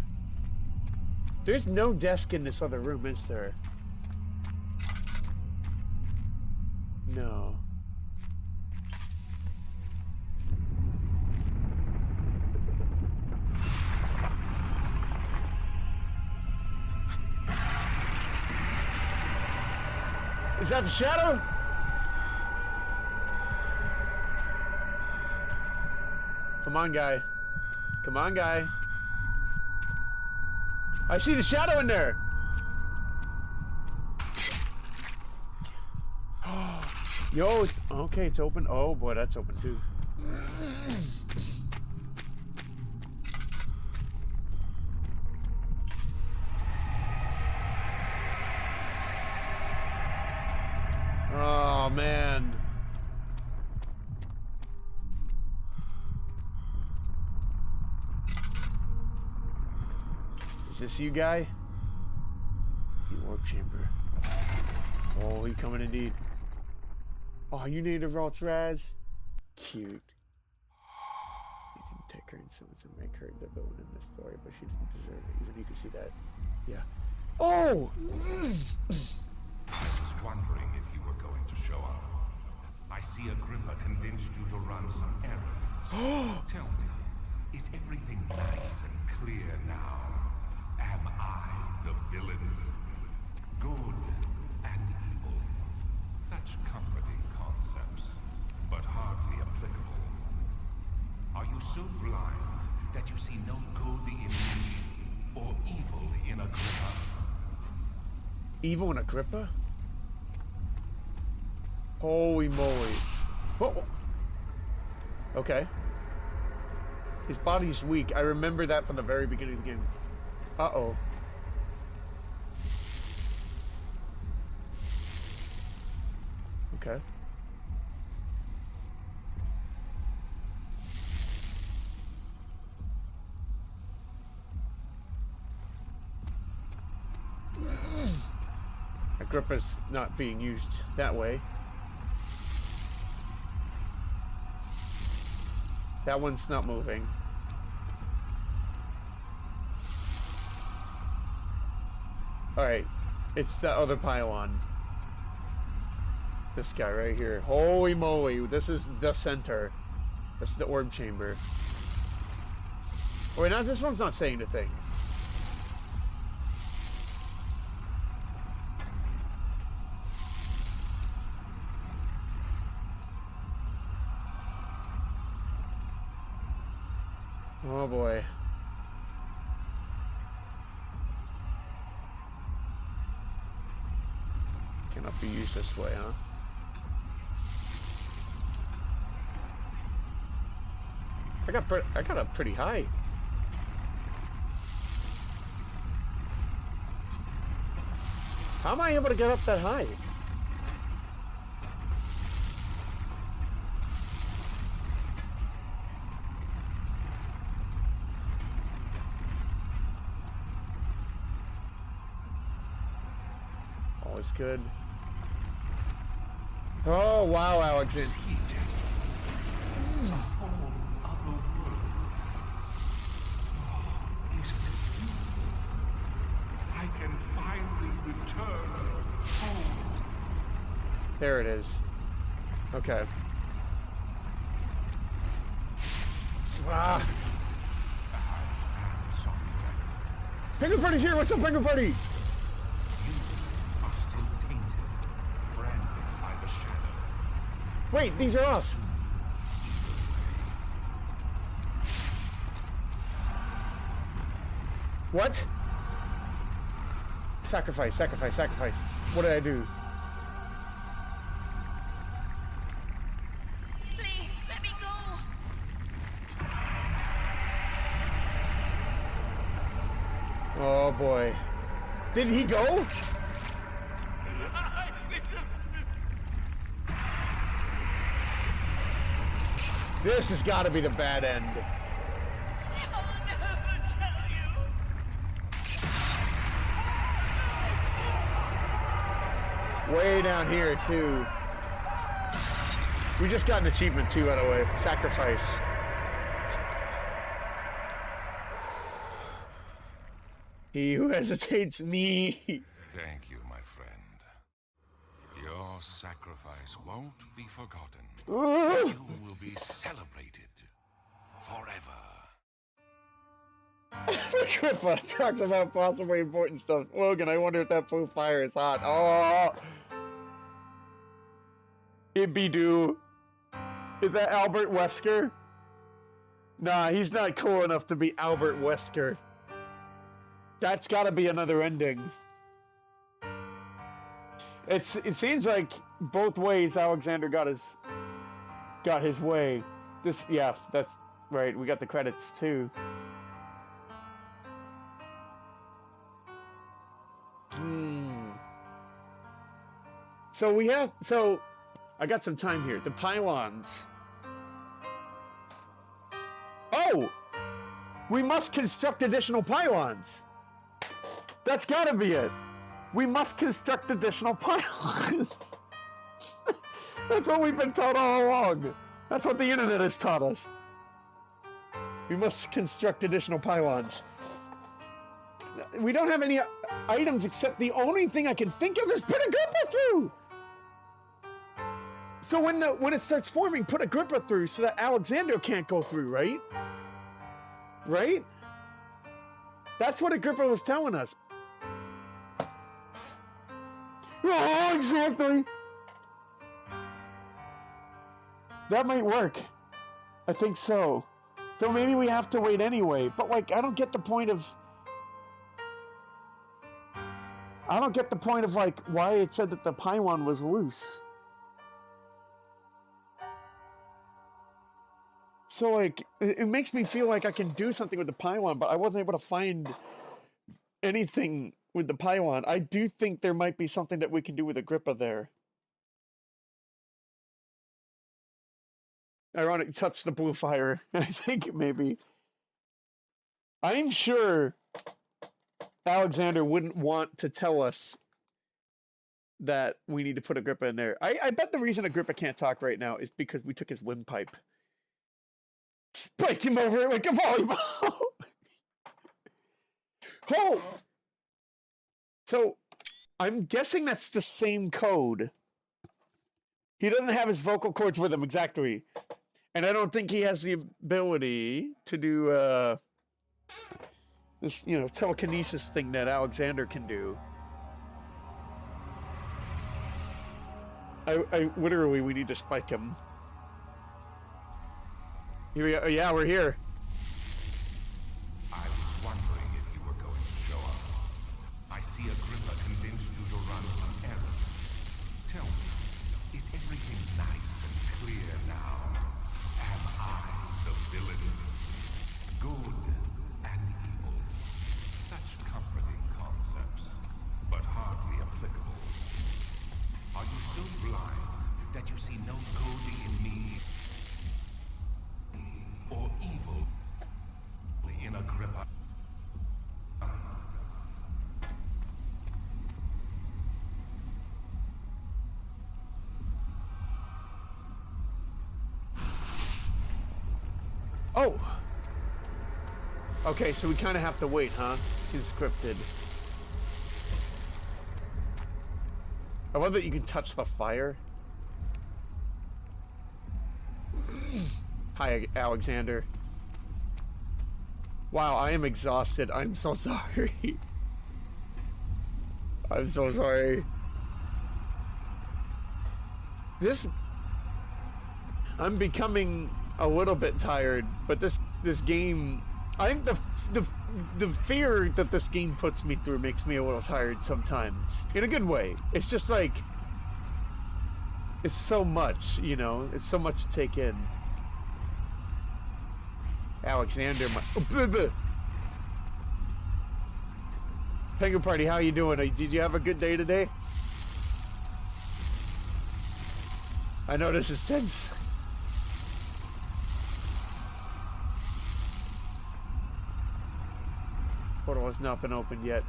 There's no desk in this other room, is there? No. Is that the shadow? Come on, guy. Come on, guy. I see the shadow in there. Yo, okay, it's open. Oh boy, that's open too. Oh man. Is this you, guy? The orb chamber. Oh, he coming indeed. Oh, you native Ralt's Raz? Cute. You didn't take her insolence and make her the villain in this story, but she didn't deserve it. Even you can see that. Yeah. Oh! I was wondering if you were going to show up. I see Agrippa convinced you to run some errands. Tell me, is everything nice and clear now? Am I the villain? Good and evil. Such comforting concepts, but hardly applicable. Are you so blind that you see no good in me or evil in Agrippa? Evil in Agrippa? Holy moly. Whoa. Okay. His body's weak. I remember that from the very beginning of the game. Uh-oh. Okay. Agrippa's not being used that way. That one's not moving. Alright, it's the other pylon. This guy right here. Holy moly, this is the center. This is the orb chamber. Wait, now this one's not saying the thing. Oh boy. Cannot be used this way, huh? I got up pretty high. How am I able to get up that high? All is good. Oh wow, Alexander. I can finally return home. There it is. Okay. Ah. Penguin Party's here! What's up, Penguin Party? You are still tainted, branded by the shadow. Wait, these are off. What? Sacrifice, sacrifice, sacrifice. What did I do? Please, let me go. Oh boy. Did he go? This has got to be the bad end. I'll never tell you. Way down here too. We just got an achievement too, by the way. Sacrifice. He who hesitates, me. Thank you, my friend. Your sacrifice won't be forgotten. You will be celebrated forever. Agrippa talks about possibly important stuff. Logan, I wonder if that blue fire is hot. Oh! Ibidoo. Is that Albert Wesker? Nah, he's not cool enough to be Albert Wesker. That's gotta be another ending. It seems like both ways Alexander got his way. Yeah, that's right. We got the credits too. So I got some time here. The pylons. Oh! We must construct additional pylons. That's gotta be it. We must construct additional pylons. That's what we've been taught all along. That's what the internet has taught us. We must construct additional pylons. We don't have any items except the only thing I can think of is put Agrippa through. So when it starts forming, put Agrippa through so that Alexander can't go through, right? Right? That's what Agrippa was telling us. Oh, exactly. That might work. I think so. So maybe we have to wait anyway. But like, I don't get the point of like why it said that the pylon was loose. So like, it makes me feel like I can do something with the pylon, but I wasn't able to find anything with the pylon. I do think there might be something that we can do with Agrippa there. Ironic, touch the blue fire. I think maybe. I'm sure Alexander wouldn't want to tell us that we need to put Agrippa in there. I bet the reason Agrippa can't talk right now is because we took his windpipe. Spike him over it like a volleyball. Oh! So, I'm guessing that's the same code. He doesn't have his vocal cords with him, exactly. And I don't think he has the ability to do, this, telekinesis thing that Alexander can do. I literally, we need to spike him. Here we go. Yeah, we're here. I was wondering if you were going to show up. I see Agrippa convinced you to run some errands. Tell me, is everything nice and clear now? Am I the villain? Good and evil. Such comforting concepts, but hardly applicable. Are you so blind that you see no good in me? Or evil in Agrippa? Oh! Okay, so we kind of have to wait, huh? It's scripted. I love that you can touch the fire. Hi, Alexander. Wow, I am exhausted. I'm so sorry. I'm so sorry. I'm becoming a little bit tired, but this game, I think the fear that this game puts me through makes me a little tired sometimes. In a good way. It's just like, it's so much, it's so much to take in. Alexander, Penguin Party, how you doing? Did you have a good day today? I know this is tense. Portal has not been opened yet.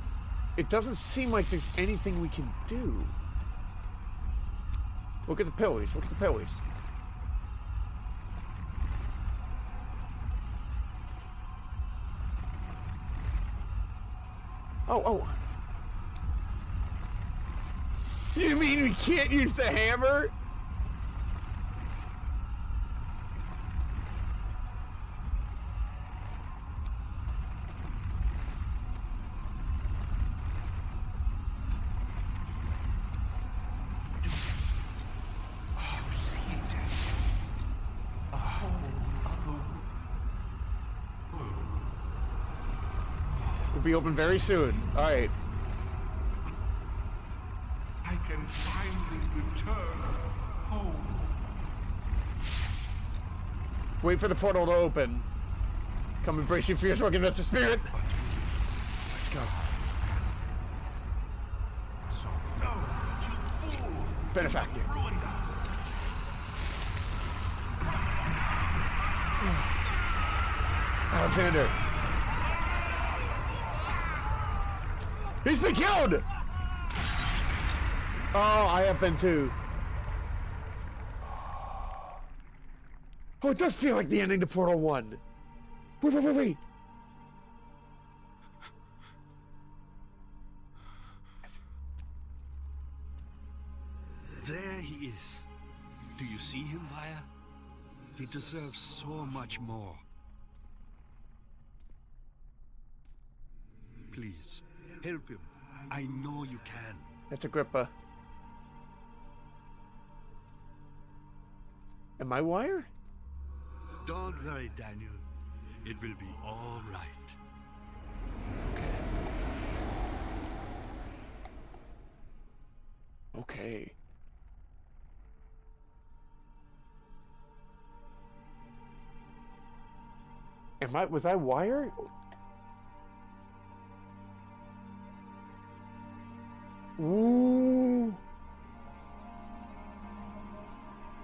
It doesn't seem like there's anything we can do. Look at the pillies. Look at the pillies. Oh, oh. You mean we can't use the hammer? Will be open very soon. All right. I can finally return home. Wait for the portal to open. Come embrace your fierce working that's the spirit. Let's go. So, no, you fool! Benefactor. You ruined us. Alexander. He's been killed! Oh, I have been too. Oh, it does feel like the ending to Portal 1. Wait. There he is. Do you see him, Vaya? He deserves so much more. Please, help him. I know you can. That's Agrippa. Am I wire? Don't worry, Daniel. It will be all right. Okay. Was I wire? Ooh.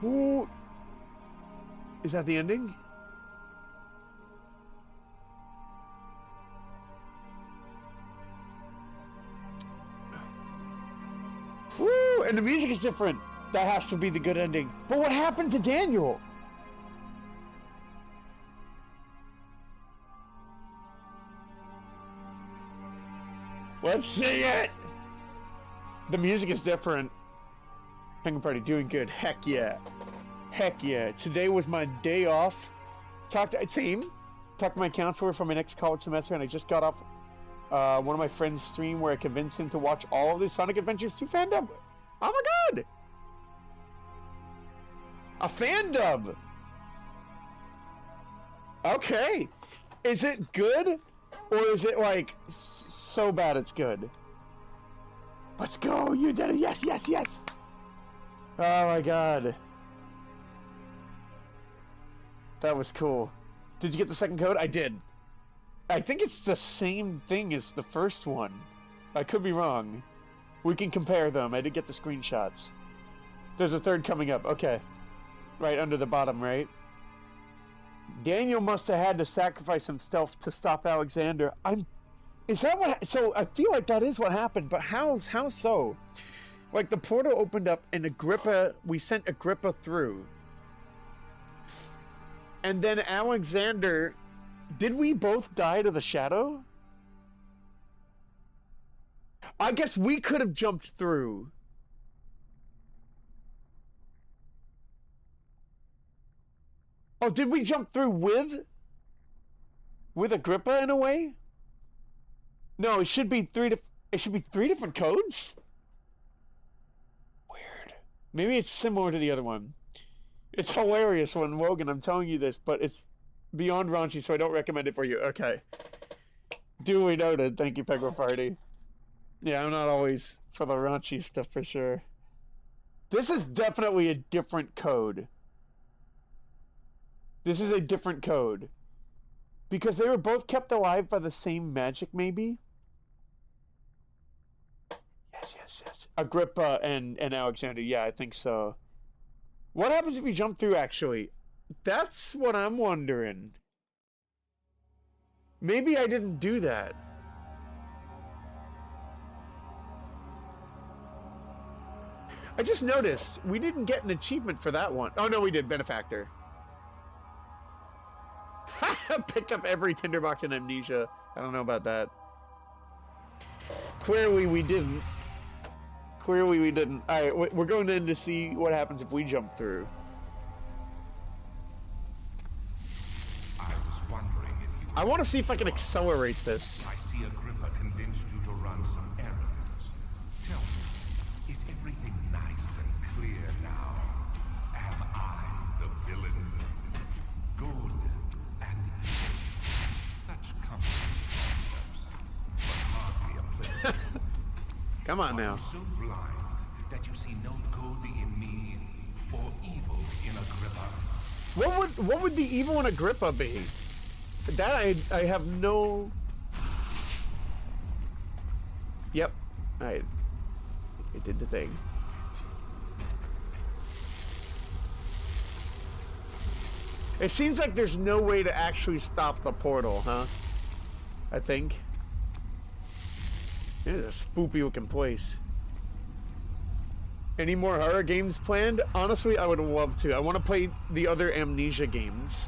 Ooh. Is that the ending? Woo! And the music is different. That has to be the good ending. But what happened to Daniel? Let's sing it! The music is different. Penguin Party doing good. Heck yeah. Heck yeah. Today was my day off. Talked to my counselor for my next college semester, and I just got off one of my friends' stream where I convinced him to watch all of the Sonic Adventures 2 fan dub. Oh my god! A fan dub! Okay. Is it good? Or is it like so bad it's good? Let's go! You did it! Yes, yes, yes! Oh my god. That was cool. Did you get the second code? I did. I think it's the same thing as the first one. I could be wrong. We can compare them. I did get the screenshots. There's a third coming up. Okay. Right under the bottom, right? Daniel must have had to sacrifice himself to stop Alexander. Is that what... So, I feel like that is what happened, but how so? Like, the portal opened up and Agrippa... We sent Agrippa through. And then Alexander... Did we both die to the shadow? I guess we could have jumped through. Oh, did we jump through with Agrippa in a way? No, it should be three different codes? Weird. Maybe it's similar to the other one. It's hilarious when Logan, I'm telling you this, but it's beyond raunchy, so I don't recommend it for you. Okay. Duly noted. Thank you, Penguin Party. Yeah, I'm not always for the raunchy stuff for sure. This is definitely a different code. This is a different code. Because they were both kept alive by the same magic, maybe? Yes. Agrippa and Alexander. Yeah, I think so. What happens if you jump through, actually? That's what I'm wondering. Maybe I didn't do that. I just noticed we didn't get an achievement for that one. Oh, no, we did. Benefactor. Pick up every tinderbox in Amnesia. I don't know about that. Clearly we didn't. Clearly we didn't. Alright, we're going in to see what happens if we jump through. I was wondering if you I want to see if I can accelerate this. I see Agrippa convinced you to run some errands. Tell me, is everything nice and clear now? Am I the villain? Good and evil. Such complicated concepts, but hardly applicable. Come on Are now. you so blind that you see no good in me or evil in Agrippa? What would the evil in Agrippa be? That I have no. Yep, it did the thing. It seems like there's no way to actually stop the portal, huh? I think. It is a spooky looking place. Any more horror games planned? Honestly, I would love to. I want to play the other Amnesia games.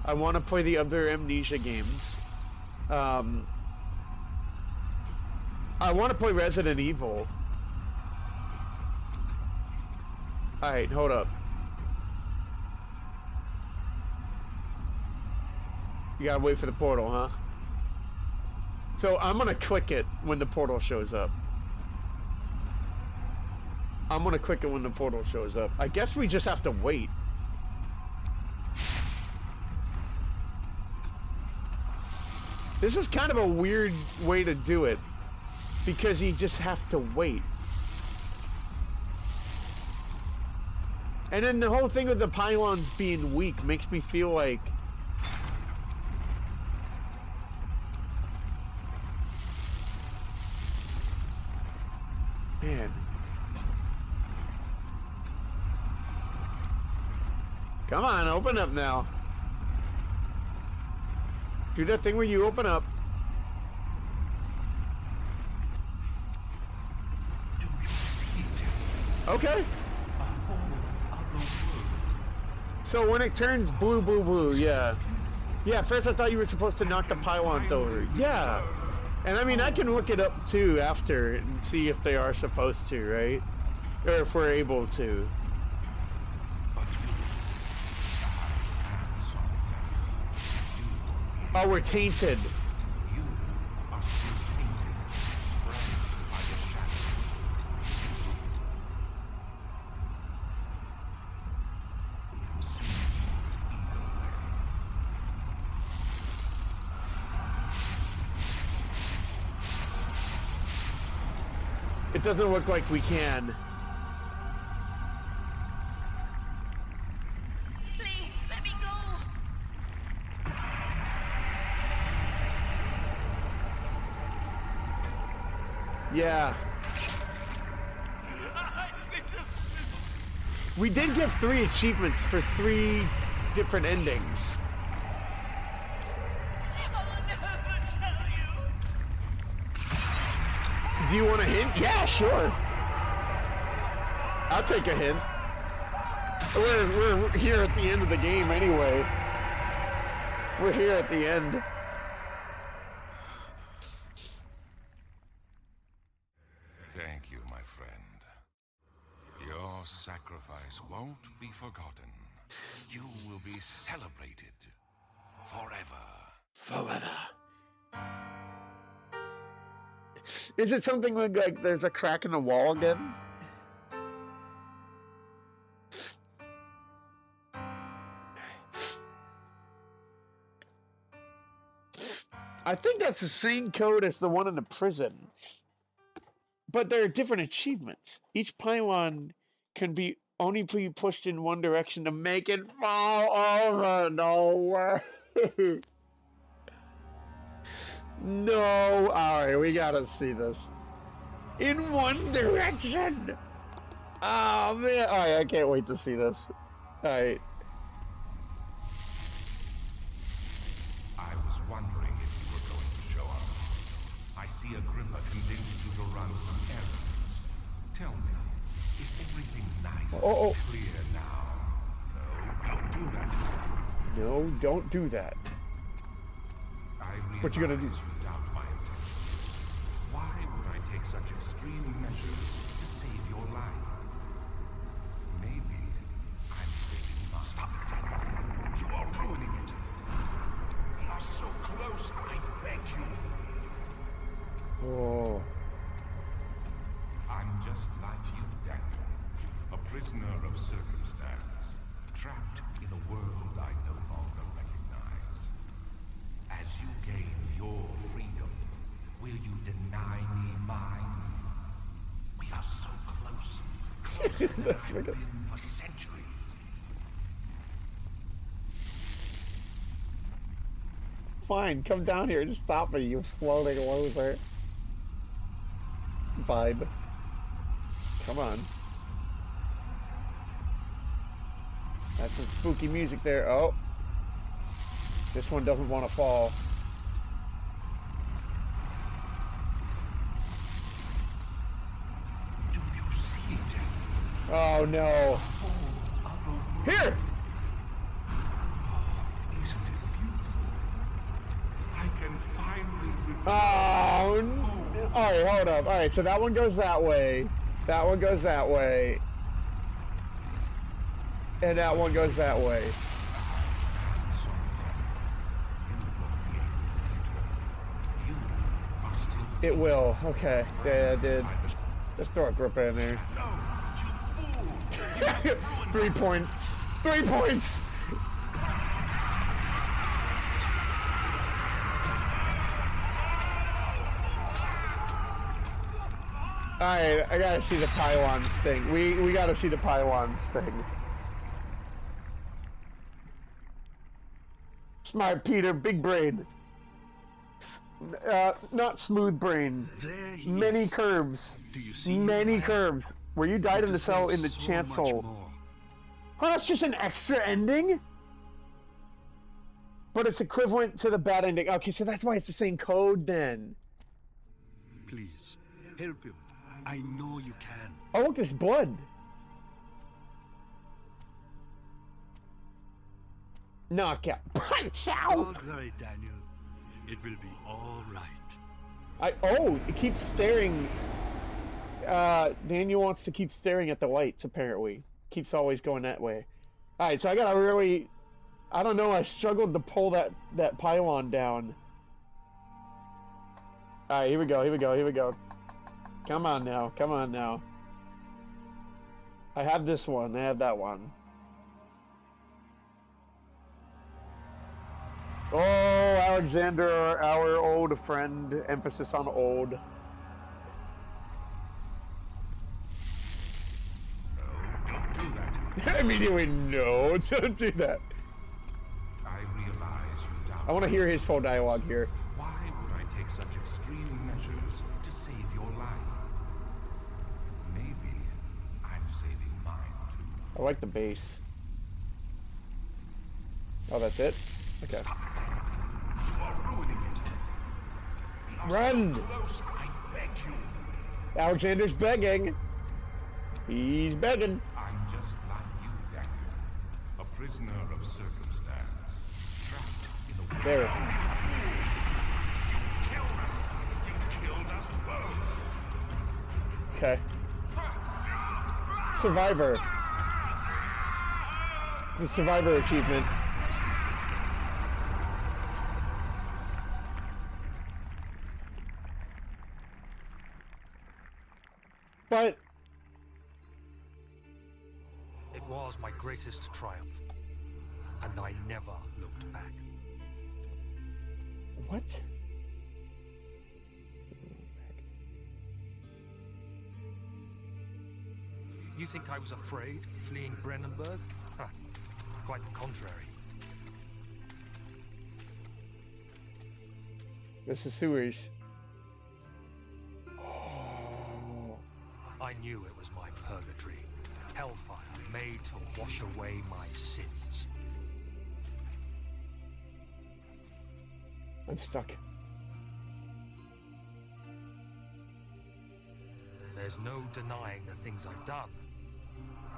I want to play the other Amnesia games. I want to play Resident Evil. Alright, hold up. You gotta wait for the portal, huh? So I'm gonna click it when the portal shows up. I'm gonna click it when the portal shows up. I guess we just have to wait. This is kind of a weird way to do it, because you just have to wait. And then the whole thing with the pylons being weak makes me feel like... Man. Come on, open up now. Do that thing where you open up. Do you see it? Okay. A whole other world. So when it turns blue, blue, blue, yeah. Yeah, at first I thought you were supposed to knock the pylons over. Yeah. And I mean, I can look it up too after and see if they are supposed to, right? Or if we're able to. But you, I am solitary. Oh, we're tainted. You are still tainted, branded by the shadow. Consumed either way. It doesn't look like we can. Please, let me go. Yeah. We did get 3 achievements for 3 different endings. I'll never tell you. Do you want a hint? Yeah, sure. I'll take a hint. We're here at the end of the game anyway. We're here at the end. Thank you, my friend. Your sacrifice won't be forgotten. You will be celebrated forever. Forever. Is it something like there's a crack in the wall again? I think that's the same code as the one in the prison. But there are different achievements. Each pylon can be only be pushed in one direction to make it fall over. No way. No. Alright, we gotta see this. In one direction. Oh man. Alright, I can't wait to see this. Alright. I was wondering if you were going to show up. I see Agrippa convinced you to run some errands. Tell me, is everything nice Oh. and clear now? No, don't do that. No, don't do that. I What you gonna do? realize you doubt my intentions. Why would I take such extreme measures to save your life? Maybe I'm saving mine. Stop it, Daniel. You are ruining it. We are so close, I beg you. Oh. I'm just like you, Daniel. A prisoner of circumstance. Trapped in a world I no longer recognize. As you gain your freedom, will you deny me mine? We are so close. Closer than I've been for centuries. Fine, come down here. Just stop me, you floating loser. Vibe. Come on. That's some spooky music there. Oh. This one doesn't want to fall. Do you see it? Oh no. Here! Isn't it beautiful? I can finally Oh, alright, hold up. Alright, so that one goes that way. That one goes that way. And that one goes that way. It will. Okay. Yeah, it did. Let's throw Agrippa in there. 3 points. 3 points! Alright, I gotta see the pylons thing. We gotta see the pylons thing. Smart Peter, big brain. Not smooth brain. There he Many is. curves. Do you see Many him? curves. Where you died in the To cell say in the so chancel. much more. Oh, that's just an extra ending? But it's equivalent to the bad ending. Okay, so that's why it's the same code then. Please, help him. I know you can. Oh, look, there's blood. Knockout. Punch out! Don't worry, Daniel. It will be all right. Oh, it keeps staring. Daniel wants to keep staring at the lights, apparently. Keeps always going that way. Alright, so I gotta really... I don't know, I struggled to pull that pylon down. Alright, here we go, here we go, here we go. Come on now, come on now. I have this one, I have that one. Oh, Alexander, our old friend. Emphasis on old. Don't do that. Immediately, no, don't do that. I realize you doubt. I want to hear his full dialogue here. Why would I take such extreme measures to save your life? Maybe I'm saving mine too. I like the bass. Oh, that's it? Okay. You are ruining it. We are Run! so close, I beg you. Alexander's begging. He's begging. I'm just like you, Daniel. A prisoner of circumstance. Trapped in a world. There. You killed us. You killed us both. Okay. Survivor. The Survivor achievement. But It was my greatest triumph, and I never looked back. what? You think I was afraid, fleeing Brennenburg? Huh. Quite the contrary. This is sewers. I knew it was my purgatory, hellfire made to wash away my sins. I'm stuck. There's no denying the things I've done,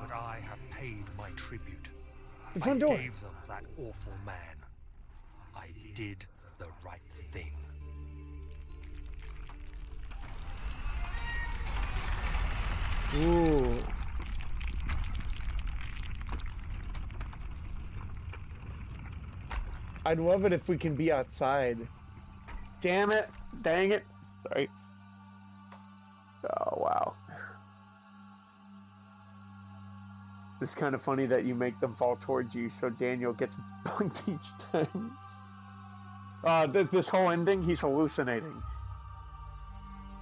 but I have paid my tribute. The I front door. gave them that awful man. I did the right thing. Ooh. I'd love it if we can be outside. Damn it. Dang it. Sorry. Oh, wow. It's kind of funny that you make them fall towards you so Daniel gets bunked each time. This whole ending, he's hallucinating.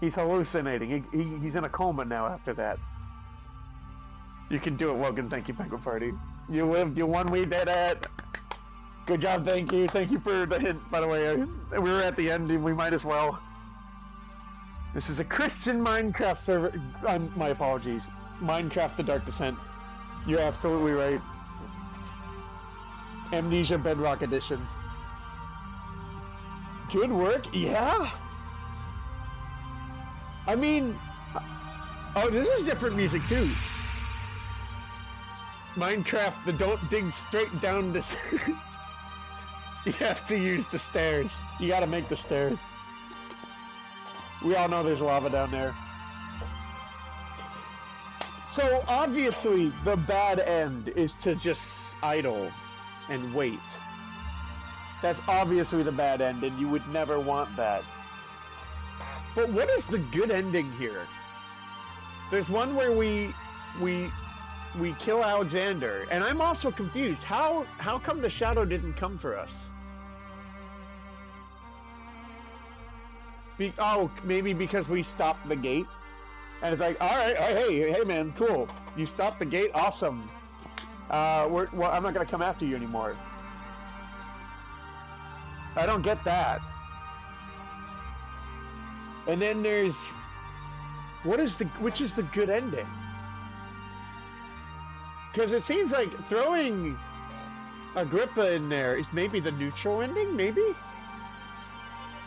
He's hallucinating. He's in a coma now after that. You can do it, Wogan. Thank you, Penguin Party. You lived, you won, we did it. Good job, thank you. Thank you for the hint, by the way. We were at the end, and we might as well. This is a Christian Minecraft server. My apologies. Minecraft The Dark Descent. You're absolutely right. Amnesia Bedrock Edition. Good work? Yeah? I mean... Oh, this is different music, too. Minecraft, the don't dig straight down this... You have to use the stairs. You gotta make the stairs. We all know there's lava down there. So, obviously, the bad end is to just idle and wait. That's obviously the bad end, and you would never want that. But what is the good ending here? There's one where we kill Alexander, and I'm also confused. How come the shadow didn't come for us? Maybe because we stopped the gate? And it's like, alright, hey man, cool. You stopped the gate, awesome. Well, I'm not gonna come after you anymore. I don't get that. And then there's... which is the good ending? Because it seems like throwing Agrippa in there is maybe the neutral ending, maybe?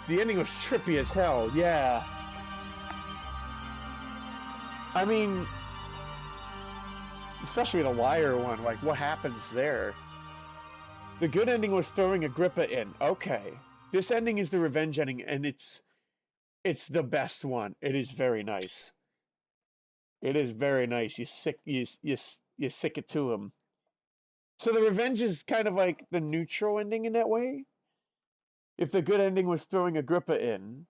The ending was trippy as hell, yeah. I mean, especially the wire one, like what happens there? The good ending was throwing Agrippa in. Okay. This ending is the revenge ending, and it's the best one. It is very nice. It is very nice. You sick it to him. So the revenge is kind of like the neutral ending in that way. If the good ending was throwing Agrippa in,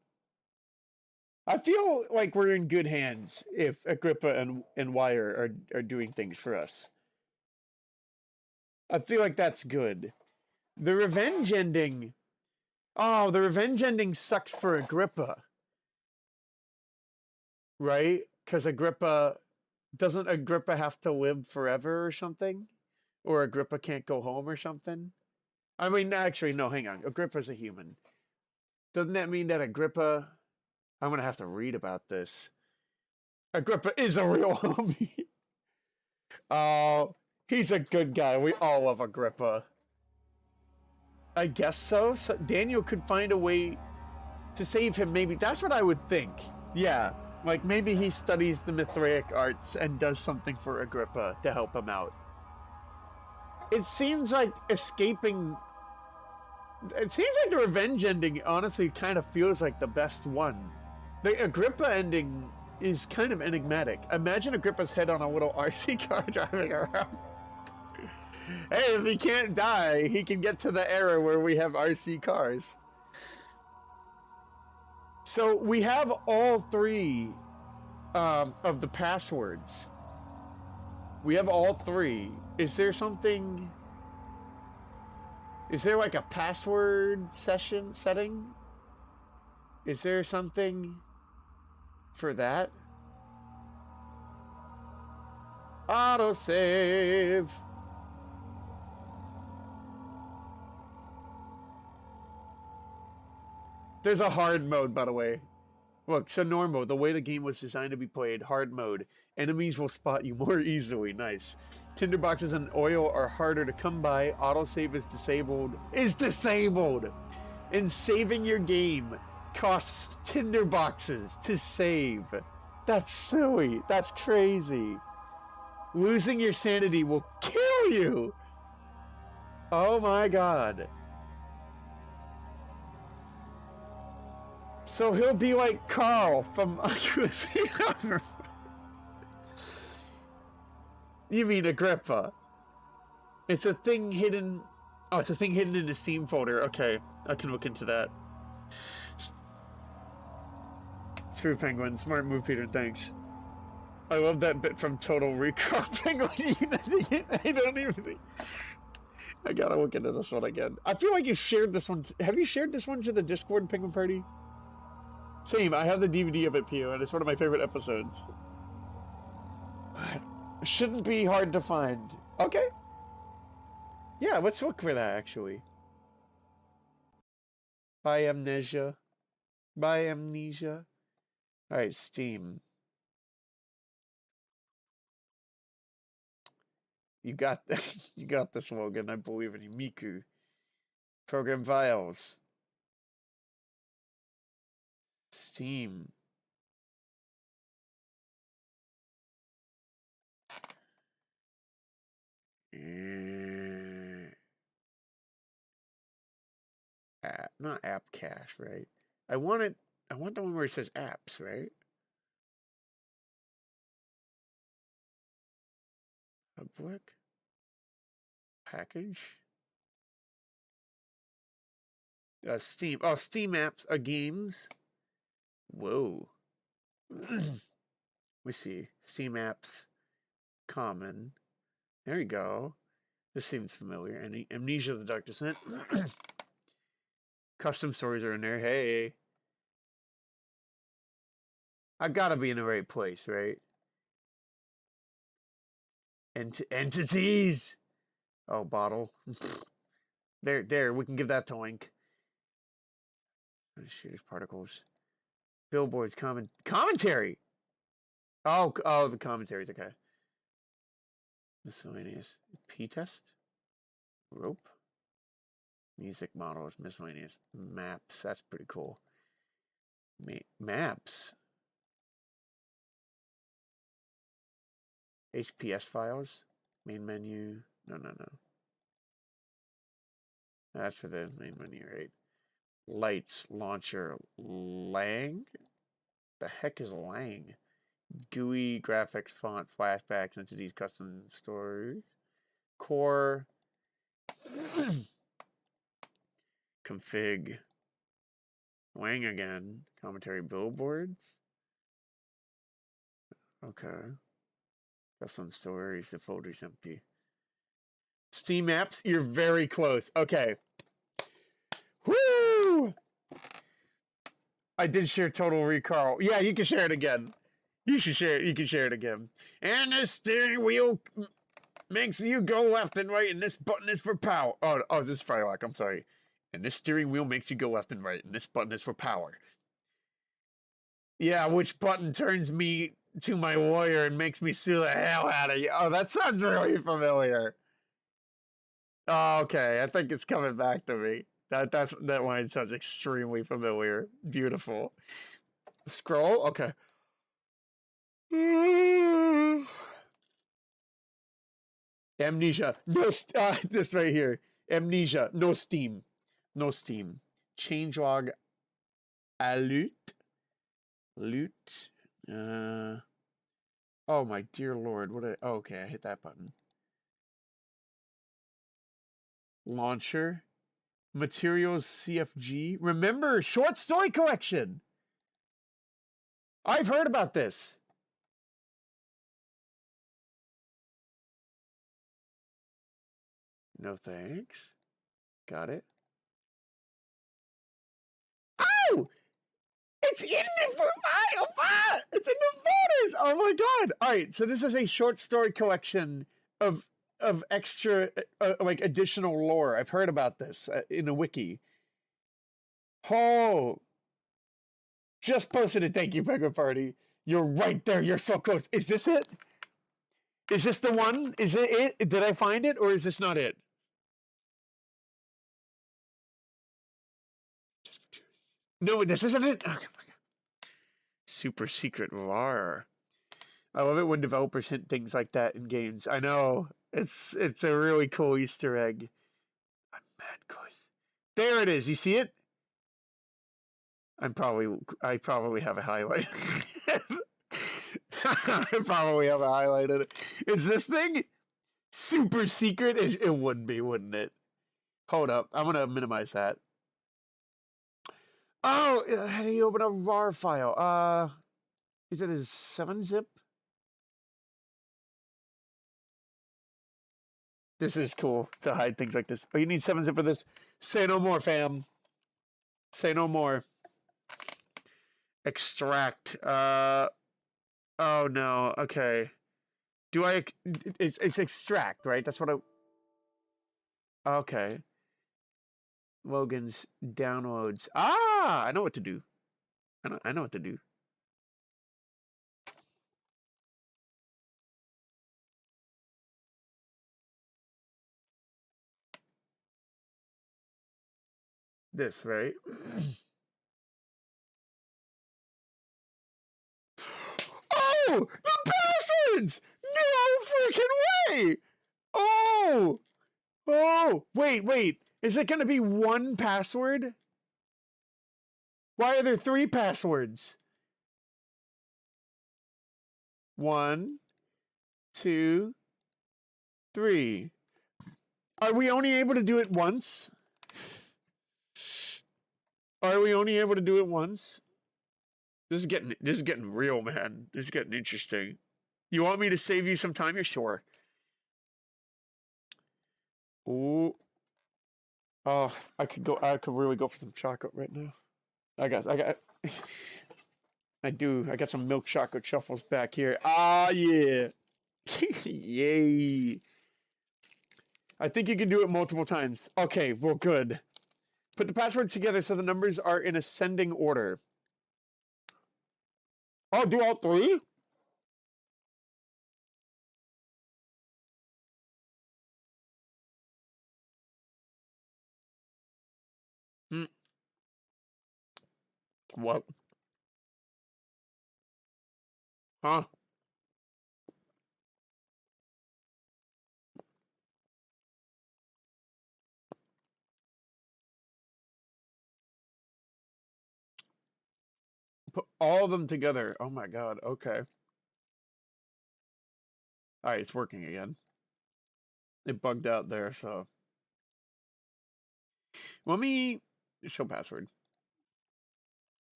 I feel like we're in good hands if Agrippa and Wire are doing things for us. I feel like that's good. The revenge ending... Oh, the revenge ending sucks for Agrippa. Right? Because Agrippa... Doesn't Agrippa have to live forever or something? Or Agrippa can't go home or something? I mean, actually, no, hang on. Agrippa's a human. Doesn't that mean that Agrippa... I'm going to have to read about this. Agrippa is a real homie. Oh, he's a good guy. We all love Agrippa. I guess so. So Daniel could find a way to save him, maybe. That's what I would think. Yeah. Like, maybe he studies the Mithraic arts and does something for Agrippa to help him out. It seems like escaping... It seems like the revenge ending, honestly, kind of feels like the best one. The Agrippa ending is kind of enigmatic. Imagine Agrippa's head on a little RC car driving around. Hey, if he can't die, he can get to the era where we have RC cars. So we have all three of the passwords. We have all three. Is there something... Is there like a password setting? Is there something for that? Autosave. There's a hard mode, by the way. Look, so normal, the way the game was designed to be played, hard mode. Enemies will spot you more easily. Nice. Tinderboxes and oil are harder to come by. Autosave is disabled. And saving your game costs tinderboxes to save. That's silly. That's crazy. Losing your sanity will kill you. Oh my god. So he'll be like Carl from You mean Agrippa? It's a thing hidden. Oh, it's a thing hidden in the Steam folder. Okay, I can look into that. True Penguin, smart move, Peter. Thanks. I love that bit from Total Recall. Penguin, I don't even think. I gotta look into this one again. I feel like you shared this one. Have you shared this one to the Discord, Penguin Party? Same. I have the DVD of it, Pio, and it's one of my favorite episodes. It shouldn't be hard to find. Okay. Yeah, let's look for that, actually. By Amnesia. By Amnesia. Alright, Steam. You got you got this, Logan. I believe in you. Miku. Program files. Steam. Not app cache, right? I want the one where it says apps, right? Public. Package. Steam. Oh, Steam apps. Games. Whoa. We see. Steam apps. Common. There you go. This seems familiar. Amnesia the Dark Descent. Custom stories are in there. Hey. I gotta be in the right place, right? Entities! Oh, bottle. There, we can give that to Link. Shooters, particles. Billboards, commentary! Oh, the commentaries, okay. Miscellaneous. P-test? Rope? Music models, miscellaneous. Maps, that's pretty cool. Maps? HPS files? Main menu? No. That's for the main menu, right? Lights, launcher, Lang? The heck is Lang? GUI, graphics, font, flashbacks, entities, custom stories. Core. Config. Lang again. Commentary, billboards. Okay. Custom stories, the folder's empty. Steam apps, you're very close. Okay. Woo! I did share Total Recall. Yeah, you can share it again. You should share it. You can share it again. And the steering wheel makes you go left and right, and this button is for power. Oh, this is Frylock. I'm sorry. And this steering wheel makes you go left and right, and this button is for power. Yeah, which button turns me to my lawyer and makes me sue the hell out of you? Oh, that sounds really familiar. Oh, okay, I think it's coming back to me. That line sounds extremely familiar. Beautiful. Scroll? Okay. Amnesia. No, this right here. Amnesia. No Steam. No Steam. Changelog. Alute. Loot. Oh my dear lord. Okay, I hit that button. Launcher. Materials CFG. Remember, short story collection. I've heard about this. No thanks. Got it. Oh! It's in the file! It's in the photos! Oh my god! Alright, so this is a short story collection of extra, like, additional lore. I've heard about this in the wiki. Oh! Just posted it. Thank you, Penguin Party. You're right there. You're so close. Is this it? Is this the one? Is it? Did I find it, or is this not it? No, this isn't it. Oh, super secret VAR. I love it when developers hint things like that in games. I know it's a really cool Easter egg. I'm mad close. There it is. You see it? I probably have a highlight. I probably have highlighted it. Is this thing super secret? It would be, wouldn't it? Hold up. I'm going to minimize that. Oh, how do you open a RAR file? Is it a 7-zip? This is cool to hide things like this. Oh, you need 7-zip for this. Say no more, fam. Say no more. Extract. Oh no. Okay. Do I? It's extract, right? That's what I. Okay. Logan's downloads. Ah, I know what to do. I know what to do. This, right? Oh, the passwords! No freaking way! Oh, oh, wait. Is it gonna be one password? Why are there 3 passwords? 1, 2, 3. Are we only able to do it once? Are we only able to do it once? This is getting real, man. This is getting interesting. You want me to save you some time? You're sure. Ooh. Oh, I could really go for some chocolate right now. I got I do. I got some milk chocolate truffles back here. Ah, yeah. Yay. I think you can do it multiple times. Okay, well, good. Put the passwords together so the numbers are in ascending order. Oh, do all 3? Hmm. What? Huh? Put all of them together. Oh my god. Okay. Alright, it's working again. It bugged out there, so. Let me show password.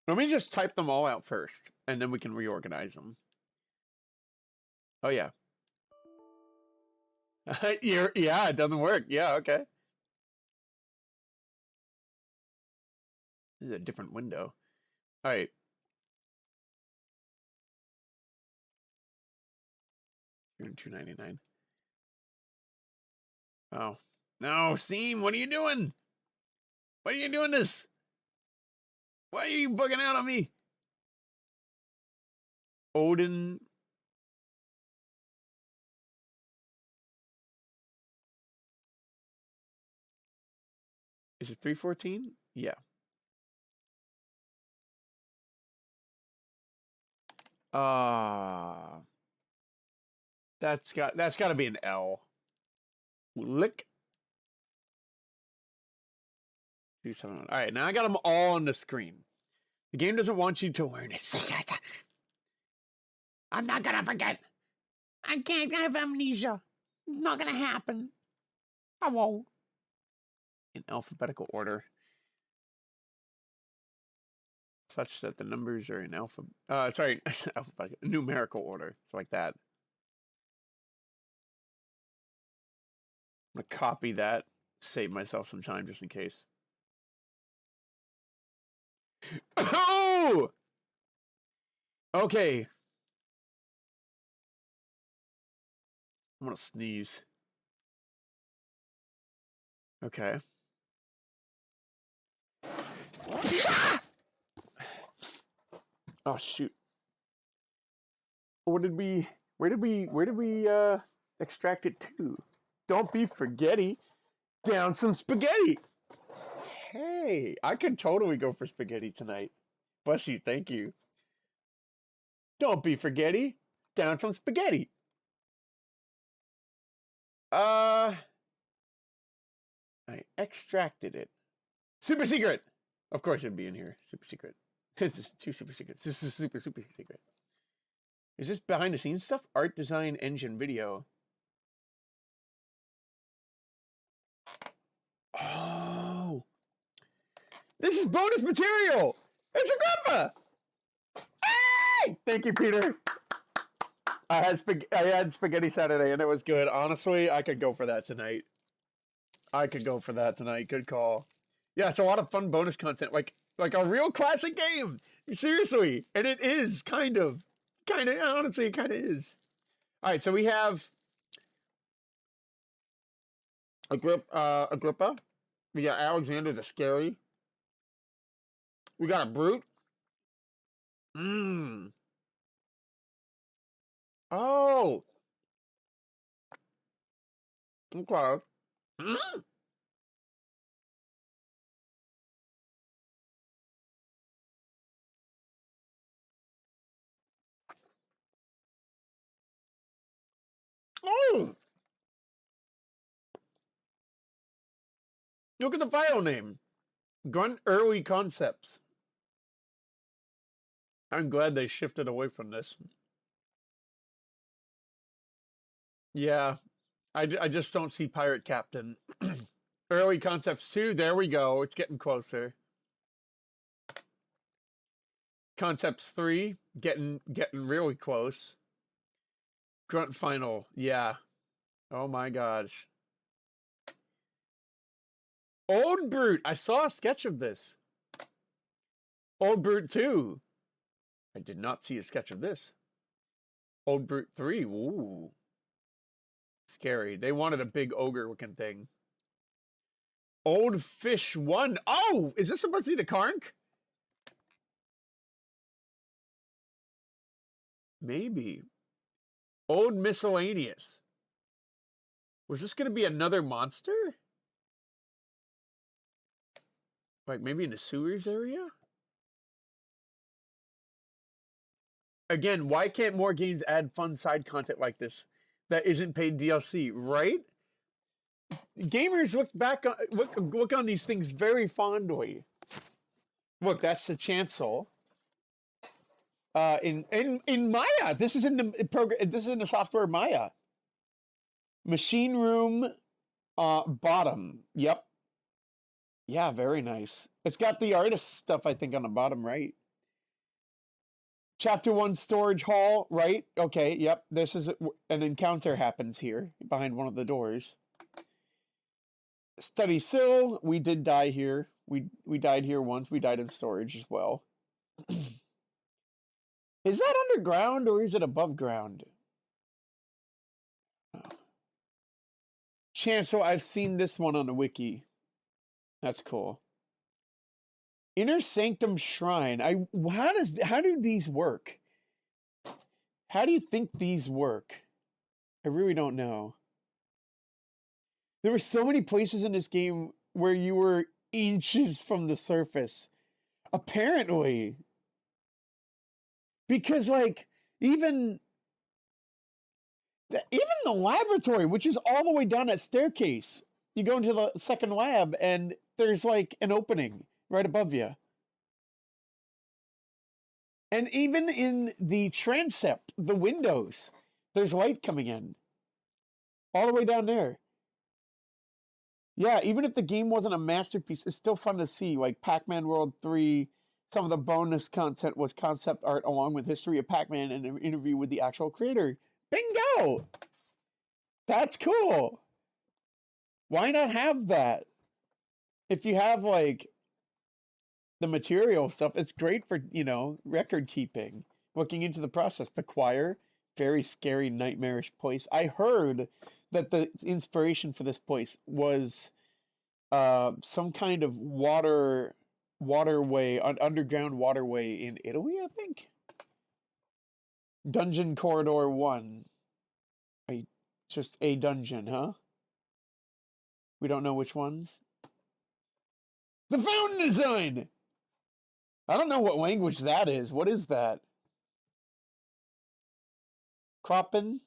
Let me just type them all out first, and then we can reorganize them. Oh yeah. Yeah, it doesn't work. Yeah, okay. This is a different window. Alright. You're in $2.99. Oh. No, Seam, what are you doing? Why are you doing this? Why are you bugging out on me? Odin. Is it 314? Yeah. That's got to be an L. Lick. 271. All right, now I got them all on the screen. The game doesn't want you to learn its secret. I'm not gonna forget. I can't have amnesia. It's not gonna happen. I won't. In alphabetical order. Such that the numbers are in alphabetical, numerical order. It's like that. I'm gonna copy that, save myself some time just in case. Oh! Okay. I'm gonna sneeze. Okay. Oh shoot. Where did we extract it to? Don't be forgetty. Down some spaghetti. Hey, I could totally go for spaghetti tonight. Bless you, thank you. Don't be forgetty. Down some spaghetti. I extracted it. Super secret! Of course it'd be in here. Super secret. This is 2 super secrets. This is super secret. Is this behind the scenes stuff? Art, design, engine, video. Oh, this is bonus material. It's Agrippa. Hey! Thank you, Peter. I had spaghetti Saturday and it was good. Honestly, I could go for that tonight. Good call. Yeah, it's a lot of fun bonus content, like a real classic game. Seriously, and it is kind of. Honestly, it kind of is. All right, so we have Agrippa. We got Alexander the Scary. We got a Brute. Oh. Okay. Oh. Look at the file name. Grunt Early Concepts. I'm glad they shifted away from this. Yeah. I just don't see Pirate Captain. Early Concepts 2, there we go. It's getting closer. Concepts 3, getting really close. Grunt Final, yeah. Oh my gosh. Old Brute, I saw a sketch of this. Old Brute 2. I did not see a sketch of this. Old Brute 3, ooh. Scary. They wanted a big ogre looking thing. Old Fish 1. Oh, is this supposed to be the Karnk? Maybe. Old Miscellaneous. Was this going to be another monster? Like maybe in the sewers area? Again, why can't more games add fun side content like this that isn't paid DLC, right? Gamers look on these things very fondly. Look, that's the chancel. In Maya, this is in the program. This is in the software Maya. Machine room, bottom. Yep. Yeah, very nice. It's got the artist stuff, I think, on the bottom right. Chapter 1 storage hall, right? Okay, yep. This is an encounter happens here behind one of the doors. Study sill. We did die here. We died here once. We died in storage as well. Is that underground or is it above ground? Chancel, I've seen this one on the wiki. That's cool. Inner Sanctum Shrine. How do these work? How do you think these work? I really don't know. There were so many places in this game where you were inches from the surface. Apparently. Because like even the laboratory, which is all the way down that staircase. You go into the second lab and there's like an opening right above you. And even in the transept, the windows, there's light coming in. All the way down there. Yeah, even if the game wasn't a masterpiece, it's still fun to see. Like Pac-Man World 3, some of the bonus content was concept art along with history of Pac-Man and an interview with the actual creator. Bingo! That's cool. Why not have that? If you have like the material stuff, it's great for, record keeping. Looking into the process. The choir, very scary, nightmarish place. I heard that the inspiration for this place was some kind of waterway, an underground waterway in Italy, I think. Dungeon Corridor 1. Just a dungeon, huh? We don't know which ones. The fountain design! I don't know what language that is. What is that? Kroppen?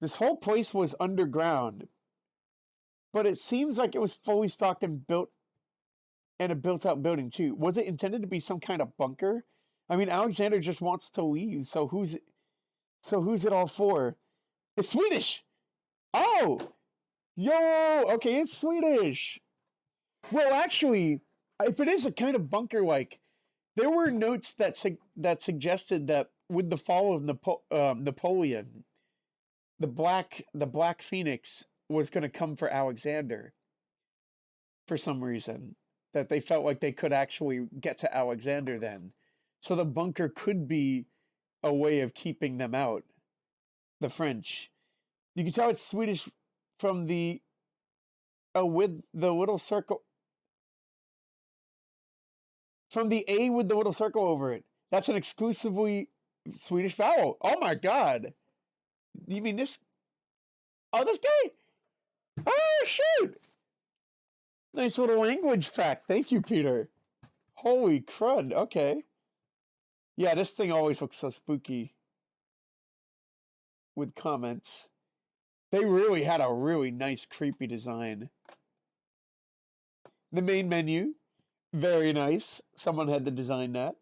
This whole place was underground. But it seems like it was fully stocked and built, and a built-out building too. Was it intended to be some kind of bunker? I mean, Alexander just wants to leave, so who's it all for? It's Swedish! Oh! Yo! Okay, it's Swedish! Well, actually, if it is a kind of bunker-like, there were notes that suggested that with the fall of Napoleon, the Black Phoenix was going to come for Alexander for some reason. That they felt like they could actually get to Alexander then. So the bunker could be a way of keeping them out. The French. You can tell it's Swedish from the with the little circle. From the A with the little circle over it. That's an exclusively Swedish vowel. Oh my god. You mean this? Oh, this guy? Oh, shoot. Nice little language fact. Thank you, Peter. Holy crud. Okay. Yeah, this thing always looks so spooky. With comments. They really had a really nice, creepy design. The main menu. Very nice. Someone had to design that.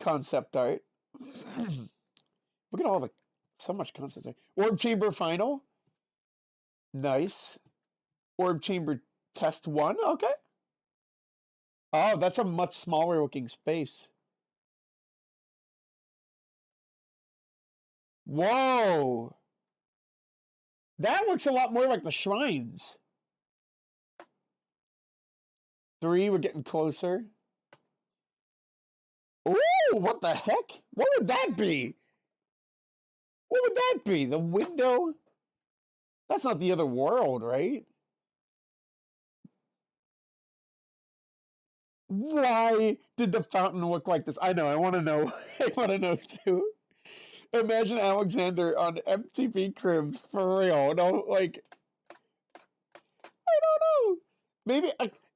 Concept art. Look at all the... So much concept art. Orb Chamber Final. Nice. Orb Chamber Test 1. Okay. Oh, that's a much smaller looking space. Whoa. That looks a lot more like the shrines. 3, we're getting closer. Ooh, what the heck? What would that be? What would that be? The window? That's not the other world, right? Why did the fountain look like this? I know, I want to know. I want to know too. Imagine Alexander on MTV Cribs for real. No, like, I don't know. Maybe,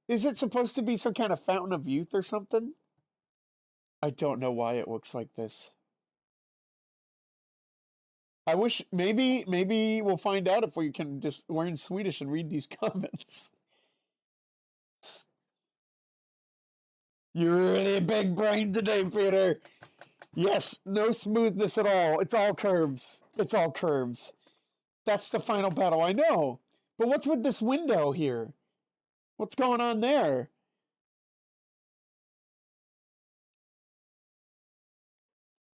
is it supposed to be some kind of fountain of youth or something? I don't know why it looks like this. I wish, maybe we'll find out if we can just learn Swedish and read these comments. You're really big brain today, Peter. Yes, no smoothness at all. It's all curves. It's all curves. That's the final battle, I know. But what's with this window here? What's going on there?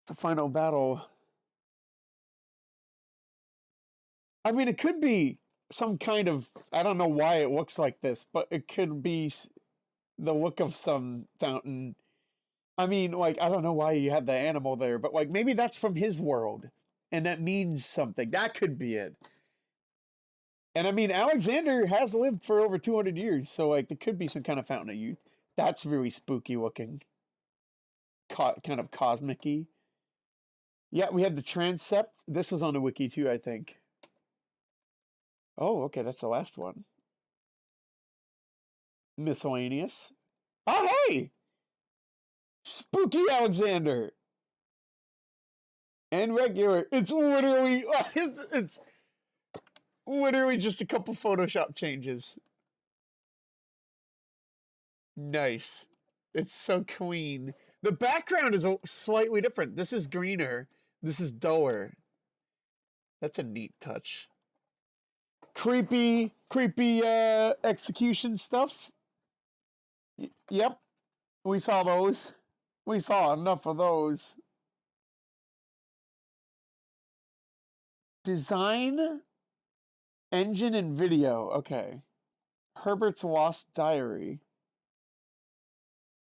The final battle. I mean, it could be some kind of... I don't know why it looks like this, but it could be the look of some fountain. I mean, like, I don't know why you had the animal there, but, like, maybe that's from his world, and that means something. That could be it. And, I mean, Alexander has lived for over 200 years, so, like, there could be some kind of fountain of youth. That's really spooky looking. Kind of cosmic-y. Yeah, we had the transept. This was on the wiki, too, I think. Oh, okay, that's the last one. Miscellaneous. Oh, hey! Spooky Alexander! And regular. It's literally... It's literally just a couple Photoshop changes. Nice. It's so clean. The background is slightly different. This is greener. This is duller. That's a neat touch. Creepy execution stuff. Yep. We saw those. We saw enough of those. Design, engine, and video. Okay. Herbert's Lost Diary.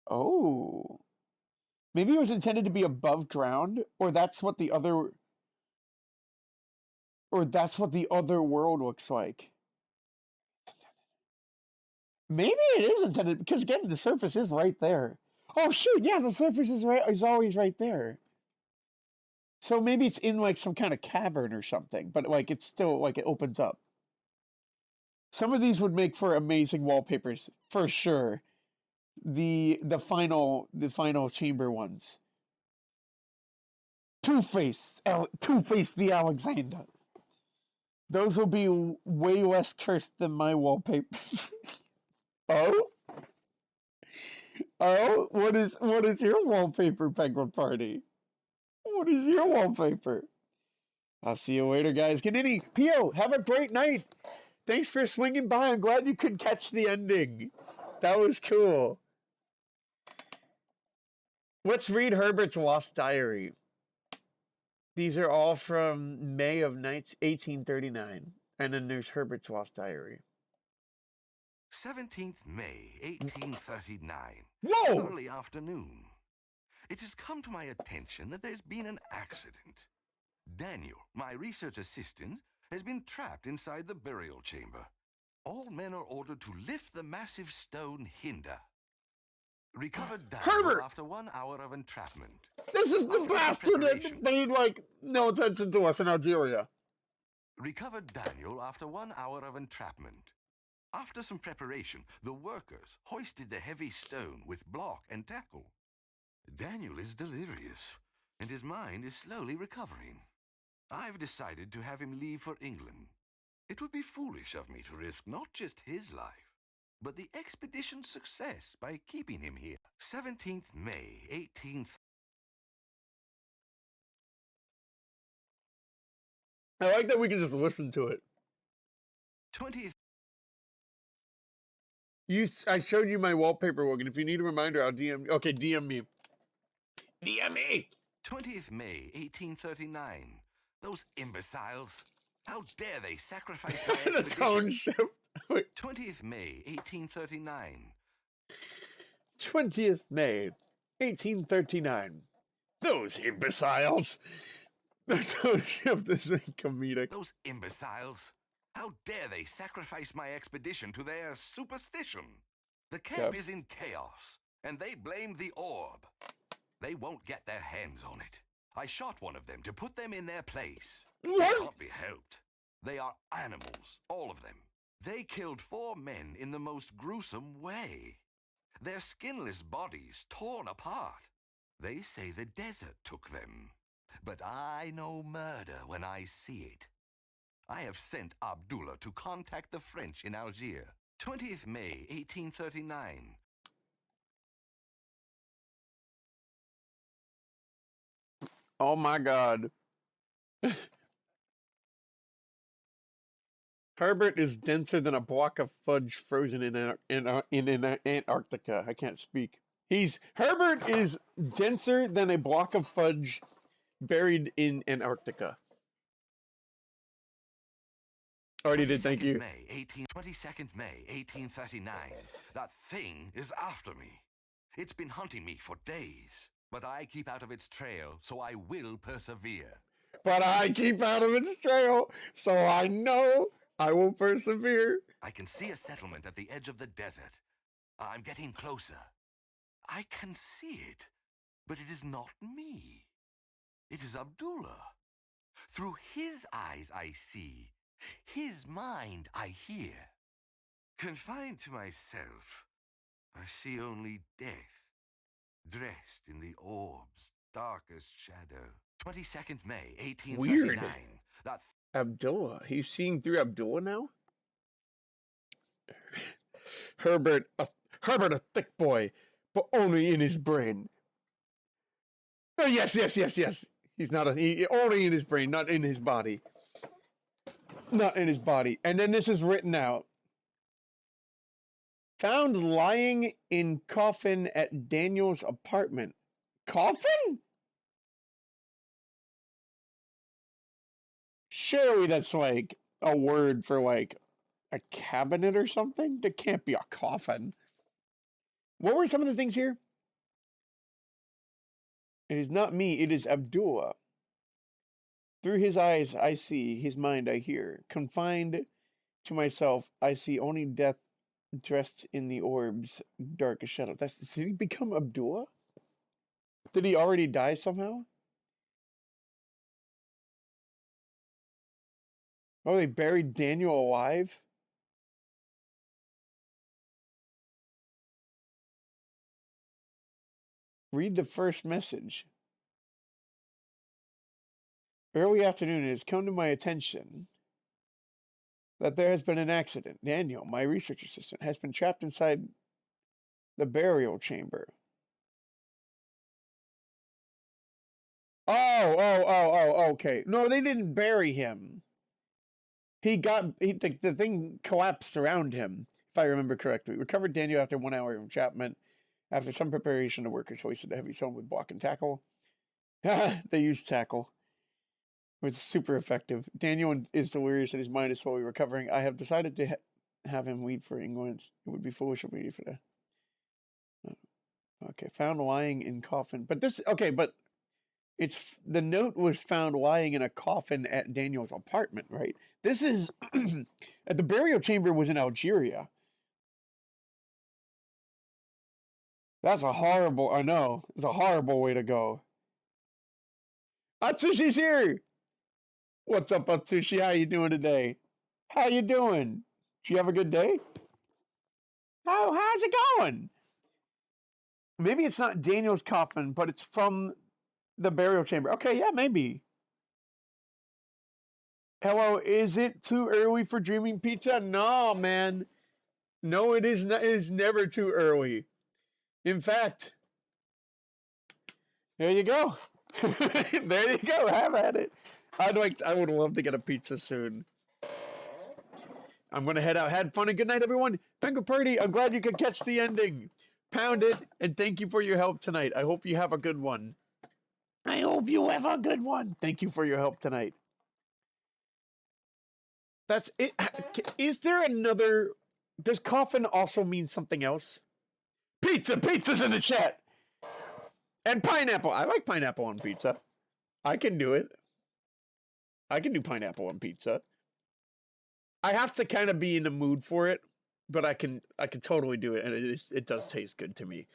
Oh. Maybe it was intended to be above ground, or that's what the other world looks like. Maybe it is intended, because again, the surface is right there. Oh shoot, yeah, the surface is always right there. So maybe it's in like some kind of cavern or something, but like it's still like it opens up. Some of these would make for amazing wallpapers, for sure. The final chamber ones. Two-Face the Alexander. Those will be way less cursed than my wallpaper. Oh? Oh, what is your wallpaper, Penguin Party? What is your wallpaper? I'll see you later, guys. Ganini, Pio, have a great night. Thanks for swinging by. I'm glad you could catch the ending. That was cool. Let's read Herbert's Lost Diary. These are all from May of 1839. And then there's Herbert's Lost Diary. 17th May, 1839. Whoa! Early afternoon. It has come to my attention that there's been an accident. Daniel, my research assistant, has been trapped inside the burial chamber. All men are ordered to lift the massive stone hinder. Recovered Daniel Herbert! after 1 hour of entrapment. This is the After bastard that preparation. paid, like, no attention to us in Algeria. Recovered Daniel after 1 hour of entrapment. After some preparation, the workers hoisted the heavy stone with block and tackle. Daniel is delirious, and his mind is slowly recovering. I've decided to have him leave for England. It would be foolish of me to risk not just his life, but the expedition's success by keeping him here. 17th May, 18th. I like that we can just listen to it. 20th. I showed you my wallpaper, Wogan. If you need a reminder, I'll DM. Okay, DM me. DM me! 20th May, 1839. Those imbeciles. How dare they sacrifice my The expedition? tone shift. Wait, 20th May, 1839. 20th May, 1839. Those imbeciles. The tone shift is comedic. Those imbeciles. How dare they sacrifice my expedition to their superstition? The camp Yep. is in chaos, and they blame the orb. They won't get their hands on it. I shot one of them to put them in their place. It What? can't be helped. They are animals, all of them. They killed 4 men in the most gruesome way. Their skinless bodies torn apart. They say the desert took them. But I know murder when I see it. I have sent Abdullah to contact the French in Algiers. 20th May, 1839. Oh my god. Herbert is denser than a block of fudge frozen in Antarctica. I can't speak. Herbert is denser than a block of fudge buried in Antarctica. Already did, thank you. 22nd May, 1839. That thing is after me. It's been hunting me for days, but I keep out of its trail, so I will persevere. But I keep out of its trail, so I know I will persevere. I can see a settlement at the edge of the desert. I'm getting closer. I can see it, but it is not me. It is Abdullah. Through his eyes I see. His mind I hear. Confined to myself, I see only death, dressed in the orb's darkest shadow. 22nd May, 1839. Weird. That Abdullah. He's seeing through Abdullah now? Herbert a thick boy, but only in his brain. Oh, yes. He's not only in his brain, not in his body. Not in his body. And then this is written out. Found lying in coffin at Daniel's apartment. Coffin? Surely that's like a word for like a cabinet or something? That can't be a coffin. What were some of the things here? It is not me, it is Abdullah. Through his eyes I see, his mind I hear. Confined to myself, I see only death dressed in the orb's darkest shadow. Did he become Abdullah? Did he already die somehow? Oh, they buried Daniel alive? Read the first message. Early afternoon, it has come to my attention that there has been an accident. Daniel, my research assistant, has been trapped inside The burial chamber. Oh, okay. No, they didn't bury him. The thing collapsed around him, if I remember correctly. Recovered Daniel after 1 hour of entrapment. After some preparation, the workers hoisted the heavy stone with block and tackle. They used tackle, which is super effective. Daniel is delirious and his mind is slowly recovering. I have decided to have him leave for England. It would be foolish of me for that. Okay, found lying in coffin. But the note was found lying in a coffin at Daniel's apartment, right? This is the burial chamber was in Algeria. That's a horrible, I know, it's a horrible way to go. Atsushi's here! What's up, Atsushi? How you doing today? How you doing? Did you have a good day? How's it going? Maybe it's not Daniel's coffin, but it's from the burial chamber. Okay, yeah, maybe. Hello, is it too early for dreaming pizza? No, man. No, it is not. It is never too early. In fact, there you go. There you go. Have at it. I would love to get a pizza soon. I'm gonna head out. Had fun and good night, everyone. Penguin Party. I'm glad you could catch the ending. Pound it, and thank you for your help tonight. I hope you have a good one. I hope you have a good one. Thank you for your help tonight. That's it. Is there another? Does coffin also mean something else? Pizza's in the chat. And pineapple. I like pineapple on pizza. I can do it. I can do pineapple on pizza. I have to kind of be in the mood for it, but I can totally do it, and it does taste good to me.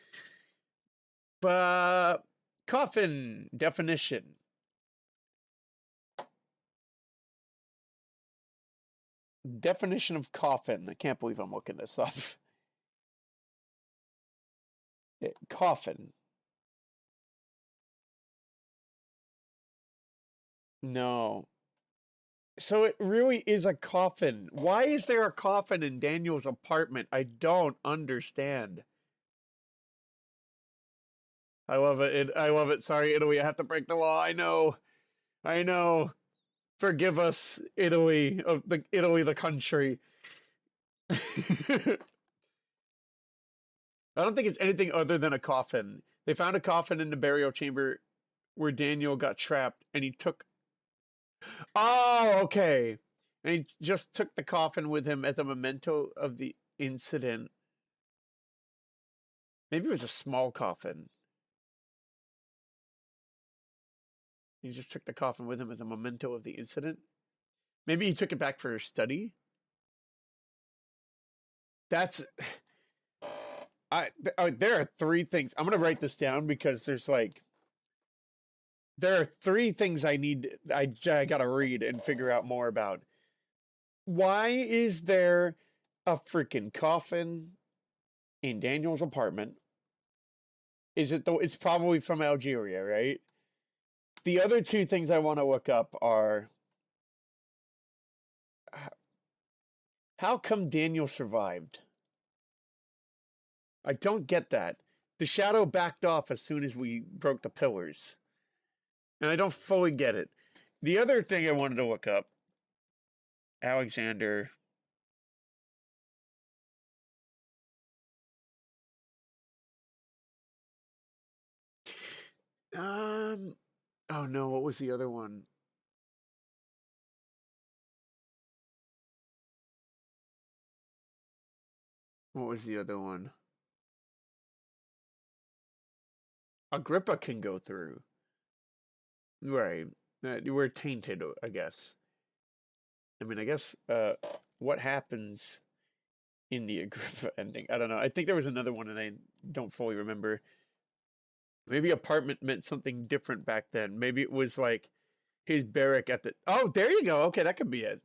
But coffin definition. Definition of coffin. I can't believe I'm looking this up. Coffin. No. So it really is a coffin. Why is there a coffin in Daniel's apartment? I don't understand. I love it. I love it. Sorry, Italy. I have to break the law. I know. Forgive us, Italy, the country. I don't think it's anything other than a coffin. They found a coffin in the burial chamber where Daniel got trapped, and he took... Oh, okay. And he just took the coffin with him as a memento of the incident. Maybe it was a small coffin. He just took the coffin with him as a memento of the incident. Maybe he took it back for study. That's... there are 3 things. I'm going to write this down because there's like... There are 3 things I got to read and figure out more about. Why is there a freaking coffin in Daniel's apartment? Is it though? It's probably from Algeria, right? The other 2 things I want to look up are... How come Daniel survived? I don't get that. The shadow backed off as soon as we broke the pillars. And I don't fully get it. The other thing I wanted to look up... Alexander... Oh no, what was the other one? What was the other one? Agrippa can go through. Right. We're tainted, I guess. I mean, I guess, what happens in the Agrippa ending? I don't know. I think there was another one and I don't fully remember. Maybe apartment meant something different back then. Maybe it was like his barrack at the... Oh, there you go. Okay, that could be it.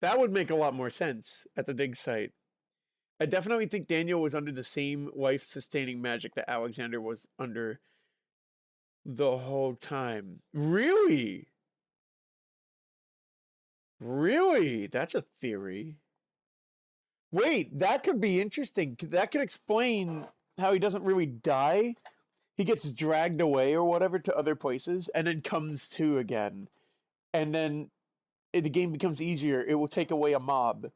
That would make a lot more sense at the dig site. I definitely think Daniel was under the same life-sustaining magic that Alexander was under the whole time. Really? Really? That's a theory. Wait, that could be interesting. That could explain how he doesn't really die. He gets dragged away or whatever to other places and then comes to again. And then the game becomes easier. It will take away a mob.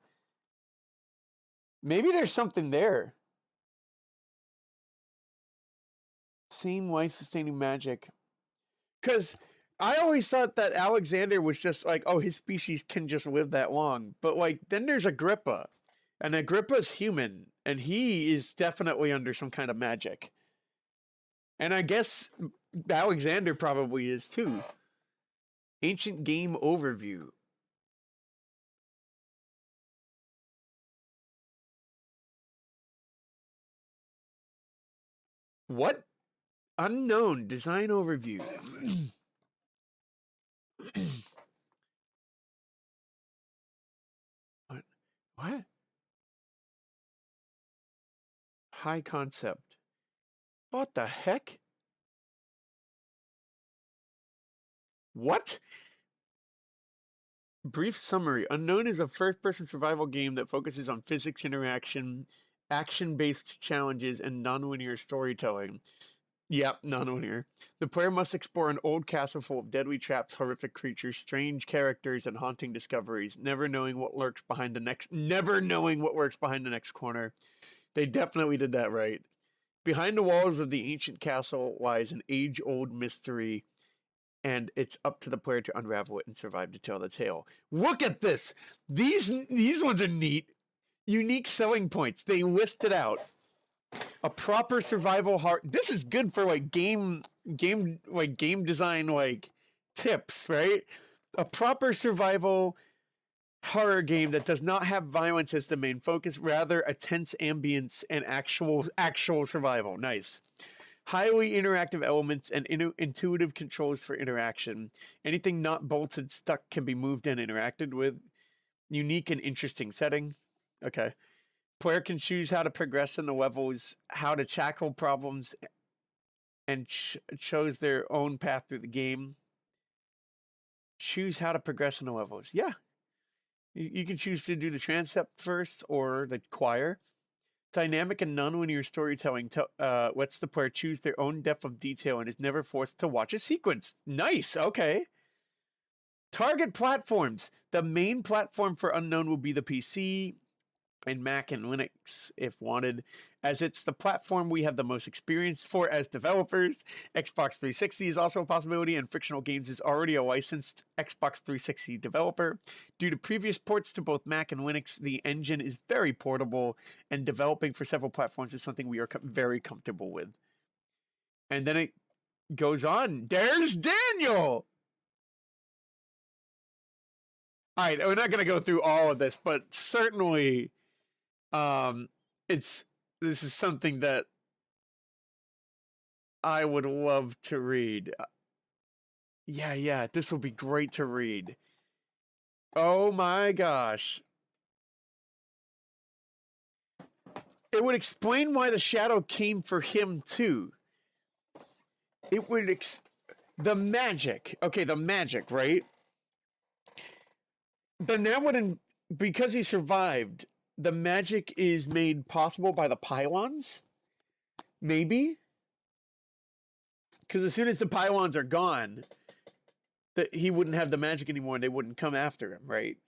Maybe there's something there. Same life-sustaining magic. Because I always thought that Alexander was just like, oh, his species can just live that long. But, like, then there's Agrippa. And Agrippa's human. And he is definitely under some kind of magic. And I guess Alexander probably is too. Ancient game overview. What? Unknown design overview. What? What? High concept. What the heck? What? Brief summary. Unknown is a first-person survival game that focuses on physics interaction, action-based challenges, and non-linear storytelling. Yep, non-linear. The player must explore an old castle full of deadly traps, horrific creatures, strange characters, and haunting discoveries, never knowing what lurks behind the next corner. They definitely did that right. Behind the walls of the ancient castle lies an age-old mystery, and it's up to the player to unravel it and survive to tell the tale. Look at this! These ones are neat. Unique selling points. They list it out. A proper survival this is good for like game design like tips, right? A proper survival horror game that does not have violence as the main focus, rather a tense ambience and actual survival. Nice. Highly interactive elements and intuitive controls for interaction. Anything not bolted stuck can be moved and interacted with. Unique and interesting setting. Okay. Player can choose how to progress in the levels, how to tackle problems, and chose their own path through the game. Choose how to progress in the levels. Yeah. You can choose to do the transept first or the choir. Dynamic and non-linear storytelling lets the player choose their own depth of detail and is never forced to watch a sequence. Nice. Okay. Target platforms. The main platform for Unknown will be the PC and Mac and Linux if wanted, as it's the platform we have the most experience for as developers. Xbox 360 is also a possibility, and Frictional Games is already a licensed Xbox 360 developer. Due to previous ports to both Mac and Linux, the engine is very portable, and developing for several platforms is something we are very comfortable with. And then it goes on. There's Daniel! All right, we're not going to go through all of this, but certainly this is something that I would love to read. Yeah, this will be great to read. Oh my gosh. It would explain why the shadow came for him too. It would the magic. Okay, the magic, right? Then that would because he survived, the magic is made possible by the pylons? Maybe? Because as soon as the pylons are gone, he wouldn't have the magic anymore and they wouldn't come after him, right?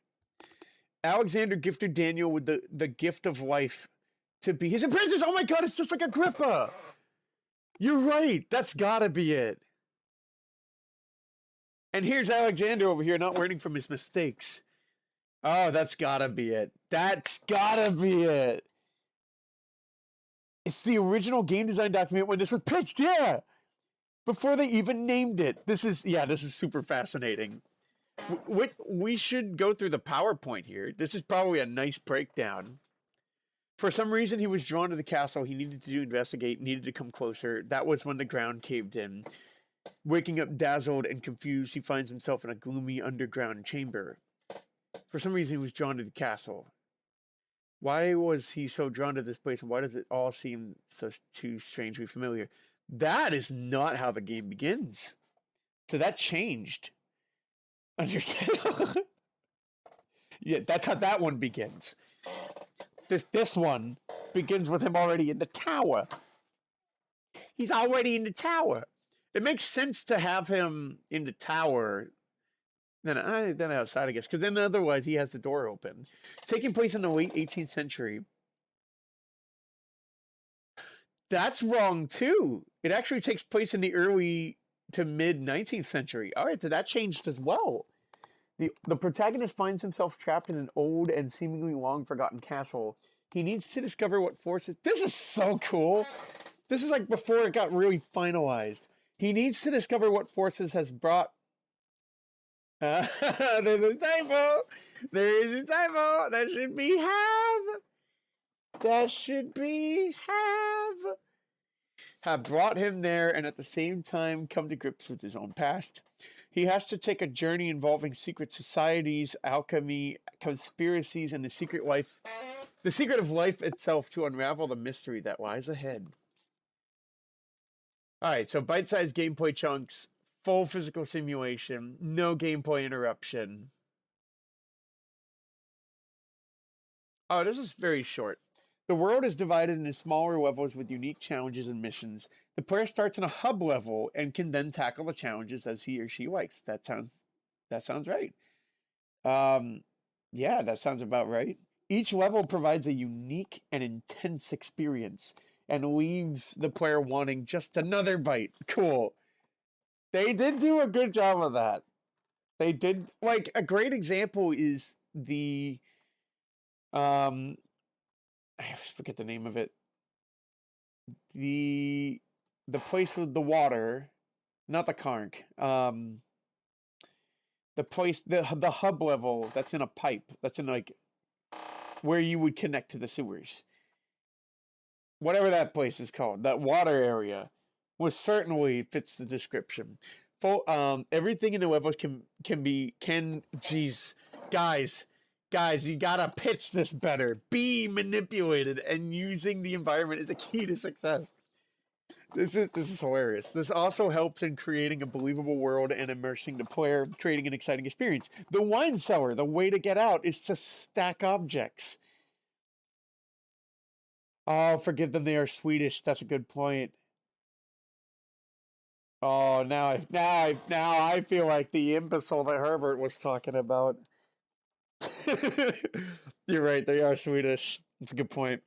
Alexander gifted Daniel with the gift of life to be his apprentice. Oh my god, it's just like Agrippa! You're right, that's gotta be it. And here's Alexander over here not learning from his mistakes. Oh, that's gotta be it. That's gotta be it. It's the original game design document when this was pitched, yeah! Before they even named it. This is super fascinating. We should go through the PowerPoint here. This is probably a nice breakdown. For some reason, he was drawn to the castle. He needed to investigate, needed to come closer. That was when the ground caved in. Waking up dazzled and confused, he finds himself in a gloomy underground chamber. For some reason, he was drawn to the castle. Why was he so drawn to this place, and why does it all seem so too strangely familiar? That is not how the game begins. So that changed. Understand? Yeah, that's how that one begins. This one begins with him already in the tower. He's already in the tower. It makes sense to have him in the tower than outside, I guess, because then otherwise he has the door open. Taking place in the late 18th century. That's wrong too. It actually takes place in the early to mid 19th century. All right, so that changed as well. The protagonist finds himself trapped in an old and seemingly long forgotten castle. He needs to discover what forces. This is so cool. This is like before it got really finalized. He needs to discover what forces has brought. There's a typo. There is a typo. That should be have. That should be have brought him there and at the same time come to grips with his own past. He has to take a journey involving secret societies, alchemy, conspiracies, and the secret of life itself to unravel the mystery that lies ahead. Alright, so bite-sized gameplay chunks, full physical simulation, no gameplay interruption. Oh, this is very short. The world is divided into smaller levels with unique challenges and missions. The player starts in a hub level and can then tackle the challenges as he or she likes. That sounds right. Yeah, that sounds about right. Each level provides a unique and intense experience and leaves the player wanting just another bite. Cool. They did do a good job of that. They did. Like, a great example is the I forget the name of it. The place with the water, not the Karnk. The place, the hub level that's in a pipe, that's in like where you would connect to the sewers. Whatever that place is called, that water area, was certainly fits the description. Full, everything in the levels can geez, guys, you gotta pitch this better. Be manipulated, and using the environment is the key to success. This is hilarious. This also helps in creating a believable world and immersing the player, creating an exciting experience. The wine cellar, the way to get out is to stack objects. Oh, forgive them, they are Swedish. That's a good point. Oh, now I feel like the imbecile that Herbert was talking about. You're right, they are Swedish. That's a good point.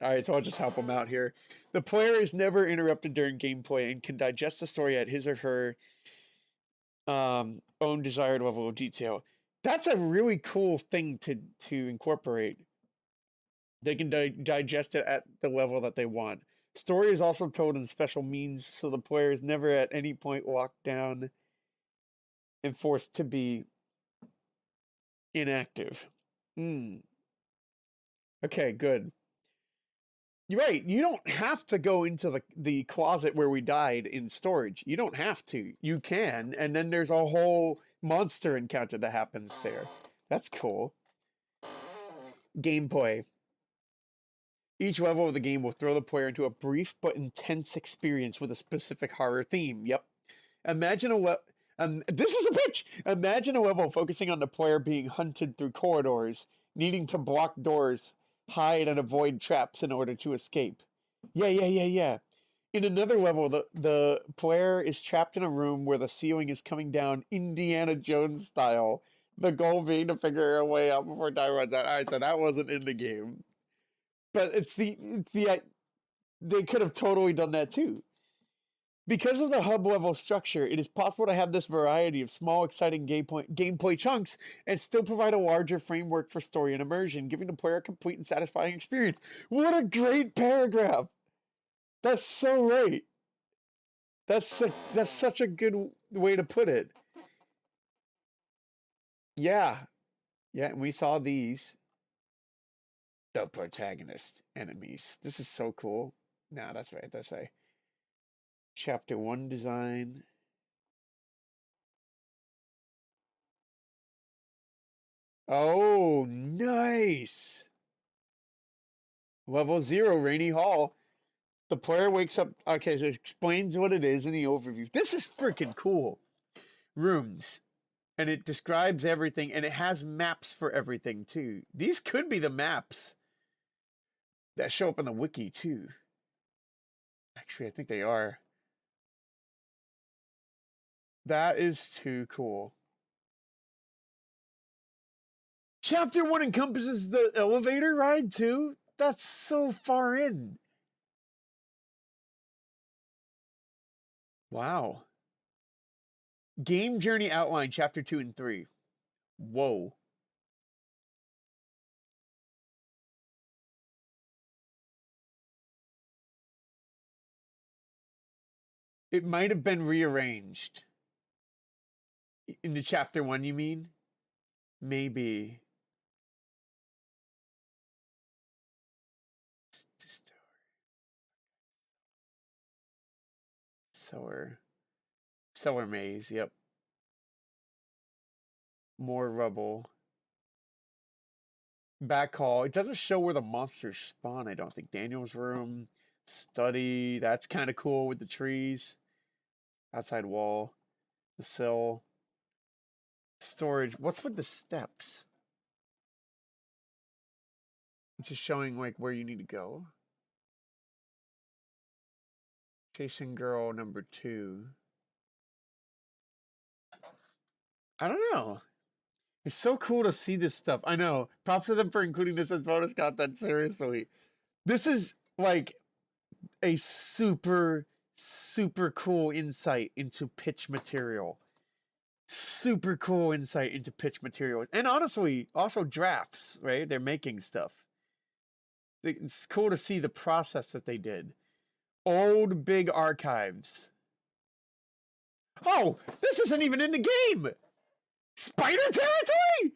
Alright, so I'll just help them out here. The player is never interrupted during gameplay and can digest the story at his or her own desired level of detail. That's a really cool thing to incorporate. They can digest it at the level that they want. Story is also told in special means, so the player is never at any point locked down and forced to be inactive. Okay, good. You're right. You don't have to go into the closet where we died in storage. You don't have to. You can, and then there's a whole monster encounter that happens there. That's cool. Gameplay. Each level of the game will throw the player into a brief but intense experience with a specific horror theme. Yep. Imagine this is a pitch! Imagine a level focusing on the player being hunted through corridors, needing to block doors, hide and avoid traps in order to escape. Yeah. In another level, the player is trapped in a room where the ceiling is coming down Indiana Jones style. The goal being to figure a way out before time runs out. Alright, so that wasn't in the game. But they could have totally done that too. Because of the hub level structure, it is possible to have this variety of small, exciting gameplay chunks and still provide a larger framework for story and immersion, giving the player a complete and satisfying experience. What a great paragraph! That's so right. That's such a good way to put it. Yeah, and we saw these. The protagonist enemies. This is so cool. Nah, that's right. That's right. Chapter 1 design. Oh, nice. Level 0, Rainy Hall. The player wakes up. Okay, so it explains what it is in the overview. This is freaking cool. Rooms. And it describes everything, and it has maps for everything, too. These could be the maps that show up in the wiki, too. Actually, I think they are. That is too cool. Chapter 1 encompasses the elevator ride too? That's so far in. Wow. Game Journey Outline, Chapter 2 and 3. Whoa. It might have been rearranged. Into Chapter 1, you mean? Maybe. Cellar maze, yep. More rubble. Back hall. It doesn't show where the monsters spawn, I don't think. Daniel's room. Study. That's kind of cool with the trees. Outside wall. The sill. Storage. What's with the steps? Just showing like where you need to go. Chasing girl number 2. I don't know. It's so cool to see this stuff. I know. Props to them for including this as bonus content. Seriously. This is like a super, super cool insight into pitch material. Super cool insight into pitch material. And honestly, also drafts, right? They're making stuff. It's cool to see the process that they did. Old big archives. Oh, this isn't even in the game! Spider territory?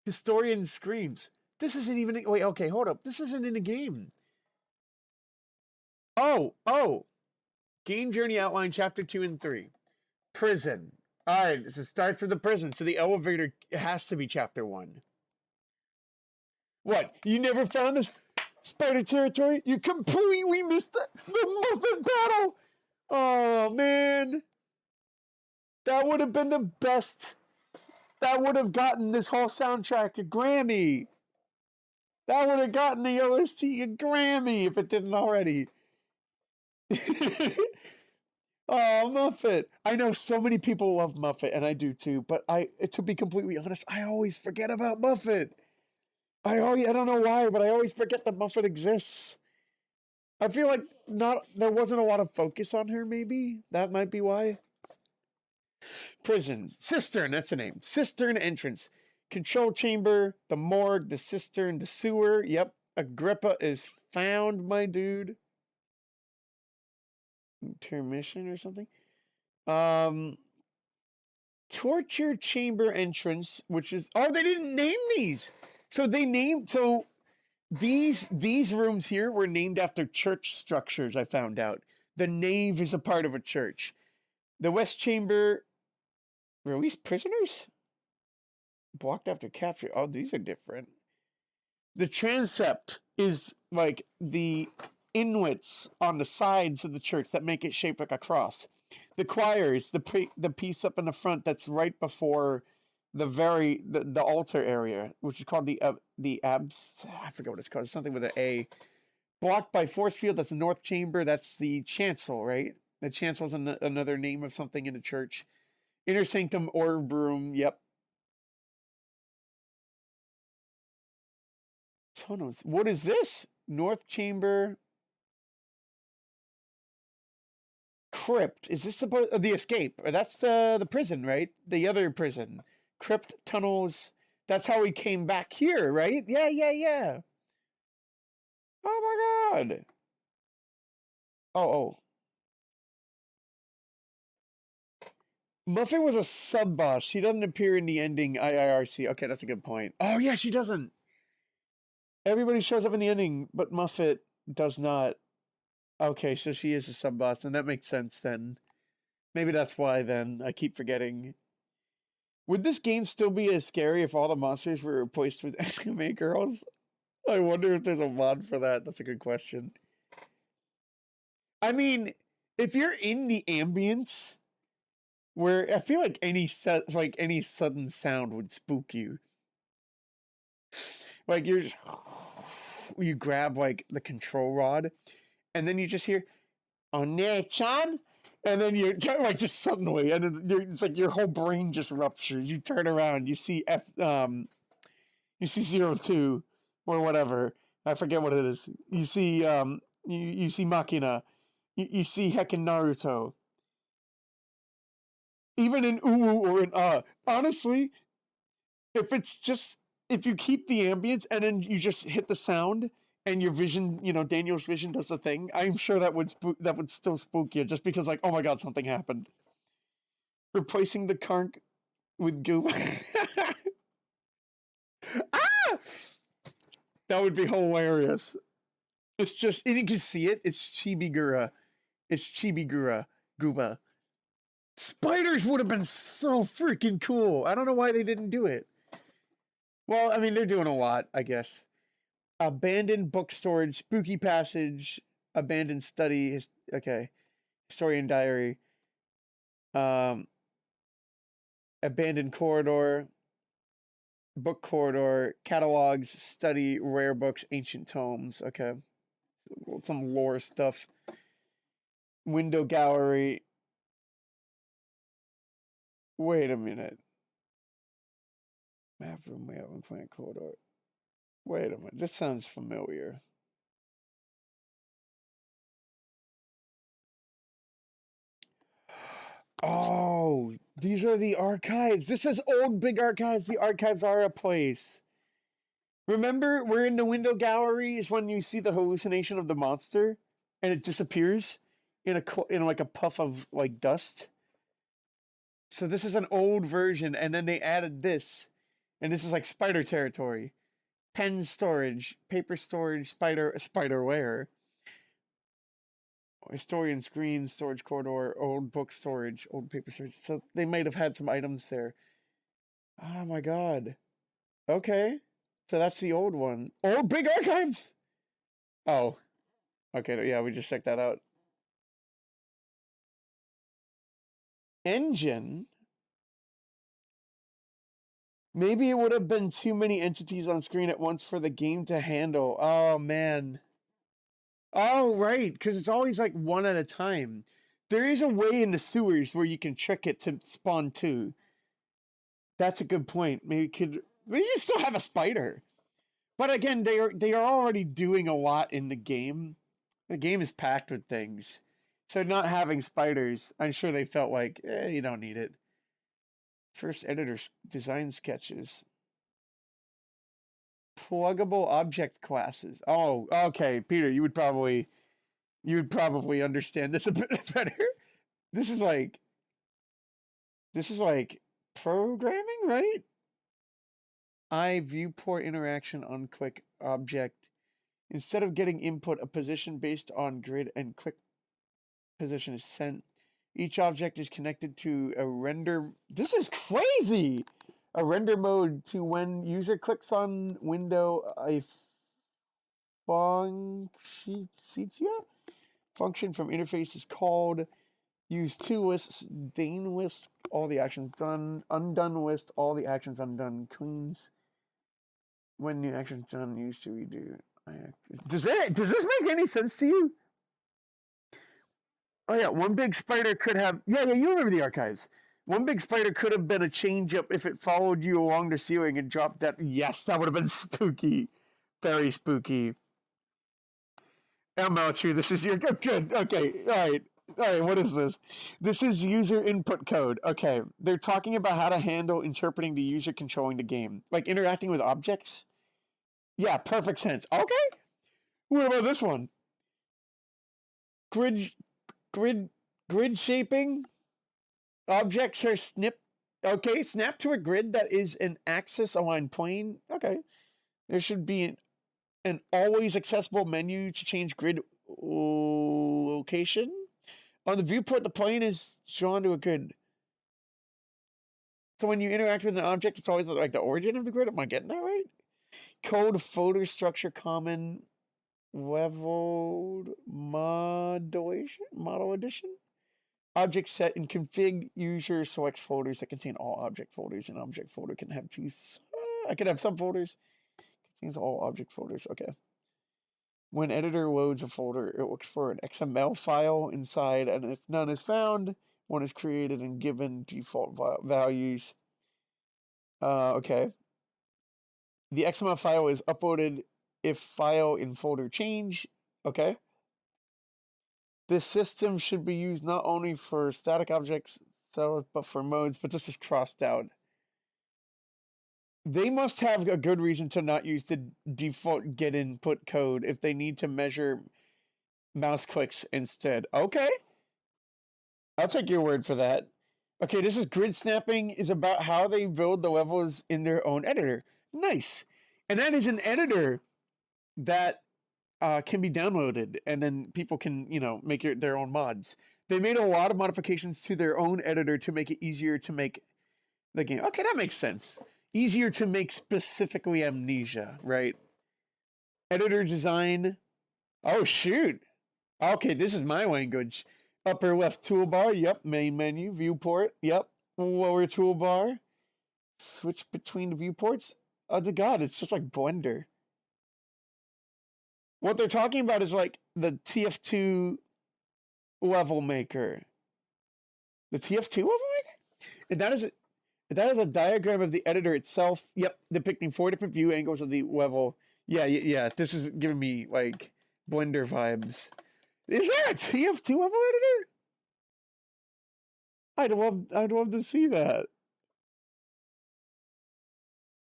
Historian screams. This isn't even... Wait, okay, hold up. This isn't in the game. Oh. Game Journey Outline, Chapter 2 and 3. Prison. Alright, so it starts with the prison. So the elevator has to be Chapter 1. What? You never found this spider territory? You completely missed the Muffin battle! Oh, man. That would have been the best. That would have gotten this whole soundtrack a Grammy. That would have gotten the OST a Grammy if it didn't already. Oh, Muffet. I know so many people love Muffet, and I do too, but to be completely honest, I always forget about Muffet. I don't know why, but I always forget that Muffet exists. I feel like there wasn't a lot of focus on her, maybe. That might be why. Prison. Cistern, that's the name. Cistern entrance. Control chamber, the morgue, the cistern, the sewer. Yep. Agrippa is found, my dude. Intermission or something. Torture chamber entrance, which is... Oh, they didn't name these! So these rooms here were named after church structures, I found out. The nave is a part of a church. The West Chamber... Release prisoners? Blocked after capture. Oh, these are different. The transept is like the inlets on the sides of the church that make it shaped like a cross. The choir is the piece up in the front that's right before the altar area, which is called the abs. I forget what it's called. It's something with an A. Blocked by force field. That's the north chamber. That's the chancel, right? The chancel is another name of something in the church. Inner sanctum orb room. Yep. Tunnels. What is this? North chamber. Crypt. Is this supposed the escape? That's the prison, right? The other prison. Crypt, tunnels. That's how we came back here, right? Yeah. Oh my god. Oh. Muffin was a sub-boss. She doesn't appear in the ending IIRC. Okay, that's a good point. Oh yeah, she doesn't. Everybody shows up in the ending, but Muffet does not. Okay, so she is a sub-boss, and that makes sense then. Maybe that's why then. I keep forgetting. Would this game still be as scary if all the monsters were replaced with anime girls? I wonder if there's a mod for that. That's a good question. I mean, if you're in the ambience, where I feel like any sudden sound would spook you. Like you're just, you grab like the control rod, and then you just hear "One-chan," and then you like just suddenly, and then it's like your whole brain just ruptures. You turn around, you see you see 02 or whatever. I forget what it is. You see you see Makina. You see heckin' Naruto. Even in Uwu or in honestly, if you keep the ambience and then you just hit the sound and your vision, Daniel's vision does the thing, I'm sure that would still spook you just because like, oh my god, something happened. Replacing the Kark with Goop. Ah! That would be hilarious. It's just, and you can see it. It's Chibigura. It's Chibigura Gooba. Spiders would have been so freaking cool. I don't know why they didn't do it. Well, I mean, they're doing a lot, I guess. Abandoned book storage, spooky passage, abandoned study. Okay, historian diary. Abandoned corridor, book corridor, catalogs, study, rare books, ancient tomes. Okay, some lore stuff. Window gallery. Wait a minute. Map room, layout, and plant corridor. Wait a minute. This sounds familiar. Oh, these are the archives. This is old big archives. The archives are a place. Remember, we're in the window gallery is when you see the hallucination of the monster and it disappears in like a puff of like dust. So this is an old version, and then they added this, and this is like spider territory. Pen storage, paper storage, spiderware. Historian screen, storage corridor, old book storage, old paper storage. So they might have had some items there. Oh my god. Okay. So that's the old one. Old big archives! Oh. Okay, yeah, we just checked that out. Engine? Maybe it would have been too many entities on screen at once for the game to handle. Oh, man. Oh, right, because it's always like one at a time. There is a way in the sewers where you can trick it to spawn two. That's a good point. Maybe you still have a spider. But again, they are already doing a lot in the game. The game is packed with things. So not having spiders, I'm sure they felt like, you don't need it. First editor design sketches. Pluggable object classes. Oh, okay, Peter, you would probably understand this a bit better. This is like programming, right? Viewport interaction on quick object. Instead of getting input, a position based on grid and quick position is sent. Each object is connected to a render. This is crazy! A render mode to when user clicks on window a function from interface is called. Use two lists, Dane list, all the actions done, undone list, all the actions undone, cleans. When new actions done, use to redo. Does this make any sense to you? Oh yeah, one big spider could have. Yeah, you remember the archives. One big spider could have been a change up if it followed you along the ceiling and dropped that. Yes, that would have been spooky, very spooky. True. This is your good. Okay, all right. What is this? This is user input code. Okay, they're talking about how to handle interpreting the user controlling the game, like interacting with objects. Yeah, perfect sense. Okay. What about this one? Grid shaping. Objects are snap to a grid that is an axis aligned plane. Okay. There should be an always accessible menu to change grid location. On the viewport, the plane is drawn to a grid. So when you interact with an object, it's always like the origin of the grid. Am I getting that right? Code, folder, structure, common, leveled, model edition. Object set and config. User selects folders that contain all object folders. An object folder can have two. I can have subfolders. Contains all object folders. Okay. When editor loads a folder, it looks for an XML file inside, and if none is found, one is created and given default values. Okay. The XML file is uploaded if file in folder change. Okay. This system should be used not only for static objects, but for modes, but this is crossed out. They must have a good reason to not use the default get input code if they need to measure mouse clicks instead. Okay. I'll take your word for that. Okay, this is grid snapping is about how they build the levels in their own editor. Nice. And that is an editor that can be downloaded, and then people can, make their own mods. They made a lot of modifications to their own editor to make it easier to make the game. Okay, that makes sense. Easier to make specifically Amnesia, right? Editor design. Oh, shoot. Okay, this is my language. Upper left toolbar, yep. Main menu, viewport, yep. Lower toolbar. Switch between the viewports. Oh, the God, it's just like Blender. What they're talking about is like the TF2 level maker. The TF2 level maker? And that is a diagram of the editor itself. Yep, depicting 4 different view angles of the level. Yeah. This is giving me like Blender vibes. Is there a TF2 level editor? I'd love to see that.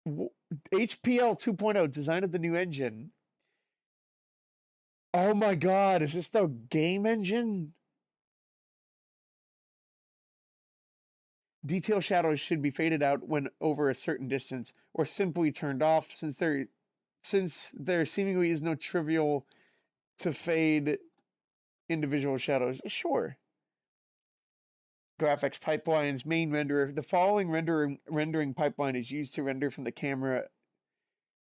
HPL 2.0, design of the new engine. Oh my God, is this the game engine? Detail shadows should be faded out when over a certain distance, or simply turned off, since there seemingly is no trivial to fade individual shadows. Sure. Graphics pipelines, main renderer. The following rendering pipeline is used to render from the camera.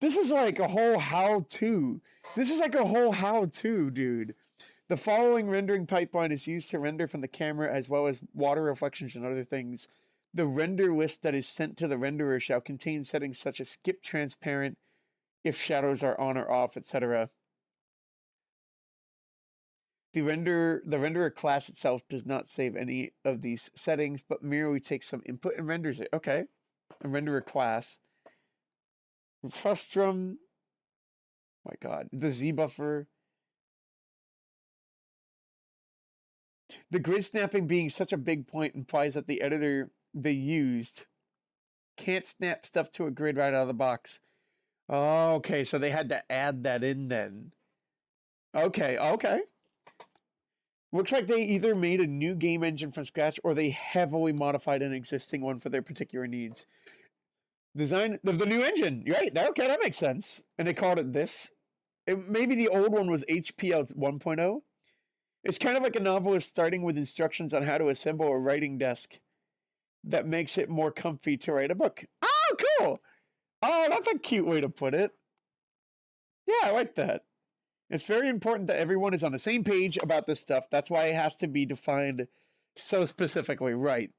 This is like a whole how-to. Dude. The following rendering pipeline is used to render from the camera as well as water reflections and other things. The render list that is sent to the renderer shall contain settings such as skip transparent, if shadows are on or off, etc. The renderer class itself does not save any of these settings, but merely takes some input and renders it. Okay. A renderer class. Frustrum. My God. The Z buffer. The grid snapping being such a big point implies that the editor they used can't snap stuff to a grid right out of the box. Oh, okay, so they had to add that in then. Okay. Looks like they either made a new game engine from scratch or they heavily modified an existing one for their particular needs. Design of the new engine, right? Okay, that makes sense. And they called it this. Maybe the old one was HPL 1.0. It's kind of like a novelist starting with instructions on how to assemble a writing desk that makes it more comfy to write a book. Oh, cool. Oh, that's a cute way to put it. Yeah, I like that. It's very important that everyone is on the same page about this stuff. That's why it has to be defined so specifically, right?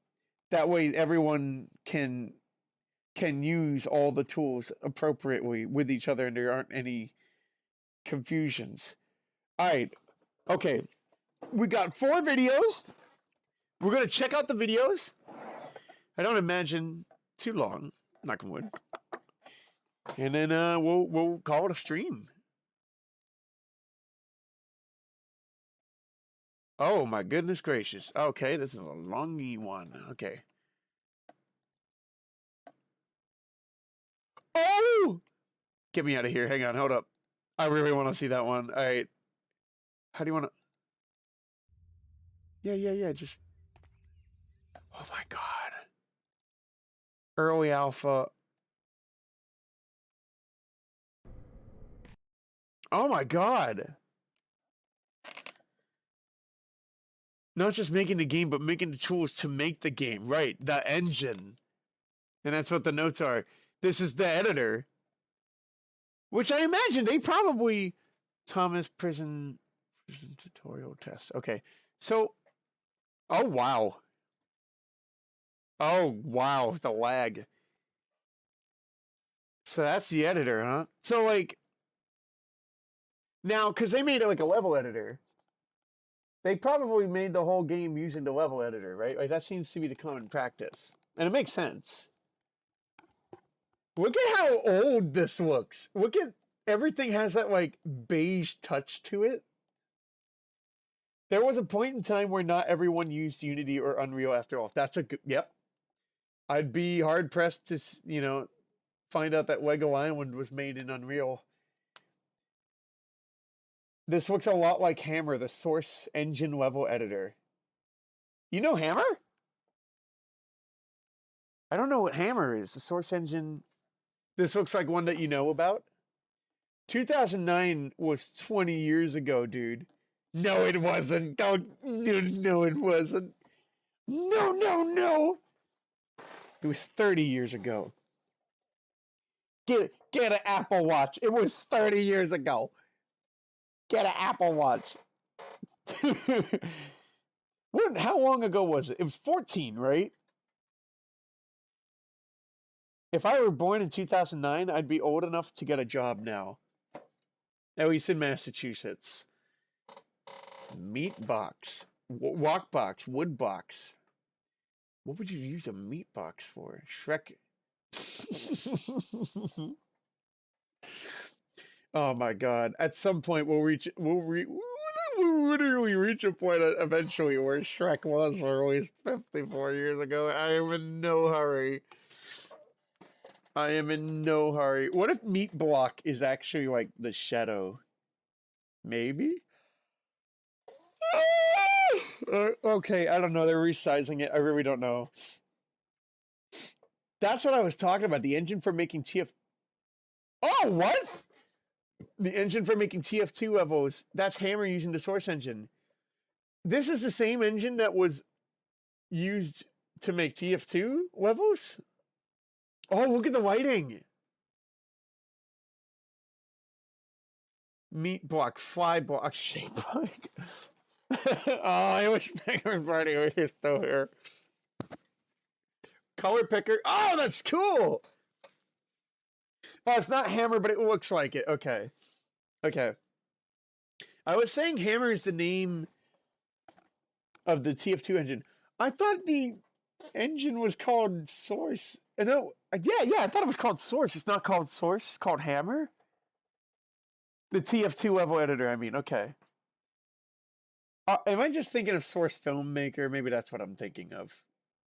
That way everyone can use all the tools appropriately with each other and there aren't any confusions. All right. Okay. We got 4 videos. We're going to check out the videos. I don't imagine too long. Knock on wood. And then we'll call it a stream. Oh my goodness gracious. Okay, this is a longy one. Okay. Oh! Get me out of here. Hang on, hold up. I really want to see that one. All right. How do you want to... Yeah, just... Oh my God. Early alpha. Oh my God. Not just making the game, but making the tools to make the game. Right, the engine. And that's what the notes are. This is the editor. Which I imagine they probably... Thomas Prison tutorial test. Okay, so... Oh, wow. Oh, wow, the lag. So that's the editor, huh? So, like... Now, because they made it like a level editor, they probably made the whole game using the level editor, right? Like that seems to be the common practice, and it makes sense. Look at how old this looks. Look at everything has that like beige touch to it. There was a point in time where not everyone used Unity or Unreal after all. That's a good, yep. I'd be hard pressed to, find out that Lego Island was made in Unreal. This looks a lot like Hammer, the source engine level editor. You know Hammer? I don't know what Hammer is. The source engine. This looks like one that you know about. 2009 was 20 years ago, dude. No, it wasn't. Don't. No, it wasn't. No. It was 30 years ago. Get an Apple Watch. It was 30 years ago. Get an Apple Watch. How long ago was it? It was 14, right? If I were born in 2009, I'd be old enough to get a job now. At least in Massachusetts. Meat box. Walk box. Wood box. What would you use a meat box for? Shrek. Oh my god. At some point we'll literally reach a point eventually where Shrek was released 54 years ago. I am in no hurry. What if Meat Block is actually like the shadow? Maybe? Okay, I don't know. They're resizing it. I really don't know. That's what I was talking about. The engine for making TF... Oh, what? The engine for making TF2 levels. That's Hammer using the source engine. This is the same engine that was used to make TF2 levels? Oh, look at the lighting. Meat block, fly block, shape block. Oh, I wish Penguin Party was still here. Color picker. Oh, that's cool. Oh, it's not Hammer, but it looks like it. Okay. I was saying Hammer is the name of the TF2 engine. I thought the engine was called Source. No, yeah, I thought it was called Source. It's not called Source. It's called Hammer. The TF2 level editor, I mean. Okay. Am I just thinking of Source Filmmaker? Maybe that's what I'm thinking of.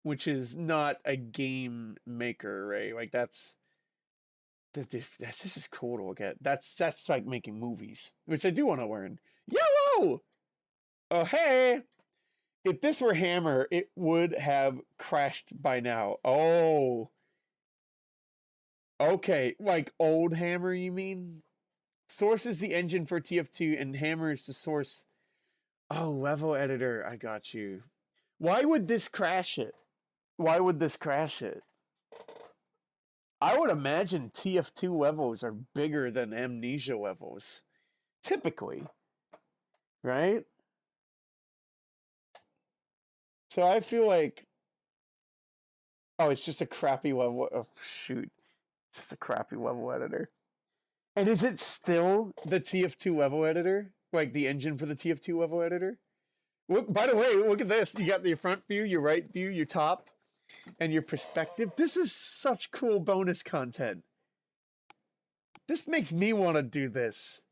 Which is not a game maker, right? Like, this is cool to look at. That's like making movies, which I do want to learn. Yellow! Oh, hey! If this were Hammer, it would have crashed by now. Oh. Okay, like old Hammer, you mean? Source is the engine for TF2, and Hammer is the source. Oh, level editor, I got you. Why would this crash it? I would imagine TF2 levels are bigger than Amnesia levels. Typically. Right? So I feel like... Oh, it's just a crappy level... Oh, shoot. It's just a crappy level editor. And is it still the TF2 level editor? Like the engine for the TF2 level editor? Look, by the way, look at this. You got your front view, your right view, your top, and your perspective. This is such cool bonus content. This makes me want to do this.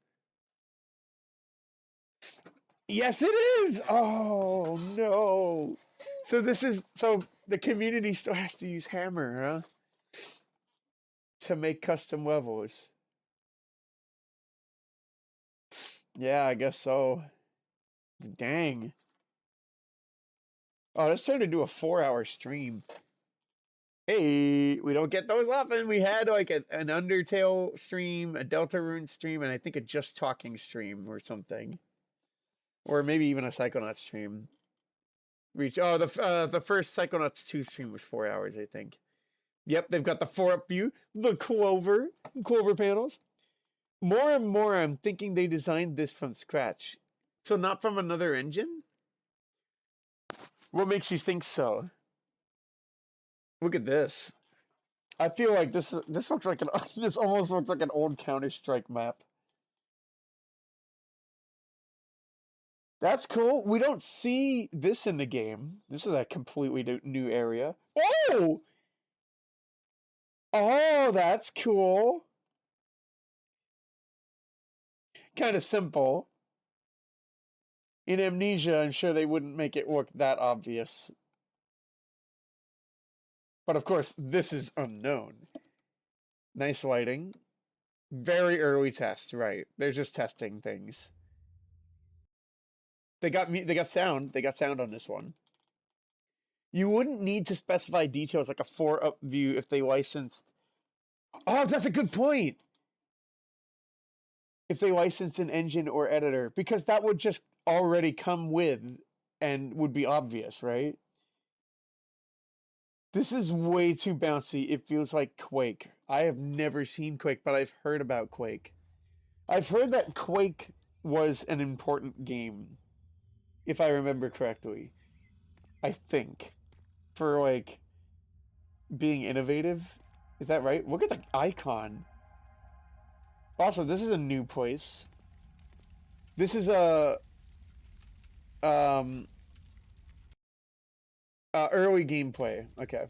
Yes, it is. Oh, no. So the community still has to use Hammer, huh? To make custom levels. Yeah, I guess so. Dang. Oh, let's try to do a 4-hour stream. Hey, we don't get those often. We had like an Undertale stream, a Deltarune stream, and I think a Just Talking stream or something. Or maybe even a Psychonauts stream. The first Psychonauts 2 stream was 4 hours, I think. Yep, they've got the 4-up view, the Clover panels. More and more, I'm thinking they designed this from scratch. So not from another engine? What makes you think so? Look at this. I feel like this looks like this almost looks like an old Counter-Strike map. That's cool. We don't see this in the game. This is a completely new area. Oh! Oh, that's cool. Kind of simple. In Amnesia, I'm sure they wouldn't make it look that obvious. But of course, this is unknown. Nice lighting. Very early test, right. They're just testing things. They got sound. They got sound on this one. You wouldn't need to specify details like a 4-up view if they licensed... Oh, that's a good point! If they licensed an engine or editor, because that would just already come with and would be obvious, right? This is way too bouncy. It feels like Quake. I have never seen Quake, but I've heard about Quake. I've heard that Quake was an important game, if I remember correctly. I think. For, like, being innovative. Is that right? Look at the icon. Also, this is a new place. This is a... early gameplay. Okay.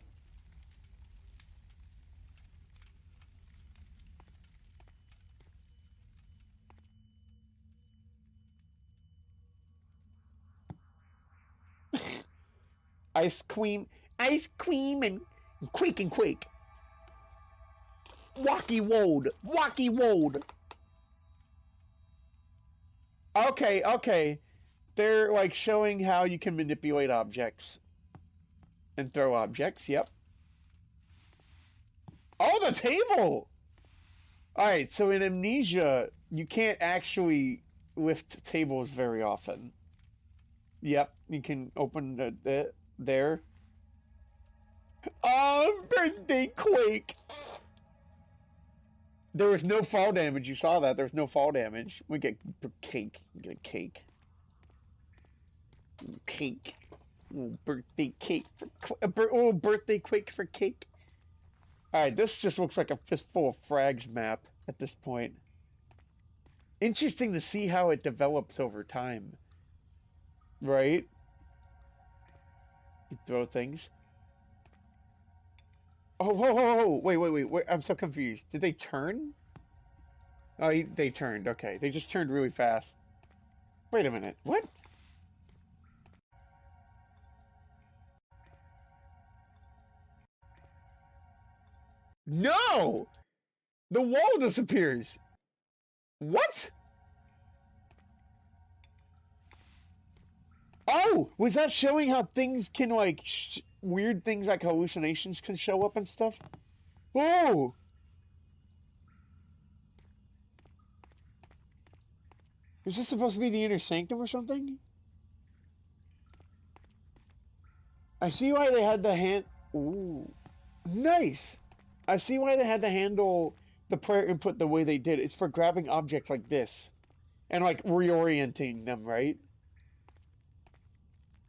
Ice Queen and Quake and Quake. Wacky Wold. Okay. They're like showing how you can manipulate objects. And throw objects, yep. Oh, the table! Alright, so in Amnesia, you can't actually lift tables very often. Yep, you can open it there. Oh, birthday Quake! There was no fall damage, you saw that. There's no fall damage. We get cake. Get a cake. Cake. Oh, birthday cake for birthday Quake for cake. Alright, this just looks like a fistful of frags map at this point. Interesting to see how it develops over time. Right? You throw things. Oh, whoa. Wait. I'm so confused. Did they turn? Oh, they turned. Okay. They just turned really fast. Wait a minute. What? No! The wall disappears. What? Oh, was that showing how things can, like, weird things like hallucinations can show up and stuff? Whoa! Is this supposed to be the inner sanctum or something? I see why they had the hand... Ooh. Nice! I see why they had to handle the prayer input the way they did. It's for grabbing objects like this. And, like, reorienting them, right?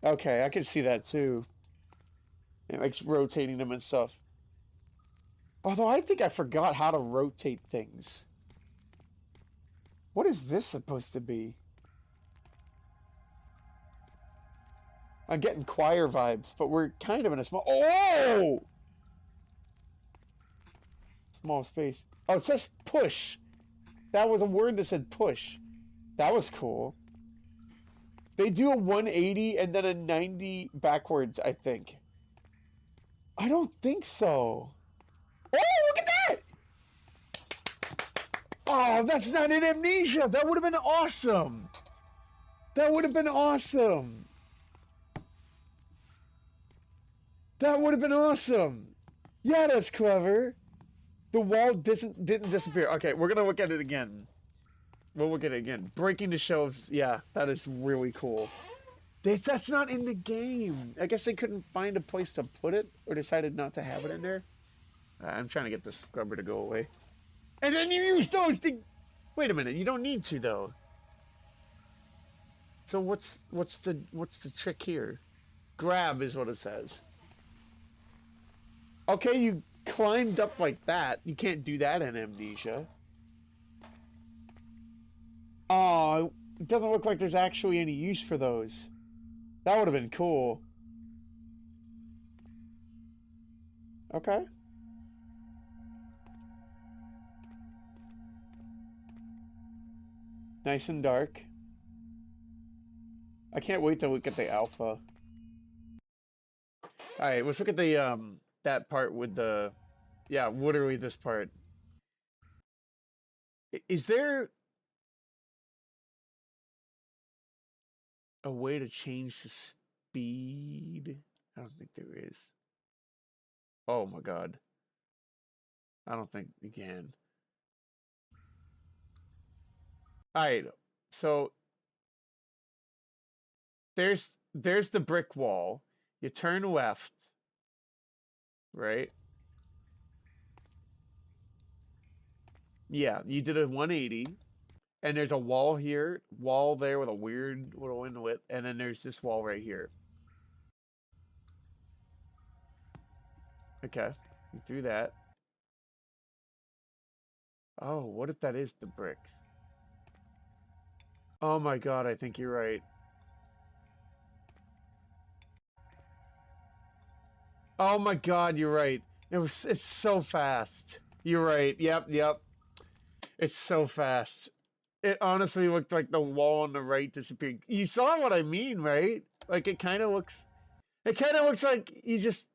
Okay, I can see that, too. And, like, rotating them and stuff. Although, I think I forgot how to rotate things. What is this supposed to be? I'm getting choir vibes, but we're kind of in a small... Oh! Small space. Oh, it says push. That was a word that said push. That was cool. They do a 180 and then a 90 backwards, I think. I don't think so. Oh, look at that! Oh, that's not in Amnesia. That would have been awesome. That would have been awesome. That would have been awesome. Yeah, that's clever. The wall didn't disappear. Okay, we're gonna look at it again. We'll look at it again. Breaking the shelves. Yeah, that is really cool. That's not in the game. I guess they couldn't find a place to put it or decided not to have it in there. I'm trying to get the scrubber to go away. And then you use those to... Wait a minute. You don't need to, though. So what's the trick here? Grab is what it says. Okay, you climbed up like that. You can't do that in Amnesia. Oh, It doesn't look like there's actually any use for those. That would have been cool. Okay. Nice and dark. I can't wait to look at the alpha. Alright, let's look at the that part with the, yeah, literally this part. Is there a way to change the speed? I don't think there is. Oh my god. I don't think you can. Alright, so there's the brick wall. You turn left, right? Yeah, you did a 180. And there's a wall here, wall there with a weird little inlet, and then there's this wall right here. Okay, you threw that. Oh, what if that is the brick? Oh my god, I think you're right. Oh my god, you're right. It's so fast. You're right. Yep. It's so fast. It honestly looked like the wall on the right disappeared. You saw what I mean, right? Like it kind of looks like you just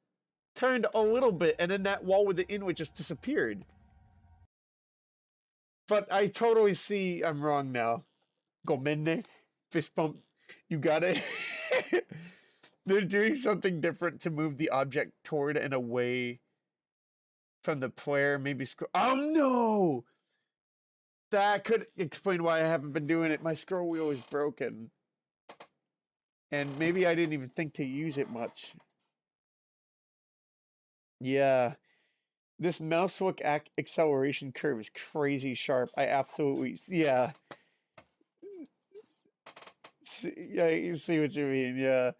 turned a little bit and then that wall with the inlet just disappeared. But I totally see I'm wrong now. Gomende, fist bump. You got it. They're doing something different to move the object toward and away from the player. Maybe scroll. Oh no! That could explain why I haven't been doing it. My scroll wheel is broken. And maybe I didn't even think to use it much. Yeah. This mouse look acceleration curve is crazy sharp. I absolutely... Yeah. Yeah, you see what you mean, yeah.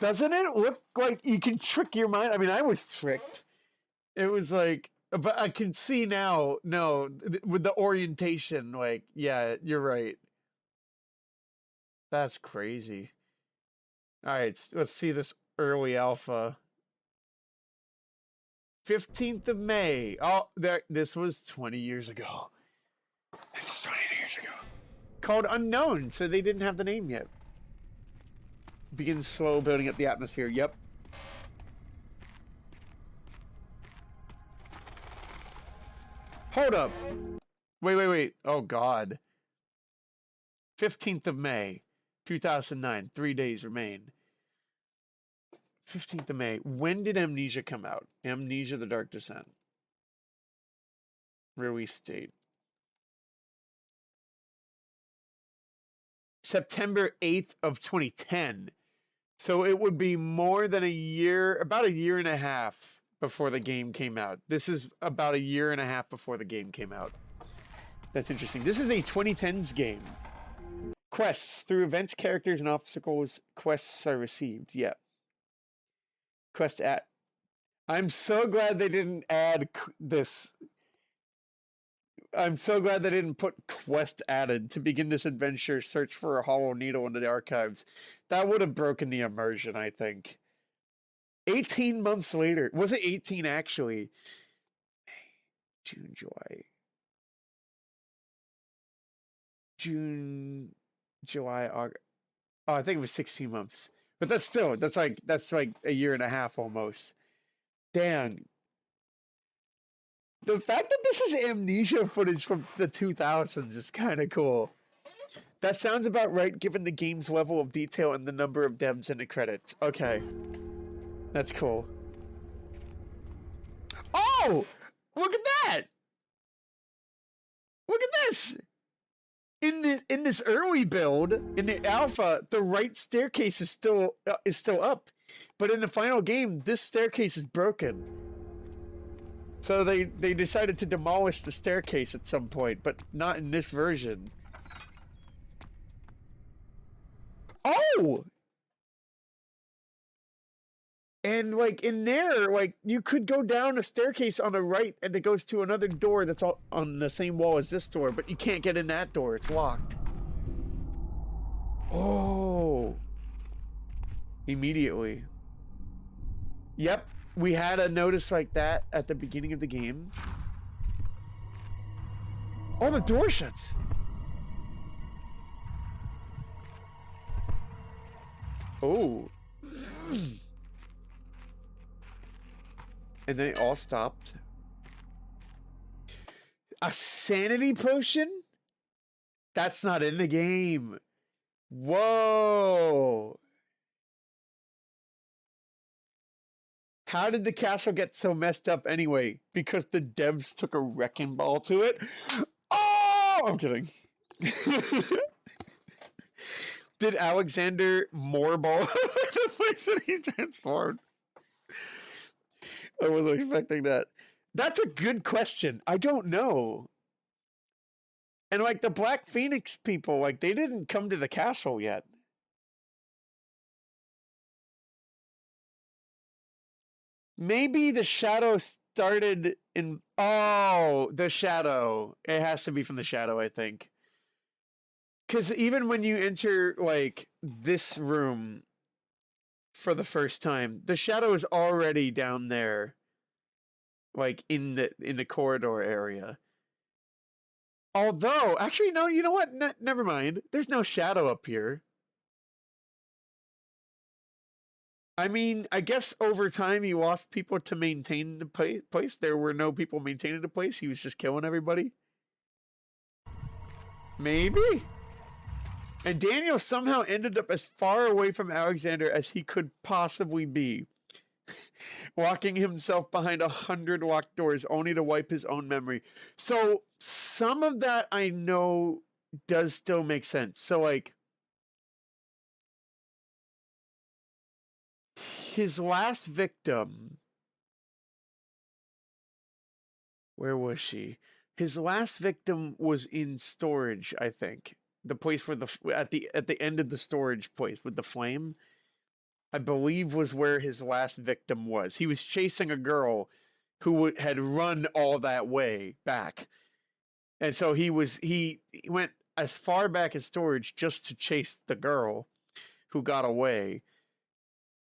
Doesn't it look like you can trick your mind? I mean, I was tricked. It was like... But I can see now, no, with the orientation, like, yeah, you're right. That's crazy. All right, let's see this early alpha. 15th of May. Oh, this was 20 years ago. This is 20 years ago. Called Unknown, so they didn't have the name yet. Begins slow building up the atmosphere. Yep. Hold up. Wait. Oh, God. 15th of May, 2009. 3 days remain. 15th of May. When did Amnesia come out? Amnesia: The Dark Descent. Release date. September 8th of 2010. So it would be more than a year, about a year and a half before the game came out. This is about a year and a half before the game came out. That's interesting. This is a 2010s game. Quests. Through events, characters, and obstacles, quests are received. Yeah. Quest at... I'm so glad they didn't add this. I'm so glad they didn't put quest added. To begin this adventure, search for a hollow needle in the archives. That would have broken the immersion, I think. 18 months later. Was it 18 actually? June, July, August. Oh, I think it was 16 months. But that's like a year and a half almost. Damn. The fact that this is Amnesia footage from the 2000s is kind of cool. That sounds about right given the game's level of detail and the number of devs in the credits. Okay. That's cool. Oh! Look at that! Look at this! In this early build, in the alpha, the right staircase is still up. But in the final game, this staircase is broken. So they decided to demolish the staircase at some point, but not in this version. Oh! And like in there, like you could go down a staircase on the right and it goes to another door that's all on the same wall as this door, but you can't get in that door. It's locked. Oh. Immediately. Yep. We had a notice like that at the beginning of the game. Oh, the door shuts. Oh. And then it all stopped. A sanity potion? That's not in the game. Whoa. How did the castle get so messed up anyway? Because the devs took a wrecking ball to it? Oh! I'm kidding. Did Alexander moorball the place that he transformed? I wasn't expecting that. That's a good question. I don't know. And like the Black Phoenix people, like they didn't come to the castle yet. Maybe the shadow started in... Oh, the shadow. It has to be from the shadow, I think. Because even when you enter like this room for the first time, the shadow is already down there, like in the corridor area. Although, actually, no, you know what? Never mind. There's no shadow up here. I mean, I guess over time he lost people to maintain the place. There were no people maintaining the place. He was just killing everybody. Maybe. And Daniel somehow ended up as far away from Alexander as he could possibly be, locking himself behind 100 locked doors only to wipe his own memory. So some of that I know does still make sense. So like his last victim, where was she? His last victim was in storage, I think. The place where at the end of the storage place with the flame, I believe was where his last victim was. He was chasing a girl who had run all that way back. And so he went as far back as storage just to chase the girl who got away.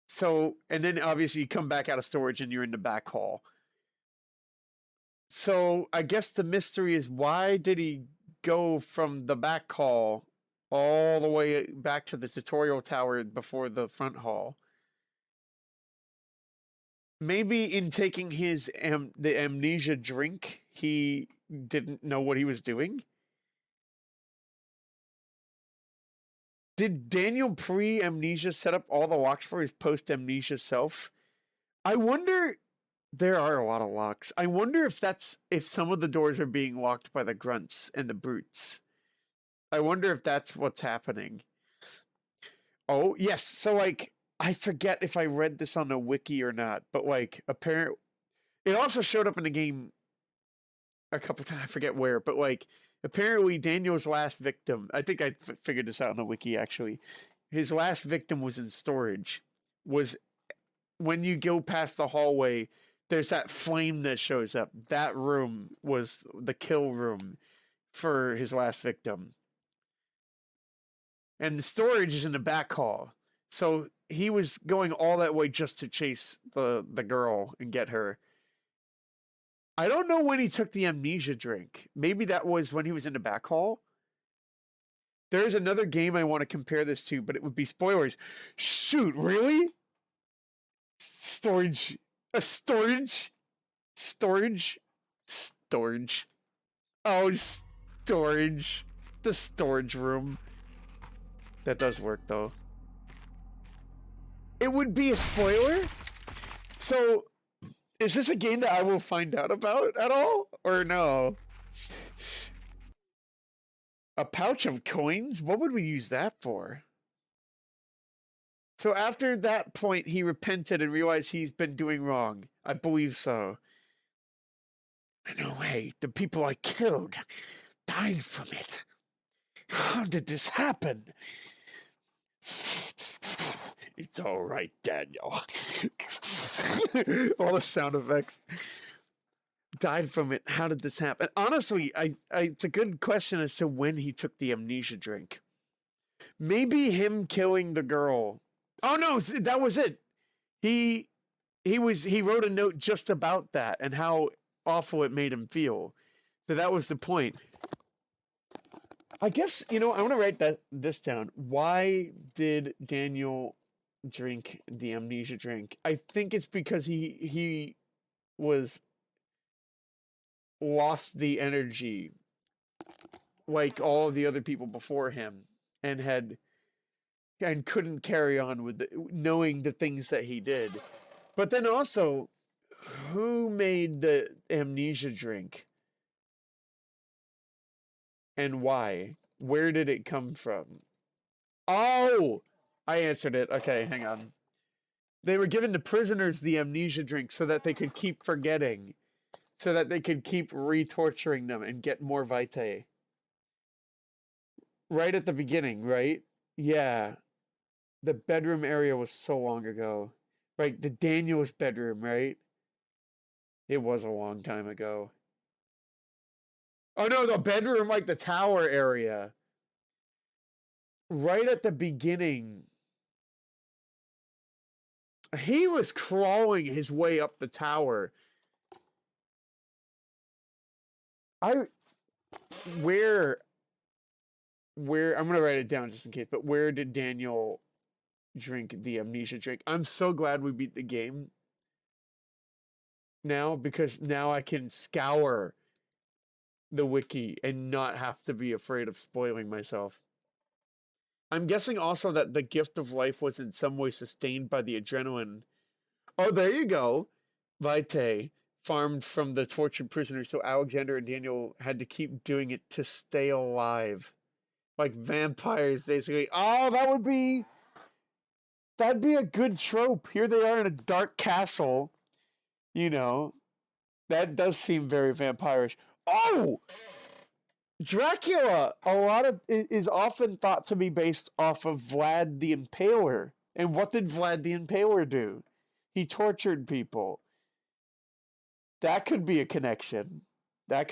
So, and then obviously you come back out of storage and you're in the back hall. So I guess the mystery is, why did he go from the back hall all the way back to the tutorial tower before the front hall? Maybe in taking his the amnesia drink, he didn't know what he was doing. Did Daniel pre-amnesia set up all the locks for his post-amnesia self? I wonder. There are a lot of locks. I wonder if some of the doors are being locked by the grunts and the brutes. I wonder if that's what's happening. Oh, yes. So like, I forget if I read this on a wiki or not, but like apparently it also showed up in the game a couple times. I forget where, but like apparently Daniel's last victim, I think I figured this out on the wiki actually. His last victim was in storage. Was when you go past the hallway, there's that flame that shows up. That room was the kill room for his last victim. And the storage is in the back hall. So he was going all that way just to chase the girl and get her. I don't know when he took the amnesia drink. Maybe that was when he was in the back hall. There's another game I want to compare this to, but it would be spoilers. Shoot, really? Storage. A storage? Storage? Storage. Oh, storage. The storage room. That does work, though. It would be a spoiler? So, is this a game that I will find out about at all? Or no? A pouch of coins? What would we use that for? So after that point, he repented and realized he's been doing wrong. I believe so. No way. The people I killed died from it. How did this happen? It's all right, Daniel. All the sound effects. Died from it. How did this happen? Honestly, it's a good question as to when he took the amnesia drink. Maybe him killing the girl. Oh no, that was it. He wrote a note just about that and how awful it made him feel. So that was the point. I guess, I want to write this down. Why did Daniel drink the amnesia drink? I think it's because he was lost the energy like all of the other people before him and couldn't carry on with knowing the things that he did. But then also, who made the amnesia drink? And why? Where did it come from? Oh! I answered it. Okay, hang on. They were giving the prisoners the amnesia drink so that they could keep forgetting. So that they could keep re-torturing them and get more vitae. Right at the beginning, right? Yeah. The bedroom area was so long ago. Right, the Daniel's bedroom, right? It was a long time ago. Oh no, the bedroom, like the tower area. Right at the beginning. He was crawling his way up the tower. Where, I'm going to write it down just in case, but where did Daniel drink the amnesia drink? I'm so glad we beat the game now, because now I can scour the wiki and not have to be afraid of spoiling myself. I'm guessing also that the gift of life was in some way sustained by the adrenaline. Oh, there you go. Vitae farmed from the tortured prisoners, so Alexander and Daniel had to keep doing it to stay alive. Like vampires, basically. Oh, that'd be a good trope. Here they are in a dark castle. That does seem very vampirish. Oh! Dracula, is often thought to be based off of Vlad the Impaler. And what did Vlad the Impaler do? He tortured people. That could be a connection. That's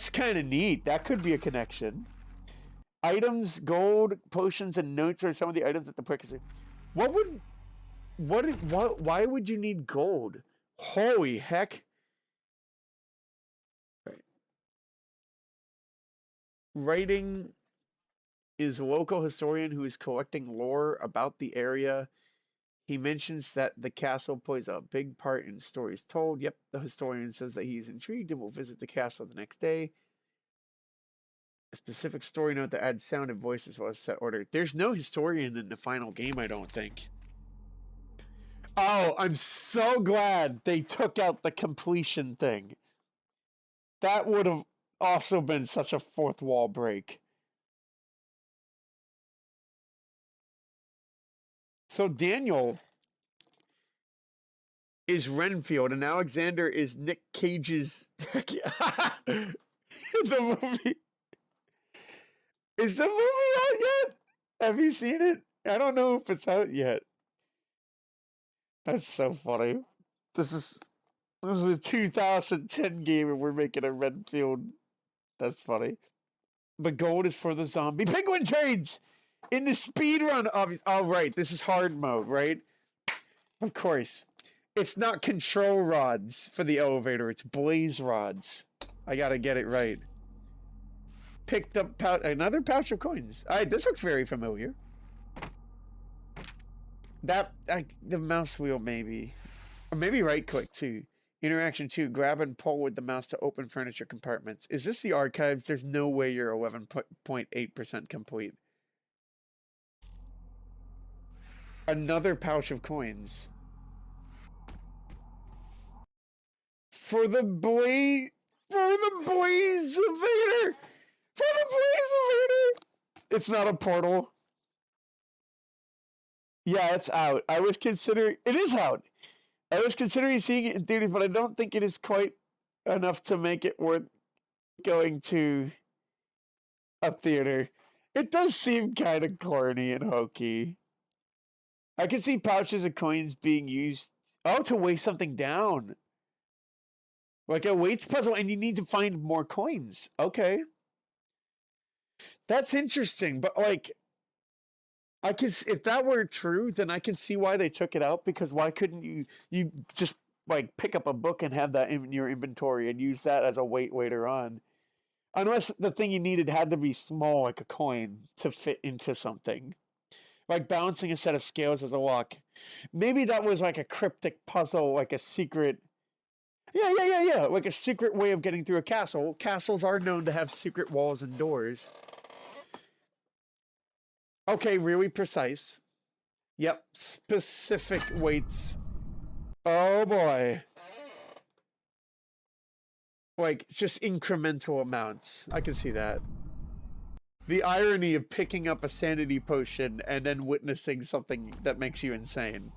kind of neat. That could be a connection. Items, gold, potions, and notes are some of the items that the prerequisite. Why would you need gold? Holy heck. Right. Writing is a local historian who is collecting lore about the area. He mentions that the castle plays a big part in stories told. Yep, the historian says that he's intrigued and will visit the castle the next day. A specific story note that adds sound and voices was set order. There's no historian in the final game, I don't think. Oh, I'm so glad they took out the completion thing. That would have also been such a fourth wall break. So Daniel is Renfield and Alexander is Nick Cage's the movie. Is the movie out yet? Have you seen it? I don't know if it's out yet. That's so funny. This is a 2010 game and we're making a Renfield. That's funny. The gold is for the zombie penguin trades in the speed run of. Oh, right. This is hard mode, right? Of course. It's not control rods for the elevator. It's blaze rods. I gotta get it right. Picked up another pouch of coins. All right, this looks very familiar. The mouse wheel maybe. Or maybe right click too. Interaction 2, grab and pull with the mouse to open furniture compartments. Is this the archives? There's no way you're 11.8% complete. Another pouch of coins. For the blaze evader! It's not a portal. Yeah, it's out. It is out. I was considering seeing it in theaters, but I don't think it is quite enough to make it worth going to a theater. It does seem kind of corny and hokey. I can see pouches of coins being used, to weigh something down. Like a weights puzzle, and you need to find more coins. Okay. That's interesting, but like, if that were true, then I can see why they took it out, because why couldn't you just like pick up a book and have that in your inventory and use that as a weight later on? Unless the thing you needed had to be small, like a coin, to fit into something. Like balancing a set of scales as a walk. Maybe that was like a cryptic puzzle, like a secret. Yeah. Like a secret way of getting through a castle. Castles are known to have secret walls and doors. Okay, really precise. Yep, specific weights. Oh boy. Like, just incremental amounts. I can see that. The irony of picking up a sanity potion and then witnessing something that makes you insane.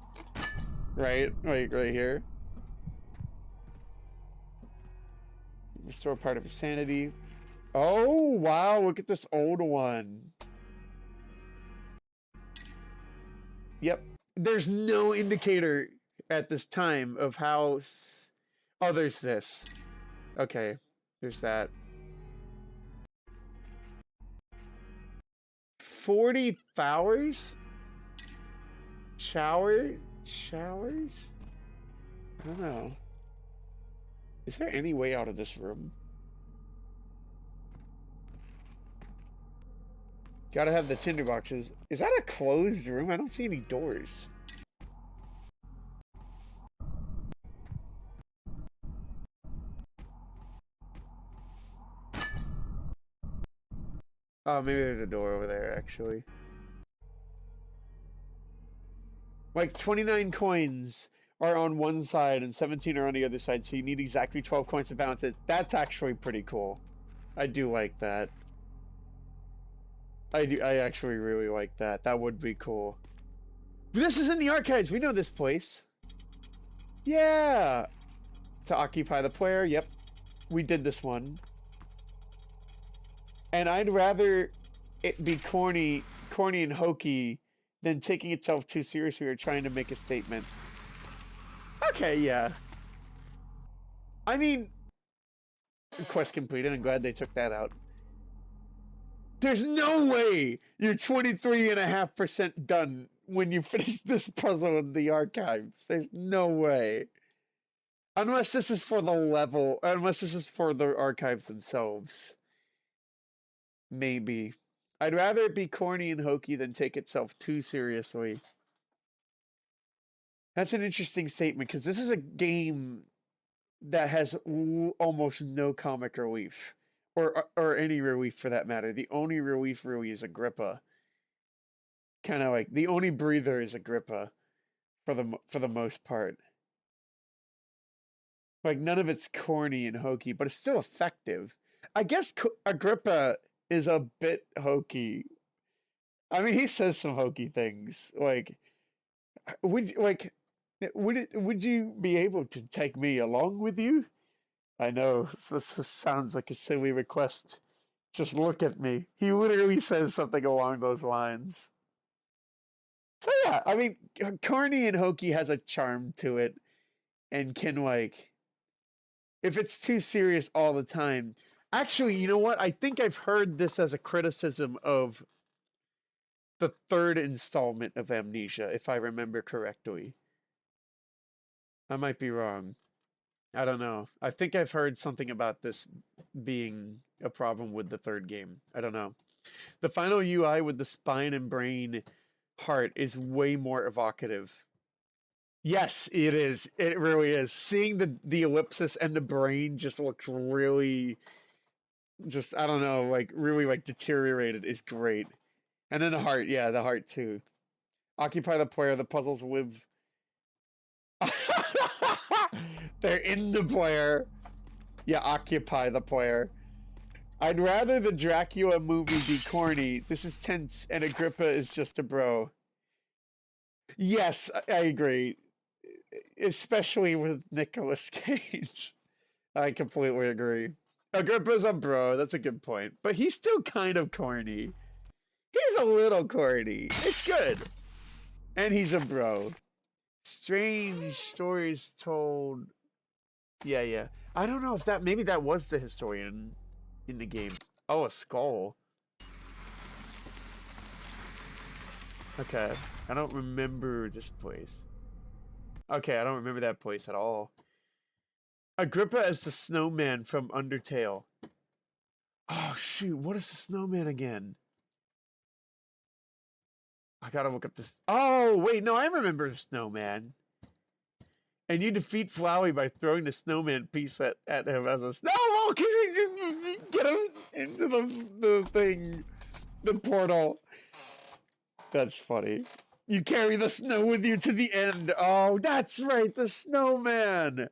Right? Right here. Restore part of your sanity. Oh, wow, look at this old one. Yep. There's no indicator at this time of how... Oh, there's this. Okay, there's that. 40 hours? Showers? I don't know. Is there any way out of this room? Gotta have the tinder boxes. Is that a closed room? I don't see any doors. Oh, maybe there's a door over there, actually. Like, 29 coins are on one side and 17 are on the other side, so you need exactly 12 coins to balance it. That's actually pretty cool. I do like that. I actually really like that. That would be cool. This is in the archives! We know this place. Yeah! To occupy the player, yep. We did this one. And I'd rather it be corny and hokey than taking itself too seriously or trying to make a statement. Okay, yeah. I mean, quest completed. I'm glad they took that out. There's no way you're 23.5% done when you finish this puzzle in the archives. There's no way. Unless this is for the level, unless this is for the archives themselves. Maybe. I'd rather it be corny and hokey than take itself too seriously. That's an interesting statement, because this is a game that has almost no comic relief. Or any relief for that matter. The only relief really is Agrippa. Kind of like, the only breather is Agrippa. For the most part. Like, none of it's corny and hokey, but it's still effective. I guess Agrippa is a bit hokey. I mean, he says some hokey things. Like, would you be able to take me along with you? I know, this sounds like a silly request. Just look at me. He literally says something along those lines. So yeah, I mean, corny and hokey has a charm to it. And can, like, if it's too serious all the time... Actually, you know what? I think I've heard this as a criticism of the third installment of Amnesia, if I remember correctly. I might be wrong. I don't know. I think I've heard something about this being a problem with the third game. I don't know. The final UI with the spine and brain heart is way more evocative. Yes, it is. It really is. Seeing the ellipsis and the brain just looks really... just, I don't know, like, really, like, deteriorated is great. And then the heart, yeah, the heart, too. Occupy the player, the puzzles live... They're in the player. Yeah, occupy the player. I'd rather the Dracula movie be corny. This is tense, and Agrippa is just a bro. Yes, I agree. Especially with Nicolas Cage. I completely agree. Agrippa's a bro, that's a good point. But he's still kind of corny. a little corny. It's good. And he's a bro. Strange stories told. Yeah. I don't know if that, maybe that was the historian in the game. Oh, a skull. Okay. I don't remember this place. Okay, I don't remember that place at all. Agrippa as the snowman from Undertale. Oh, shoot. What is the snowman again? I gotta look up this. Oh, wait. No, I remember the snowman. And you defeat Flowey by throwing the snowman piece at him as a snowball. Get him into the thing. The portal. That's funny. You carry the snow with you to the end. Oh, that's right. The snowman.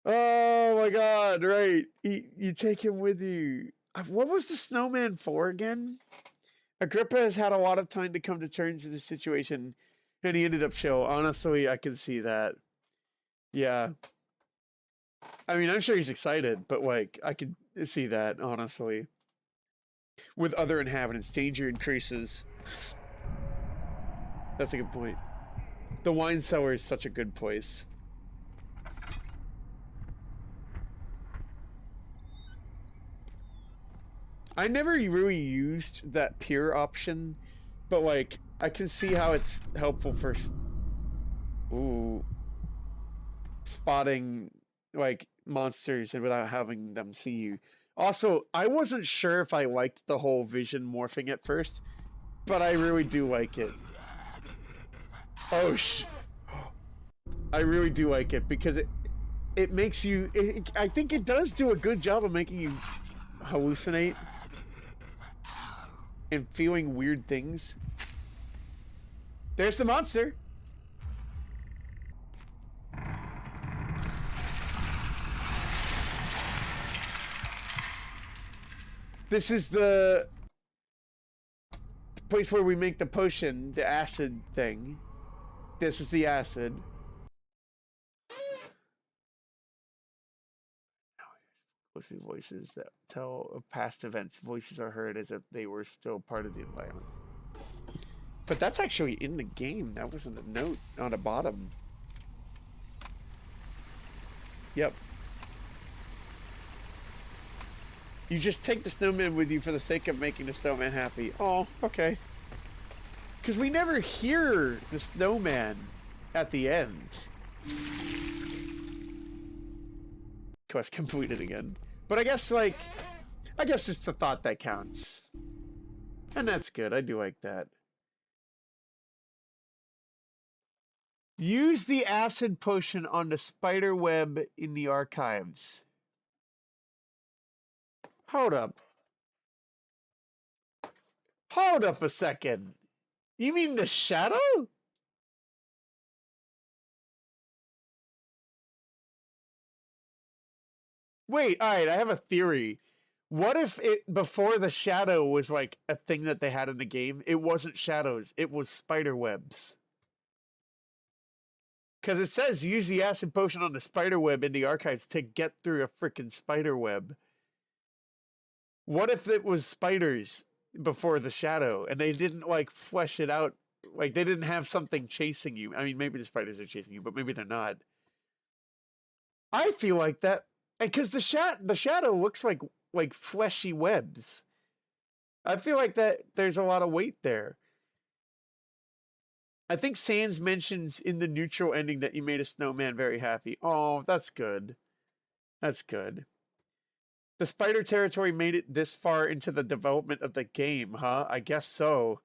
Oh, my God. Right. You take him with you. What was the snowman for again? Agrippa has had a lot of time to come to terms with the situation, and he ended up chill. Honestly, I can see that. Yeah. I mean, I'm sure he's excited, but, like, I could see that, honestly. With other inhabitants, danger increases. That's a good point. The wine cellar is such a good place. I never really used that peer option, but, like, I can see how it's helpful for... Ooh... spotting, like, monsters and without having them see you. Also, I wasn't sure if I liked the whole vision morphing at first, but I really do like it. Oh, I really do like it because it makes you... I think it does do a good job of making you hallucinate and feeling weird things. There's the monster! This is the place where we make the potion, the acid thing. This is the acid. Voices that tell of past events. Voices are heard as if they were still part of the environment. But that's actually in the game. That wasn't a note on the bottom. Yep. You just take the snowman with you for the sake of making the snowman happy. Oh, okay. Because we never hear the snowman at the end. Quest completed again. But I guess, like, it's the thought that counts. And that's good. I do like that. Use the acid potion on the spider web in the archives. Hold up. Hold up a second. You mean the shadow? Wait, alright, I have a theory. What if it, before the shadow was like a thing that they had in the game, it wasn't shadows, it was spider webs? Because it says use the acid potion on the spider web in the archives to get through a freaking spider web. What if it was spiders before the shadow and they didn't like flesh it out? Like they didn't have something chasing you. I mean, maybe the spiders are chasing you, but maybe they're not. I feel like that because the shadow looks like fleshy webs. I feel like that there's a lot of weight there. I think Sans mentions in the neutral ending that you made a snowman very happy. Oh, that's good. That's good. The spider territory made it this far into the development of the game, huh? I guess so.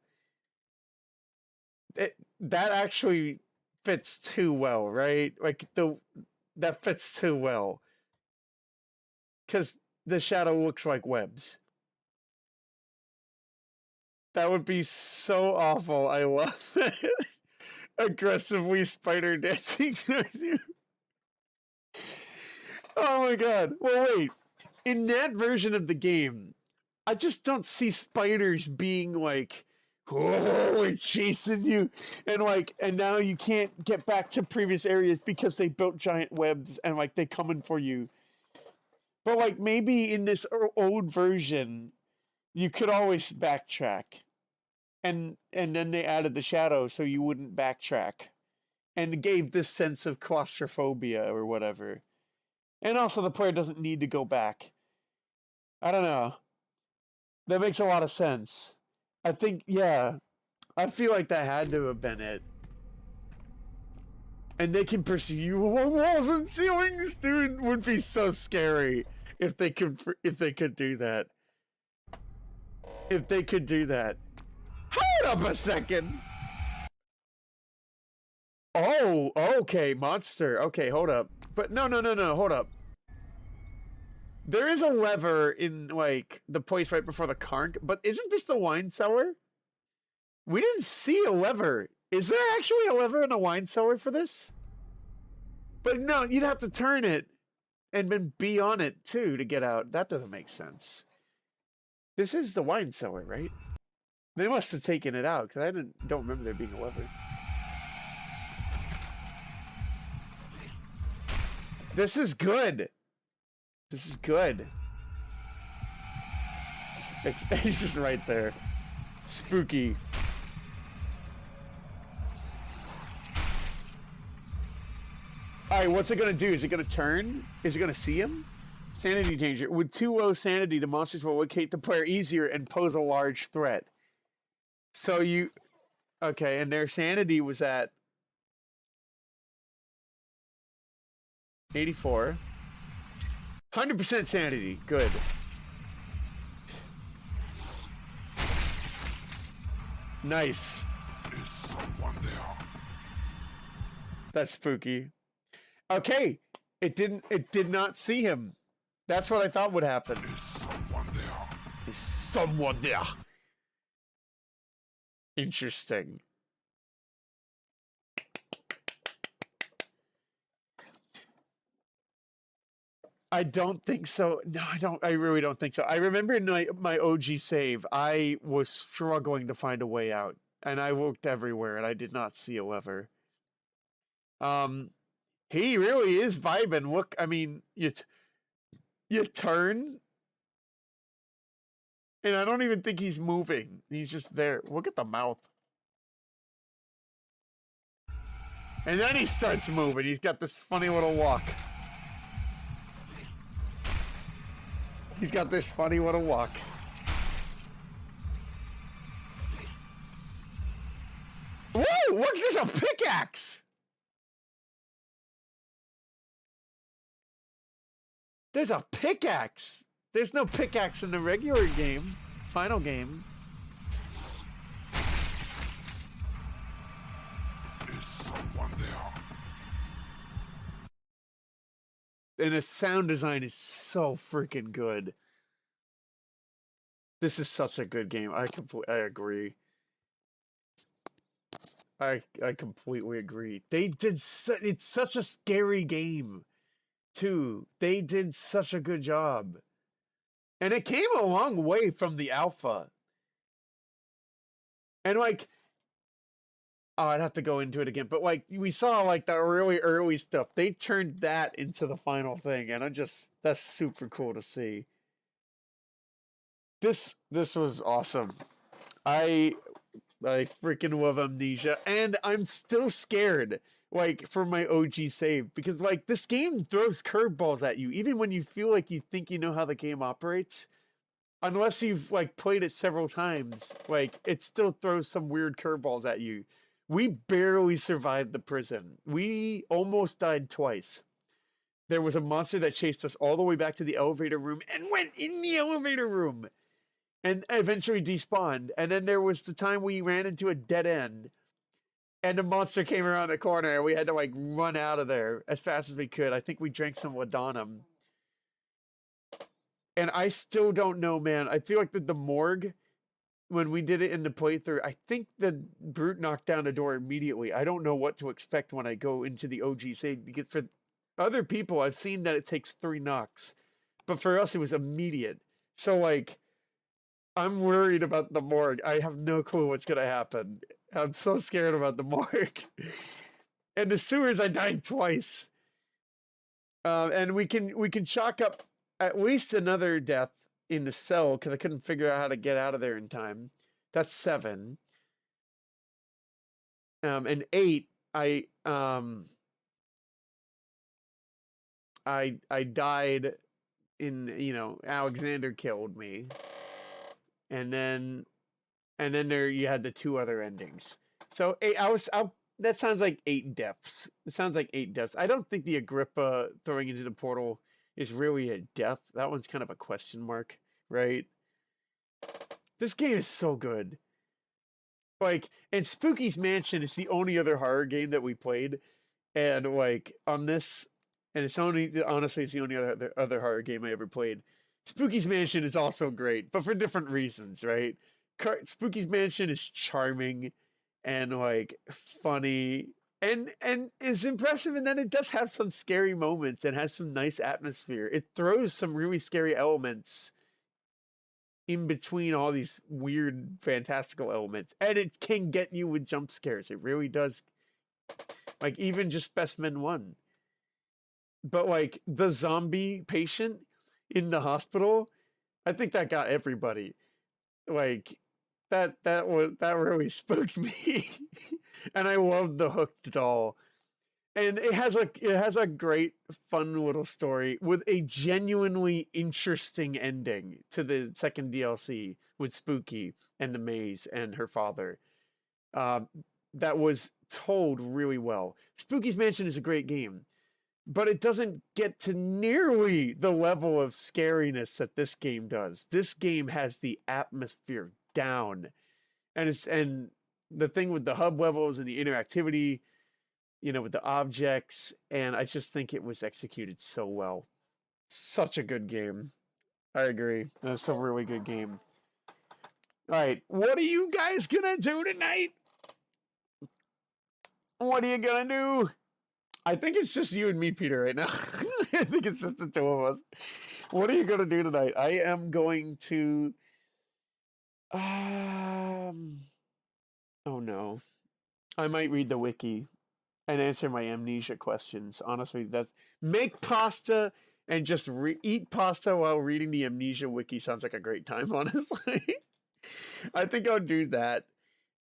That actually fits too well, right? Like that fits too well. Because the shadow looks like webs. That would be so awful. I love it. Aggressively spider dancing. Oh my god. Well, wait. In that version of the game, I just don't see spiders being like, oh, we're chasing you. And now you can't get back to previous areas because they built giant webs and like they coming for you. But like maybe in this old version, you could always backtrack. and then they added the shadow so you wouldn't backtrack, and gave this sense of claustrophobia or whatever. And also, the player doesn't need to go back. I don't know. That makes a lot of sense. I think, yeah, I feel like that had to have been it. And they can pursue you along walls and ceilings, dude. Would be so scary if they could do that. If they could do that. Hold up a second. Oh, okay, monster. Okay, hold up. But no, hold up. There is a lever in, like, the place right before the conch, but isn't this the wine cellar? We didn't see a lever. Is there actually a lever in a wine cellar for this? But no, you'd have to turn it and then be on it, too, to get out. That doesn't make sense. This is the wine cellar, right? They must have taken it out, because I don't remember there being a lever. This is good. This is good. He's just right there. Spooky. Alright, what's it gonna do? Is it gonna turn? Is it gonna see him? Sanity danger. With too low sanity, the monsters will locate the player easier and pose a large threat. So you... Okay, and their sanity was at 84. 100% sanity. Good. Nice. Is someone there? That's spooky. Okay. It did not see him. That's what I thought would happen. Is someone there? Is someone there? Interesting. I don't think so. No, I don't. I really don't think so. I remember in my OG save, I was struggling to find a way out, and I looked everywhere, and I did not see a lever. He really is vibing. Look, I mean, you turn, and I don't even think he's moving. He's just there. Look at the mouth. And then he starts moving. He's got this funny little walk. He's got this funny little walk. Whoa! Look, there's a pickaxe! There's a pickaxe! There's no pickaxe in the regular game. Final game. Is someone there? And the sound design is so freaking good. This is such a good game. I agree. I completely agree. They did it's such a scary game, too. They did such a good job. And it came a long way from the alpha. And like, oh, I'd have to go into it again, but like we saw like the really early stuff. They turned that into the final thing, and that's super cool to see. This was awesome. I freaking love Amnesia, and I'm still scared like for my OG save, because like this game throws curveballs at you even when you feel like you think you know how the game operates. Unless you've like played it several times, like it still throws some weird curveballs at you. We barely survived the prison. We almost died twice. There was a monster that chased us all the way back to the elevator room and went in the elevator room and eventually despawned. And then there was the time we ran into a dead end and the monster came around the corner and we had to like run out of there as fast as we could. I think we drank some laudanum. And I still don't know, man. I feel like the morgue, when we did it in the playthrough, I think the brute knocked down the door immediately. I don't know what to expect when I go into the OG save, because for other people, I've seen that it takes 3 knocks. But for us, it was immediate. So, like, I'm worried about the morgue. I have no clue what's going to happen. I'm so scared about the morgue. And the sewers, I died twice. And we can chalk up at least another death in the cell, because I couldn't figure out how to get out of there in time. That's 7. And 8, I died in, Alexander killed me, and then there you had the 2 other endings. So 8, that sounds like 8 deaths. It sounds like 8 deaths. I don't think the Agrippa throwing into the portal is really a death. That one's kind of a question mark, right? This game is so good. Like, and Spooky's Mansion is the only other horror game that we played, and like on this, and it's honestly it's the only other horror game I ever played. Spooky's Mansion is also great, but for different reasons, right? Spooky's Mansion is charming and like funny and is impressive in that it does have some scary moments and has some nice atmosphere. It throws some really scary elements in between all these weird fantastical elements, and it can get you with jump scares. It really does. Like even just Specimen 1. But like the zombie patient in the hospital, I think that got everybody. Like that really spooked me. And I loved the hooked doll. And it has a great fun little story with a genuinely interesting ending to the second DLC with Spooky and the maze and her father. That was told really well. Spooky's Mansion is a great game, but it doesn't get to nearly the level of scariness that this game does. This game has the atmosphere down, and the thing with the hub levels and the interactivity, with the objects, and I just think it was executed so well. Such a good game. I agree. That's a really good game. All right, what are you guys gonna do tonight? What are you gonna do? I think it's just you and me, Peter, right now. I think it's just the 2 of us. What are you gonna do tonight? I am going to. Oh no, I might read the wiki and answer my amnesia questions. Honestly, make pasta and just eat pasta while reading the amnesia wiki sounds like a great time. Honestly, I think I'll do that.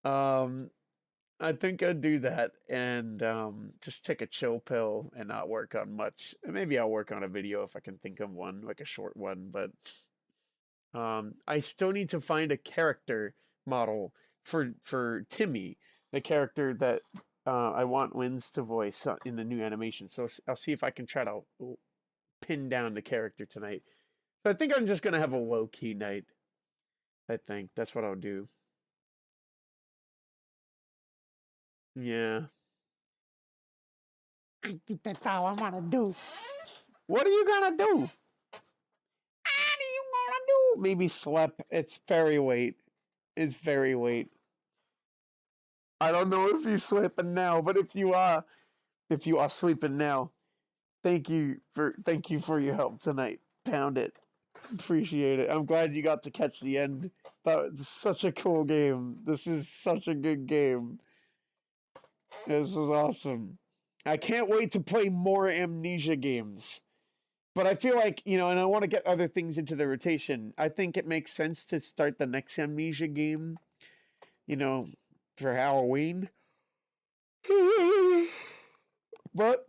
I think I'd do that and just take a chill pill and not work on much. Maybe I'll work on a video if I can think of one, like a short one. But I still need to find a character model for Timmy, the character that I want Wins to voice in the new animation. So I'll see if I can try to pin down the character tonight. So I think I'm just gonna have a low key night. I think that's what I'll do. Yeah. I think that's all I'm gonna do. What are you gonna do? What are you gonna do? Maybe sleep. It's very late. It's very late. I don't know if you're sleeping now, but if you are sleeping now, thank you for your help tonight. Pound it. Appreciate it. I'm glad you got to catch the end. That was such a cool game. This is such a good game. This is awesome. I can't wait to play more Amnesia games. But I feel like, and I want to get other things into the rotation. I think it makes sense to start the next Amnesia game, for Halloween. But,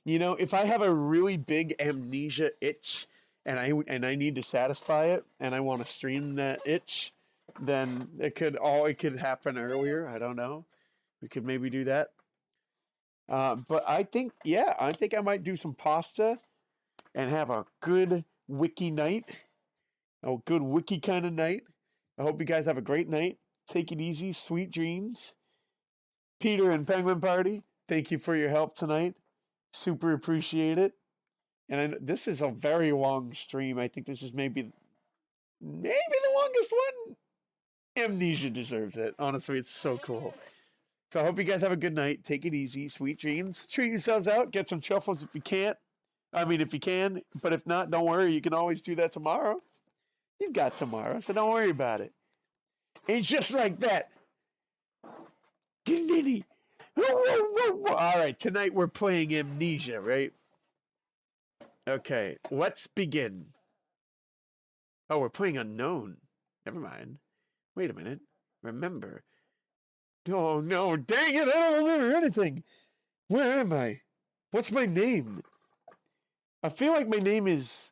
if I have a really big Amnesia itch and I need to satisfy it and I want to stream that itch, then it could happen earlier. I don't know. We could maybe do that. But I think I might do some pasta and have a good wiki night. A good wiki kind of night. I hope you guys have a great night. Take it easy. Sweet dreams. Peter and Penguin Party, thank you for your help tonight. Super appreciate it. And this is a very long stream. I think this is maybe the longest one. Amnesia deserves it. Honestly, it's so cool. So I hope you guys have a good night. Take it easy. Sweet dreams. Treat yourselves out. Get some truffles if you can't. If you can. But if not, don't worry. You can always do that tomorrow. You've got tomorrow, so don't worry about it. And just like that. All right, tonight we're playing Amnesia, right? Okay, let's begin. Oh, we're playing Unknown. Never mind. Wait a minute. Remember, Oh no, dang it, I don't remember anything. Where am I? What's my name? I feel like my name is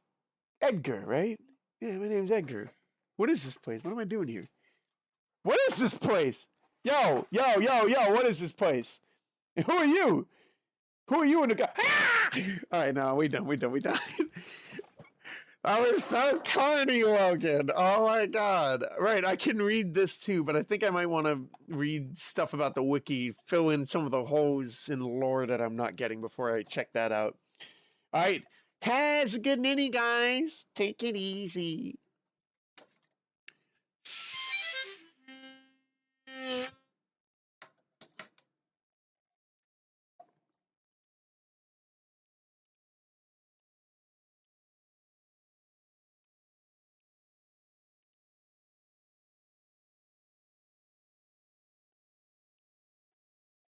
Edgar, right? Yeah, my name is Edgar. What is this place? What am I doing here? What is this place? Yo, what is this place? And who are you? Who are you in the guy? Ah! All right, no, we done. I was so corny, Logan. Oh my god. Right, I can read this too, but I think I might want to read stuff about the wiki, fill in some of the holes in lore that I'm not getting before I check that out. All right, has a good ninny, guys. Take it easy.